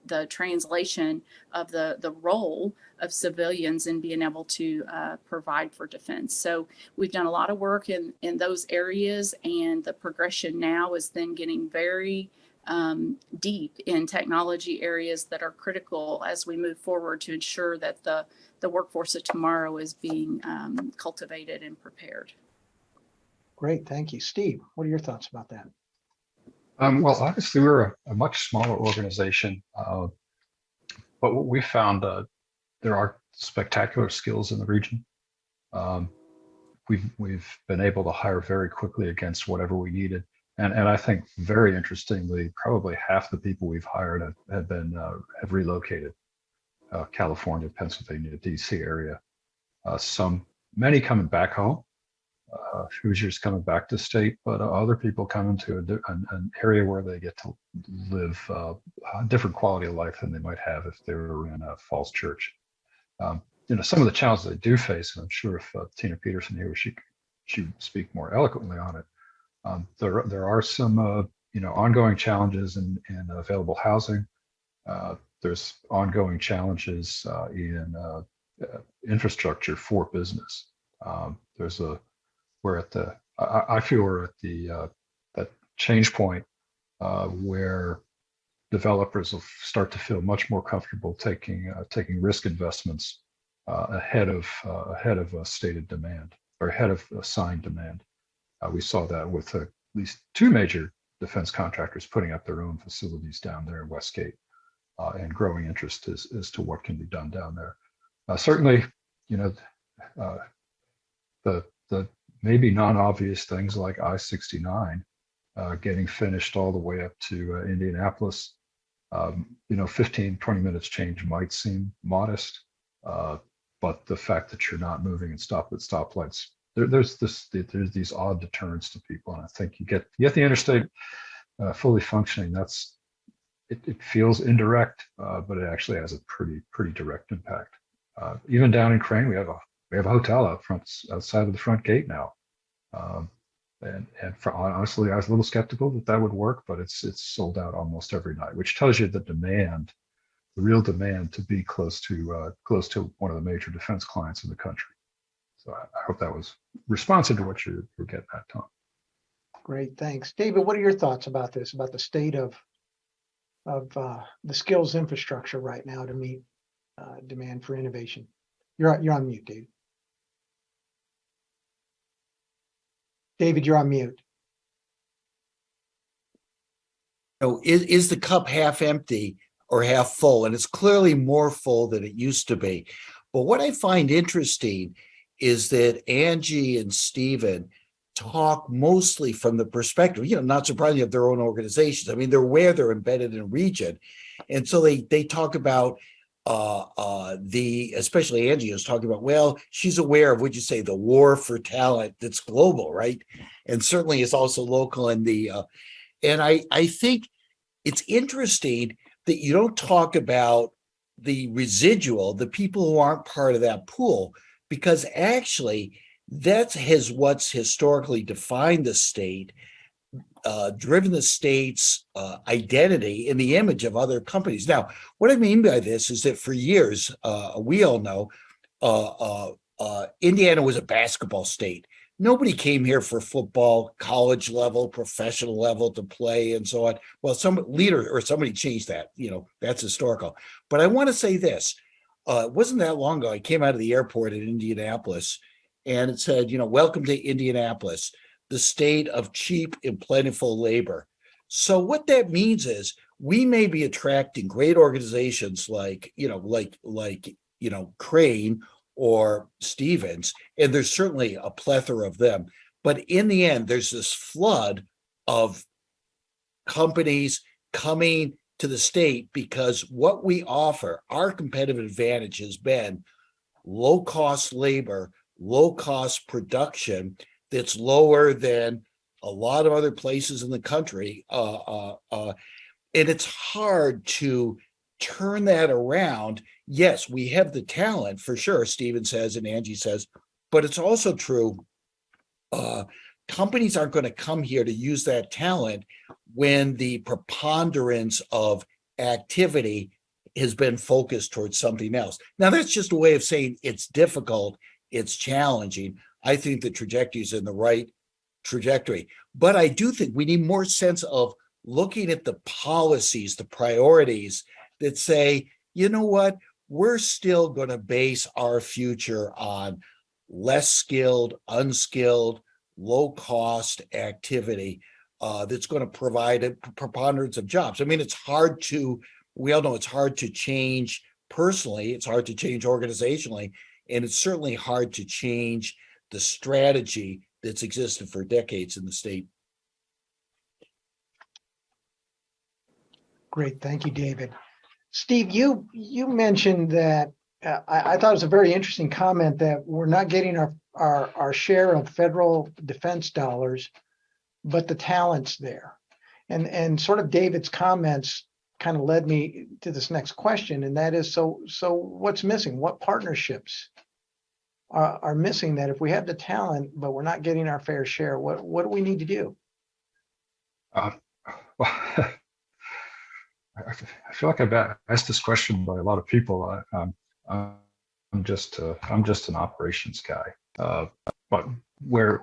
the translation of the role of civilians in being able to provide for defense. So we've done a lot of work in those areas, and the progression now is then getting very deep in technology areas that are critical as we move forward to ensure that the workforce of tomorrow is being cultivated and prepared. Great, thank you. Steve, what are your thoughts about that? Well, obviously, we're a much smaller organization, but what we found, there are spectacular skills in the region. We've been able to hire very quickly against whatever we needed. And I think very interestingly, probably half the people we've hired have relocated. California, Pennsylvania, DC area. Many coming back home. Hoosiers coming back to state, but other people coming to an area where they get to live a different quality of life than they might have if they were in a Falls Church. Some of the challenges they do face, and I'm sure if Tina Peterson here, she would speak more eloquently on it. There are some ongoing challenges in available housing. There's ongoing challenges in infrastructure for business. I feel we're at that change point where developers will start to feel much more comfortable taking risk investments ahead of stated demand, or ahead of assigned demand. We saw that with at least two major defense contractors putting up their own facilities down there in Westgate, and growing interest as to what can be done down there. Certainly, the maybe non-obvious things like I-69 getting finished all the way up to Indianapolis. 15, 20 minutes change might seem modest, but the fact that you're not moving and stop at stoplights, there's these odd deterrents to people, and I think you get the interstate fully functioning. It feels indirect, but it actually has a pretty direct impact. Even down in Crane, we have a hotel outside of the front gate now, honestly, I was a little skeptical that would work, but it's sold out almost every night, which tells you the real demand to be close to one of the major defense clients in the country. So I hope that was responsive to what you're getting at, Tom. Great, thanks. David, what are your thoughts about this, about the state of the skills infrastructure right now to meet demand for innovation? You're on mute, David. David, you're on mute. Is the cup half empty or half full? And it's clearly more full than it used to be. But what I find interesting is that Angie and Stephen talk mostly from the perspective, not surprisingly, of their own organizations. I mean, they're where they're embedded in a region. And so they talk about especially Angie is talking about, well, she's aware of, would you say, the war for talent that's global, right? And certainly is also local in and I think it's interesting that you don't talk about the residual, the people who aren't part of that pool, because actually that's what's historically defined the state, driven the state's identity in the image of other companies. Now, what I mean by this is that for years, we all know, Indiana was a basketball state. Nobody came here for football, college level, professional level to play and so on. Well, some leader or somebody changed that, that's historical. But I want to say this, it wasn't that long ago, I came out of the airport in Indianapolis and it said, welcome to Indianapolis, the state of cheap and plentiful labor. So what that means is we may be attracting great organizations like Crane or Stevens, and there's certainly a plethora of them. But in the end, there's this flood of companies coming to the state because what we offer, our competitive advantage has been low-cost labor, low-cost production that's lower than a lot of other places in the country. And it's hard to turn that around. Yes, we have the talent for sure, Stephen says and Angie says, but it's also true. Companies aren't going to come here to use that talent when the preponderance of activity has been focused towards something else. Now, that's just a way of saying it's difficult, it's challenging. I think the trajectory is in the right trajectory. But I do think we need more sense of looking at the policies, the priorities that say, you know what, we're still going to base our future on less skilled, unskilled, low-cost activity that's going to provide a preponderance of jobs. I mean, we all know it's hard to change personally, it's hard to change organizationally, and it's certainly hard to change the strategy that's existed for decades in the state. Great, thank you, David. Steve, you mentioned that I thought it was a very interesting comment that we're not getting our share of federal defense dollars, but the talent's there. And sort of David's comments kind of led me to this next question, and that is, so what's missing? What partnerships are missing that if we have the talent, but we're not getting our fair share, what do we need to do? Well, I feel like I've asked this question by a lot of people. I'm just an operations guy, but where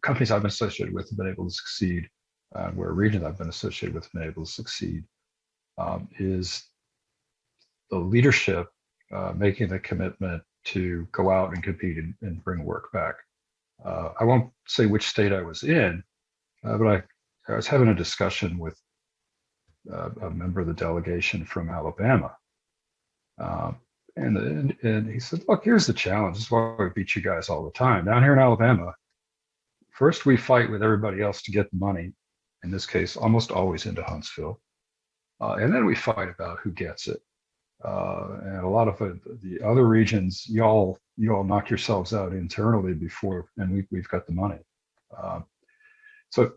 companies I've been associated with have been able to succeed, where regions I've been associated with have been able to succeed, is the leadership making the commitment to go out and compete and bring work back. I won't say which state I was in, but I was having a discussion with a member of the delegation from Alabama. And he said, look, here's the challenge. This is why we beat you guys all the time. Down here in Alabama, first we fight with everybody else to get the money, in this case, almost always into Huntsville. And then we fight about who gets it. And a lot of the other regions, you all knock yourselves out internally before, and we've got the money. So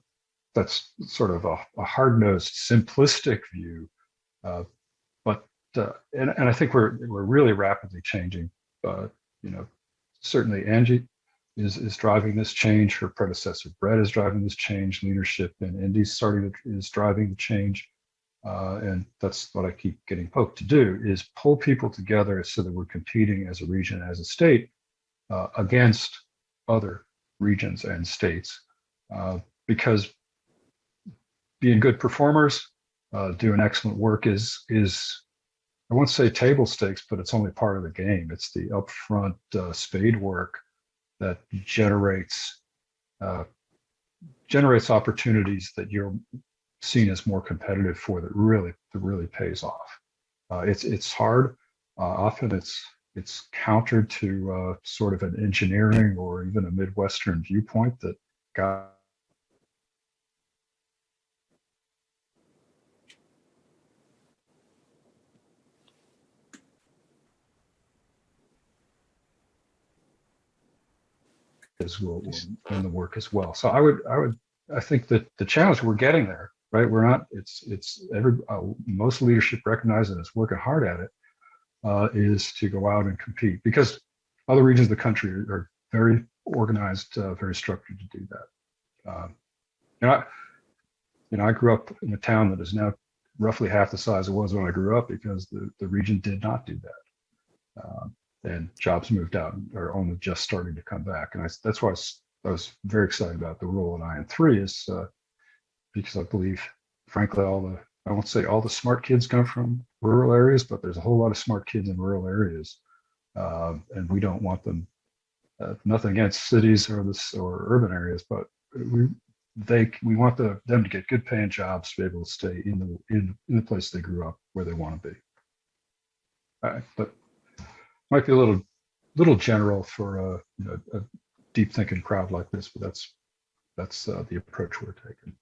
that's sort of a hard-nosed, simplistic view, but I think we're really rapidly changing. Certainly Angie is driving this change. Her predecessor Brett is driving this change. Leadership in Indy's is driving the change, and that's what I keep getting poked to do, is pull people together so that we're competing as a region, as a state, against other regions and states, because being good performers, doing excellent work is I won't say table stakes, but it's only part of the game. It's the upfront spade work that generates opportunities that you're seen as more competitive for, that really pays off. It's hard. Often it's countered to sort of an engineering or even a Midwestern viewpoint that got will win the work as well. So I think that the challenge, we're getting there, right? We're not, most leadership recognize it as working hard at it, is to go out and compete, because other regions of the country are very organized, very structured to do that. I grew up in a town that is now roughly half the size it was when I grew up, because the region did not do that. And jobs moved out and are only just starting to come back. And that's why I was very excited about the role in IN3, is because I believe, frankly, I won't say all the smart kids come from rural areas, but there's a whole lot of smart kids in rural areas. And we don't want them, nothing against cities or urban areas, but we want them to get good paying jobs, to be able to stay in the place they grew up, where they want to be. But might be a little general for a deep thinking crowd like this, but that's the approach we're taking.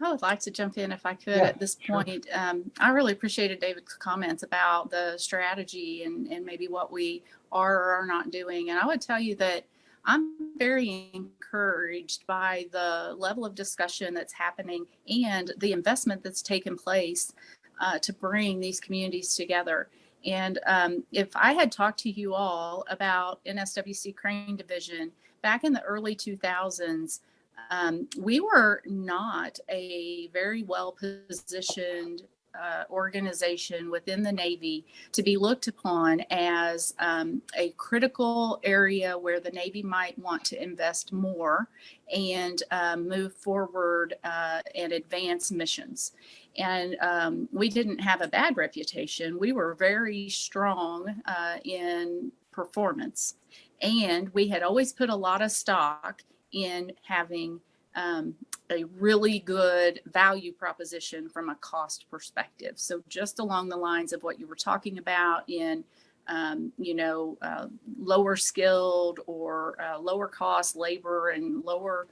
I would like to jump in if I could at this point. Sure. I really appreciated David's comments about the strategy and maybe what we are or are not doing. And I would tell you that I'm very encouraged by the level of discussion that's happening and the investment that's taken place to bring these communities together. And if I had talked to you all about NSWC Crane Division back in the early 2000s, we were not a very well positioned organization within the Navy to be looked upon as a critical area where the Navy might want to invest more and move forward and advance missions. And we didn't have a bad reputation. We were very strong in performance. And we had always put a lot of stock in having a really good value proposition from a cost perspective. So just along the lines of what you were talking about in, lower skilled or lower cost labor and lower,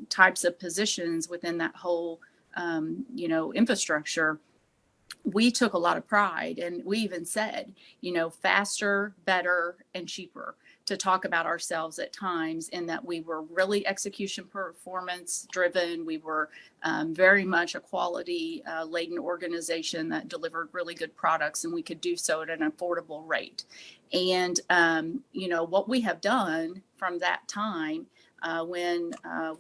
types of positions within that whole, infrastructure. We took a lot of pride, and we even said, faster, better, and cheaper, to talk about ourselves at times, in that we were really execution performance driven. We were very much a quality laden organization that delivered really good products, and we could do so at an affordable rate. And, what we have done from that time, when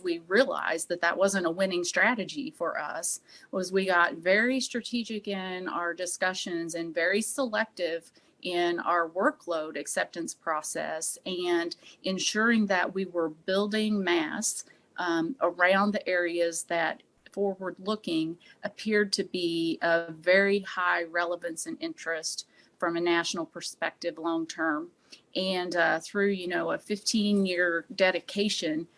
we realized that that wasn't a winning strategy for us, was we got very strategic in our discussions and very selective in our workload acceptance process, and ensuring that we were building mass around the areas that, forward looking, appeared to be of very high relevance and interest from a national perspective long term. And through a 15-year dedication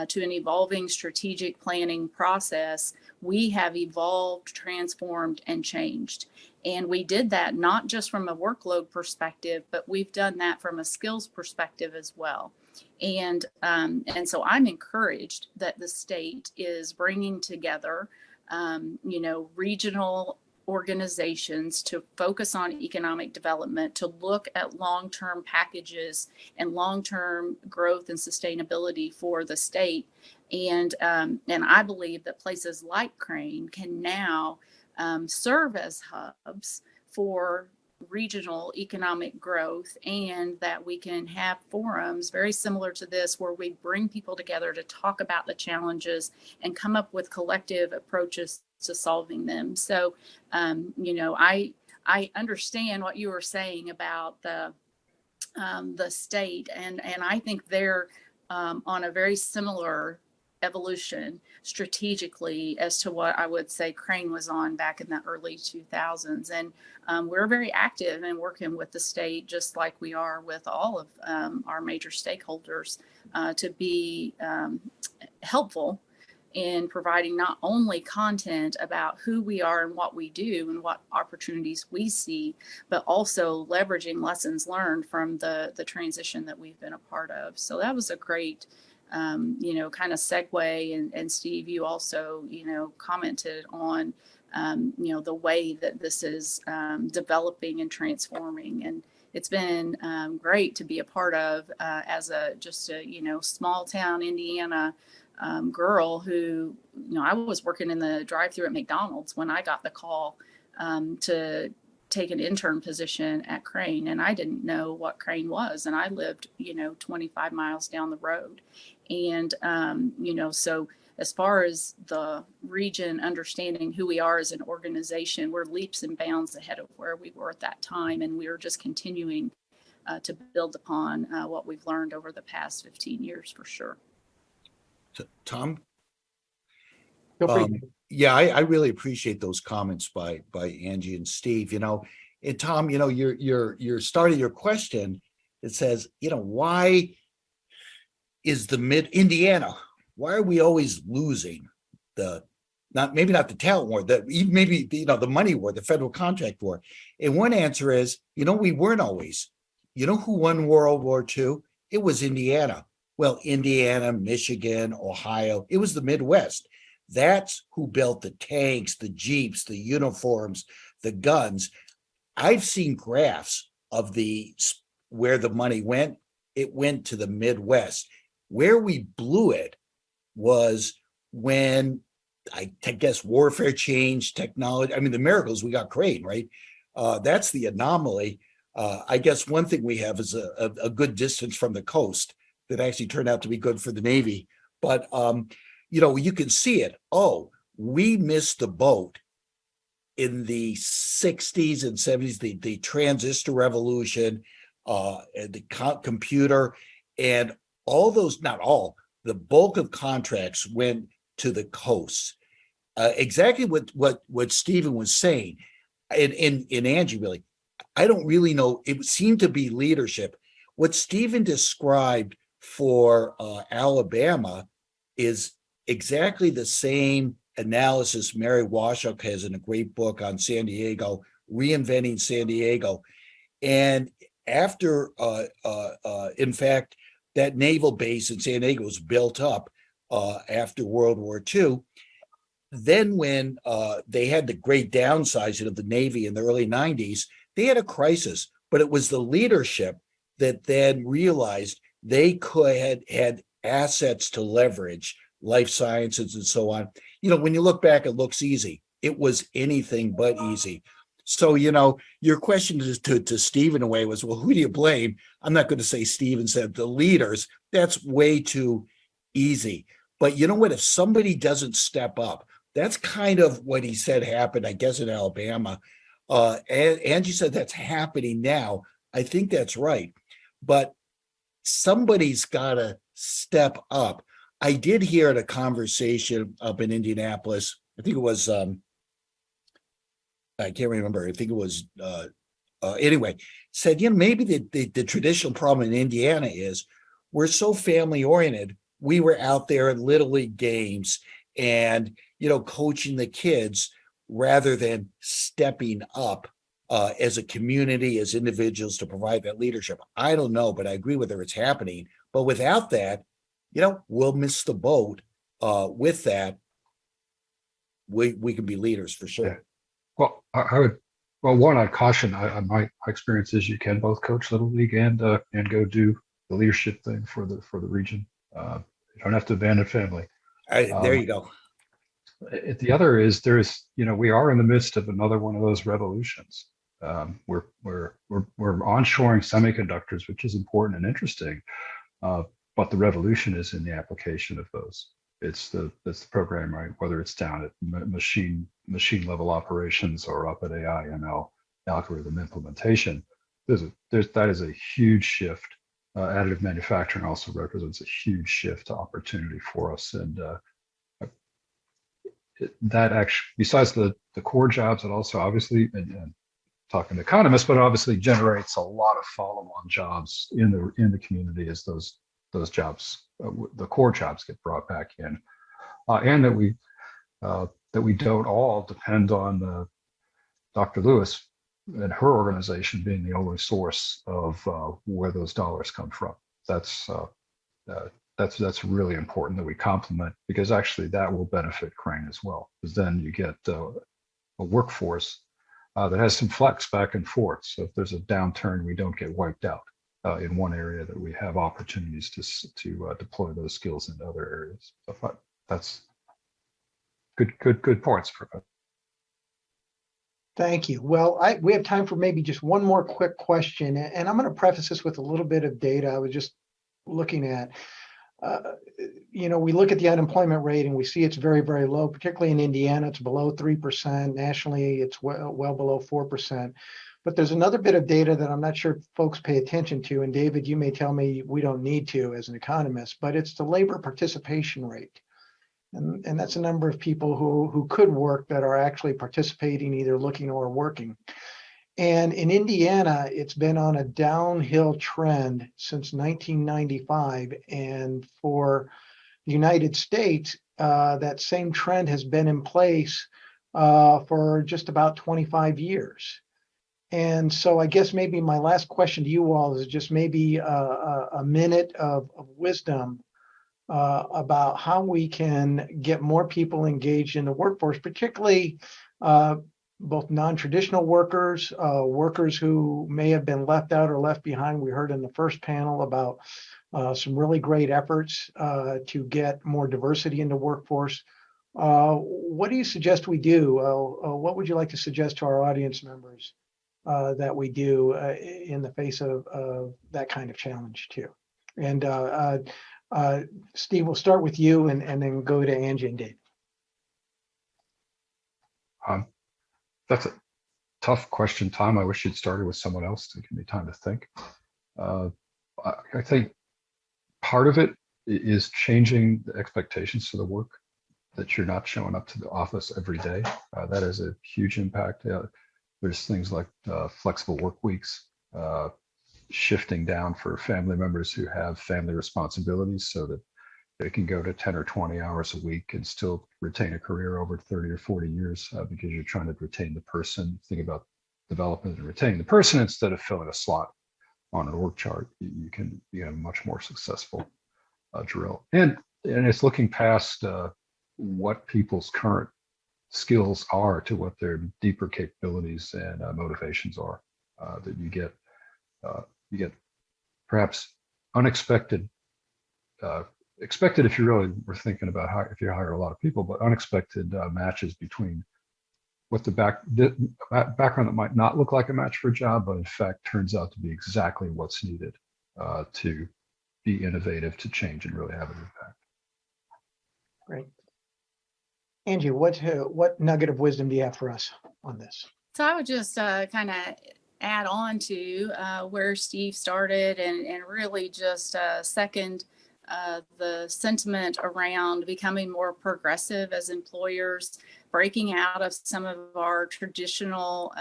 to an evolving strategic planning process, we have evolved, transformed, and changed. And we did that not just from a workload perspective, but we've done that from a skills perspective as well. And so I'm encouraged that the state is bringing together, regional organizations to focus on economic development, to look at long-term packages and long-term growth and sustainability for the state. And I believe that places like Crane can now serve as hubs for regional economic growth, and that we can have forums very similar to this, where we bring people together to talk about the challenges and come up with collective approaches to solving them. So, I understand what you were saying about the state, and I think they're on a very similar evolution strategically as to what I would say Crane was on back in the early 2000s. And we're very active in working with the state, just like we are with all of our major stakeholders, to be helpful in providing not only content about who we are and what we do and what opportunities we see, but also leveraging lessons learned from the transition that we've been a part of. So that was a great kind of segue. And Steve, you also, commented on, the way that this is developing and transforming. And it's been great to be a part of as a small town Indiana girl who, I was working in the drive-thru at McDonald's when I got the call to take an intern position at Crane, and I didn't know what Crane was, and I lived 25 miles down the road. And so as far as the region understanding who we are as an organization, we're leaps and bounds ahead of where we were at that time, and we're just continuing to build upon what we've learned over the past 15 years for sure. Tom? Feel free. Yeah, I really appreciate those comments by Angie and Steve. And Tom, you're starting your question. It says, why is Indiana? Why are we always losing maybe not the talent war, maybe the money war, the federal contract war? And one answer is, we weren't always. Who won World War II? It was Indiana. Well, Indiana, Michigan, Ohio, it was the Midwest. That's who built the tanks, the Jeeps, the uniforms, the guns. I've seen graphs of where the money went. It went to the Midwest. Where we blew it was when, I guess, warfare changed, technology. I mean, the miracles, we got Crane, right? That's the anomaly. I guess one thing we have is a good distance from the coast that actually turned out to be good for the Navy. But you can see it. Oh, we missed the boat in the 60s and 70s, the transistor revolution, and the computer, and all those, not all, the bulk of contracts went to the coasts. Exactly what Stephen was saying, and Angie, really, I don't really know. It seemed to be leadership. What Stephen described for Alabama is exactly the same analysis Mary Washuk has in a great book on San Diego, Reinventing San Diego. And after, in fact, that naval base in San Diego was built up after World War II. Then when they had the great downsizing of the Navy in the early 90s, they had a crisis, but it was the leadership that then realized they had assets to leverage, life sciences and so on. When you look back, it looks easy. It was anything but easy. So, your question to Steve in a way was, well, who do you blame? I'm not going to say Stephen said the leaders. That's way too easy. But you know what? If somebody doesn't step up, that's kind of what he said happened, I guess, in Alabama. Angie said that's happening now. I think that's right. But somebody's got to step up. I did hear at a conversation up in Indianapolis, I think it was, I can't remember. I think it was, anyway, said, maybe the traditional problem in Indiana is we're so family oriented. We were out there in Little League games and, coaching the kids rather than stepping up as a community, as individuals to provide that leadership. I don't know, but I agree with her. It's happening. But without that, we'll miss the boat. With that, we can be leaders for sure. Yeah. Well, I'd caution. My experience is you can both coach Little League and go do the leadership thing for the region. You don't have to abandon family. There you go. The other is we are in the midst of another one of those revolutions. We're onshoring semiconductors, which is important and interesting, but the revolution is in the application of those. It's the program, right? Whether it's down at machine level operations or up at AI, ML, algorithm implementation. That is a huge shift. Additive manufacturing also represents a huge shift to opportunity for us, and that actually, besides the core jobs, it also obviously, and talking to economists, but obviously generates a lot of follow-on jobs in the community as those jobs, the core jobs, get brought back in, and that we don't all depend on Dr. Lewis and her organization being the only source of where those dollars come from. That's really important that we complement, because actually that will benefit Crane as well, because then you get a workforce that has some flex back and forth. So if there's a downturn, we don't get wiped out in one area, that we have opportunities to deploy those skills into other areas. So that's good points for that. Thank you. Well, we have time for maybe just one more quick question, and I'm going to preface this with a little bit of data I was just looking at. We look at the unemployment rate and we see it's very, very low, particularly in Indiana. It's below 3%. Nationally, it's well below 4%. But there's another bit of data that I'm not sure folks pay attention to. And David, you may tell me we don't need to as an economist, but it's the labor participation rate. And that's a number of people who could work that are actually participating, either looking or working. And in Indiana, it's been on a downhill trend since 1995. And for the United States, that same trend has been in place for just about 25 years. And so I guess maybe my last question to you all is just maybe a minute of wisdom about how we can get more people engaged in the workforce, particularly both non-traditional workers, workers who may have been left out or left behind. We heard in the first panel about some really great efforts to get more diversity in the workforce. What do you suggest we do? What would you like to suggest to our audience members that we do in the face of that kind of challenge too? And Steve, we'll start with you and then go to Angie and Dave. That's a tough question, Tom. I wish you'd started with someone else to give me time to think. I think part of it is changing the expectations for the work, that you're not showing up to the office every day. That is a huge impact. There's things like flexible work weeks, shifting down for family members who have family responsibilities so that they can go to 10 or 20 hours a week and still retain a career over 30 or 40 years because you're trying to retain the person. Think about development and retaining the person instead of filling a slot on an org chart. You can be a much more successful drill. And it's looking past what people's current skills are to what their deeper capabilities and motivations are. That you get perhaps unexpected, expected if you really were thinking about how, if you hire a lot of people, but unexpected matches between what the background that might not look like a match for a job, but in fact turns out to be exactly what's needed to be innovative, to change and really have an impact. Great. Angie, what nugget of wisdom do you have for us on this? So I would just kind of add on to where Steve started and really just second the sentiment around becoming more progressive as employers, breaking out of some of our traditional,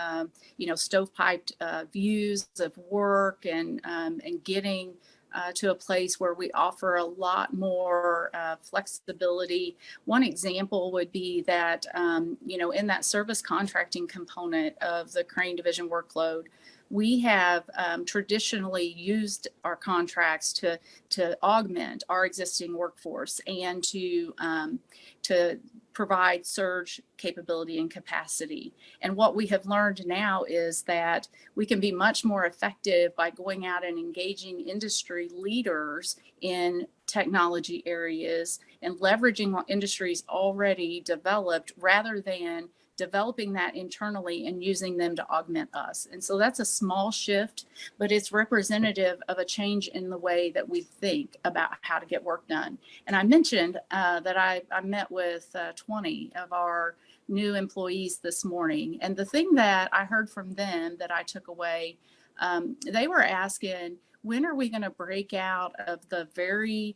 stovepiped views of work and getting to a place where we offer a lot more flexibility. One example would be that, in that service contracting component of the Crane Division workload, we have traditionally used our contracts to augment our existing workforce and to provide surge capability and capacity. And what we have learned now is that we can be much more effective by going out and engaging industry leaders in technology areas and leveraging what industry's already developed rather than developing that internally and using them to augment us. And so that's a small shift, but it's representative of a change in the way that we think about how to get work done. And I mentioned that I met with 20 of our new employees this morning. And the thing that I heard from them that I took away, they were asking, when are we going to break out of the very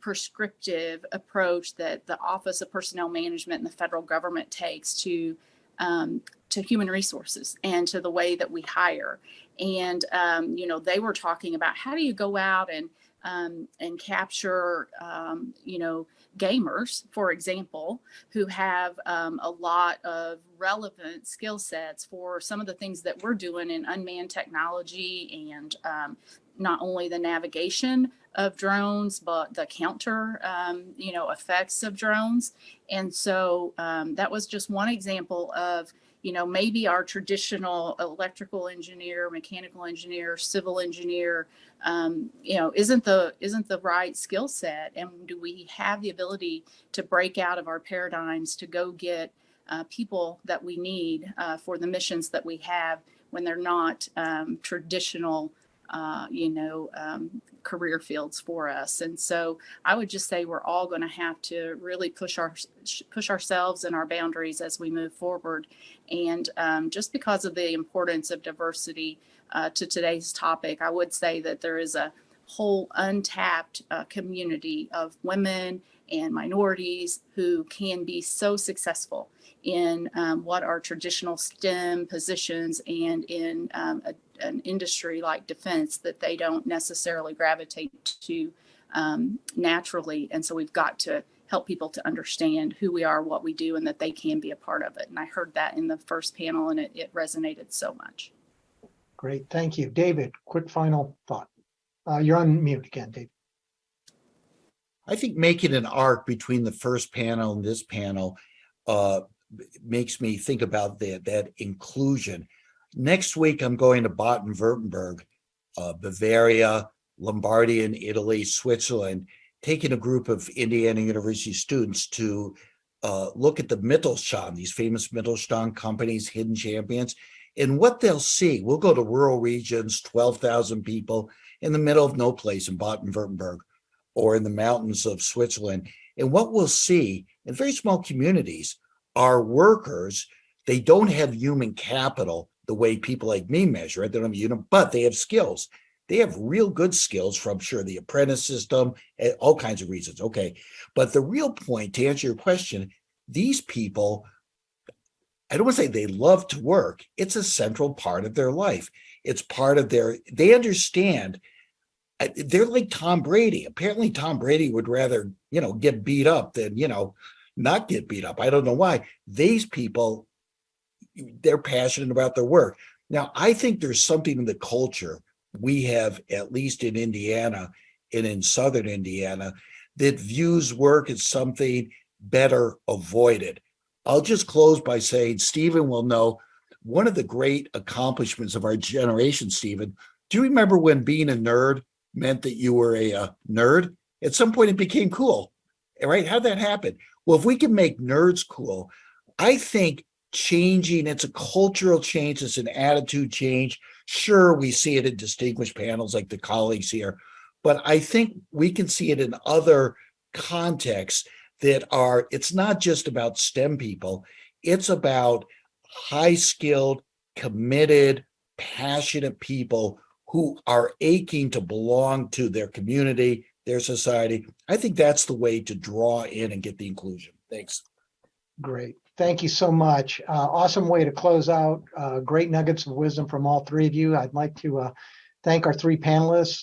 prescriptive approach that the Office of Personnel Management and the federal government takes to human resources and to the way that we hire. And they were talking about how do you go out and capture gamers, for example, who have a lot of relevant skill sets for some of the things that we're doing in unmanned technology and not only the navigation of drones, but the counter, effects of drones. And so that was just one example of, maybe our traditional electrical engineer, mechanical engineer, civil engineer, isn't the right skill set. And do we have the ability to break out of our paradigms to go get people that we need for the missions that we have when they're not traditional career fields for us. And so I would just say we're all going to have to really push ourselves and our boundaries as we move forward. And just because of the importance of diversity to today's topic, I would say that there is a whole untapped community of women and minorities who can be so successful in what are traditional STEM positions and in an industry like defense that they don't necessarily gravitate to naturally. And so we've got to help people to understand who we are, what we do, and that they can be a part of it. And I heard that in the first panel, and it resonated so much. Great, thank you. David, quick final thought. You're on mute again, David. I think making an arc between the first panel and this panel makes me think about that inclusion. Next week, I'm going to Baden-Württemberg, Bavaria, Lombardy in Italy, Switzerland, taking a group of Indiana University students to look at the Mittelstand, these famous Mittelstand companies, hidden champions, and what they'll see. We'll go to rural regions, 12,000 people in the middle of no place in Baden-Württemberg. or in the mountains of Switzerland. And what we'll see in very small communities are workers. They don't have human capital the way people like me measure it. They don't have but they have skills. They have real good skills from, sure, the apprentice system, and all kinds of reasons. Okay. But the real point, to answer your question, these people, I don't want to say they love to work. It's a central part of their life. It's part of they understand. They're like Tom Brady. Apparently, Tom Brady would rather, get beat up than, not get beat up. I don't know why. These people, they're passionate about their work. Now, I think there's something in the culture we have, at least in Indiana and in Southern Indiana, that views work as something better avoided. I'll just close by saying, Stephen will know, one of the great accomplishments of our generation, Stephen, do you remember when being a nerd meant that you were a nerd? At some point it became cool, right? How'd that happen? Well, if we can make nerds cool, I think changing, it's a cultural change, it's an attitude change. Sure, we see it in distinguished panels like the colleagues here, but I think we can see it in other contexts that are, it's not just about STEM people, it's about high-skilled, committed, passionate people who are aching to belong to their community, their society. I think that's the way to draw in and get the inclusion. Thanks. Great. Thank you so much. Awesome way to close out. Great nuggets of wisdom from all three of you. I'd like to thank our three panelists,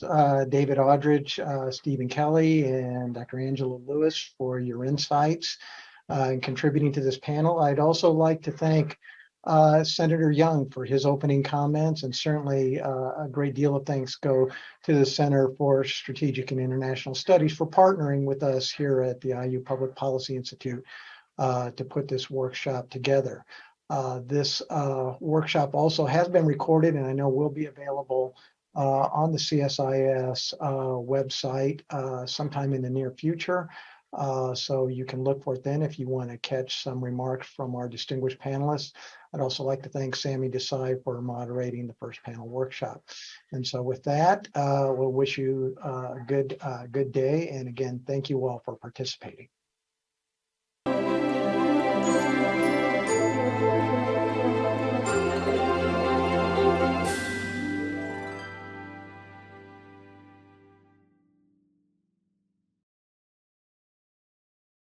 David Aldridge, Stephen Kelly, and Dr. Angela Lewis for your insights and contributing to this panel. I'd also like to thank Senator Young for his opening comments, and certainly a great deal of thanks go to the Center for Strategic and International Studies for partnering with us here at the IU Public Policy Institute to put this workshop together. This workshop also has been recorded, and I know will be available on the CSIS website sometime in the near future. So you can look for it then if you want to catch some remarks from our distinguished panelists. I'd also like to thank Sammy Desai for moderating the first panel workshop. And so with that, we'll wish you a good day. And again, thank you all for participating.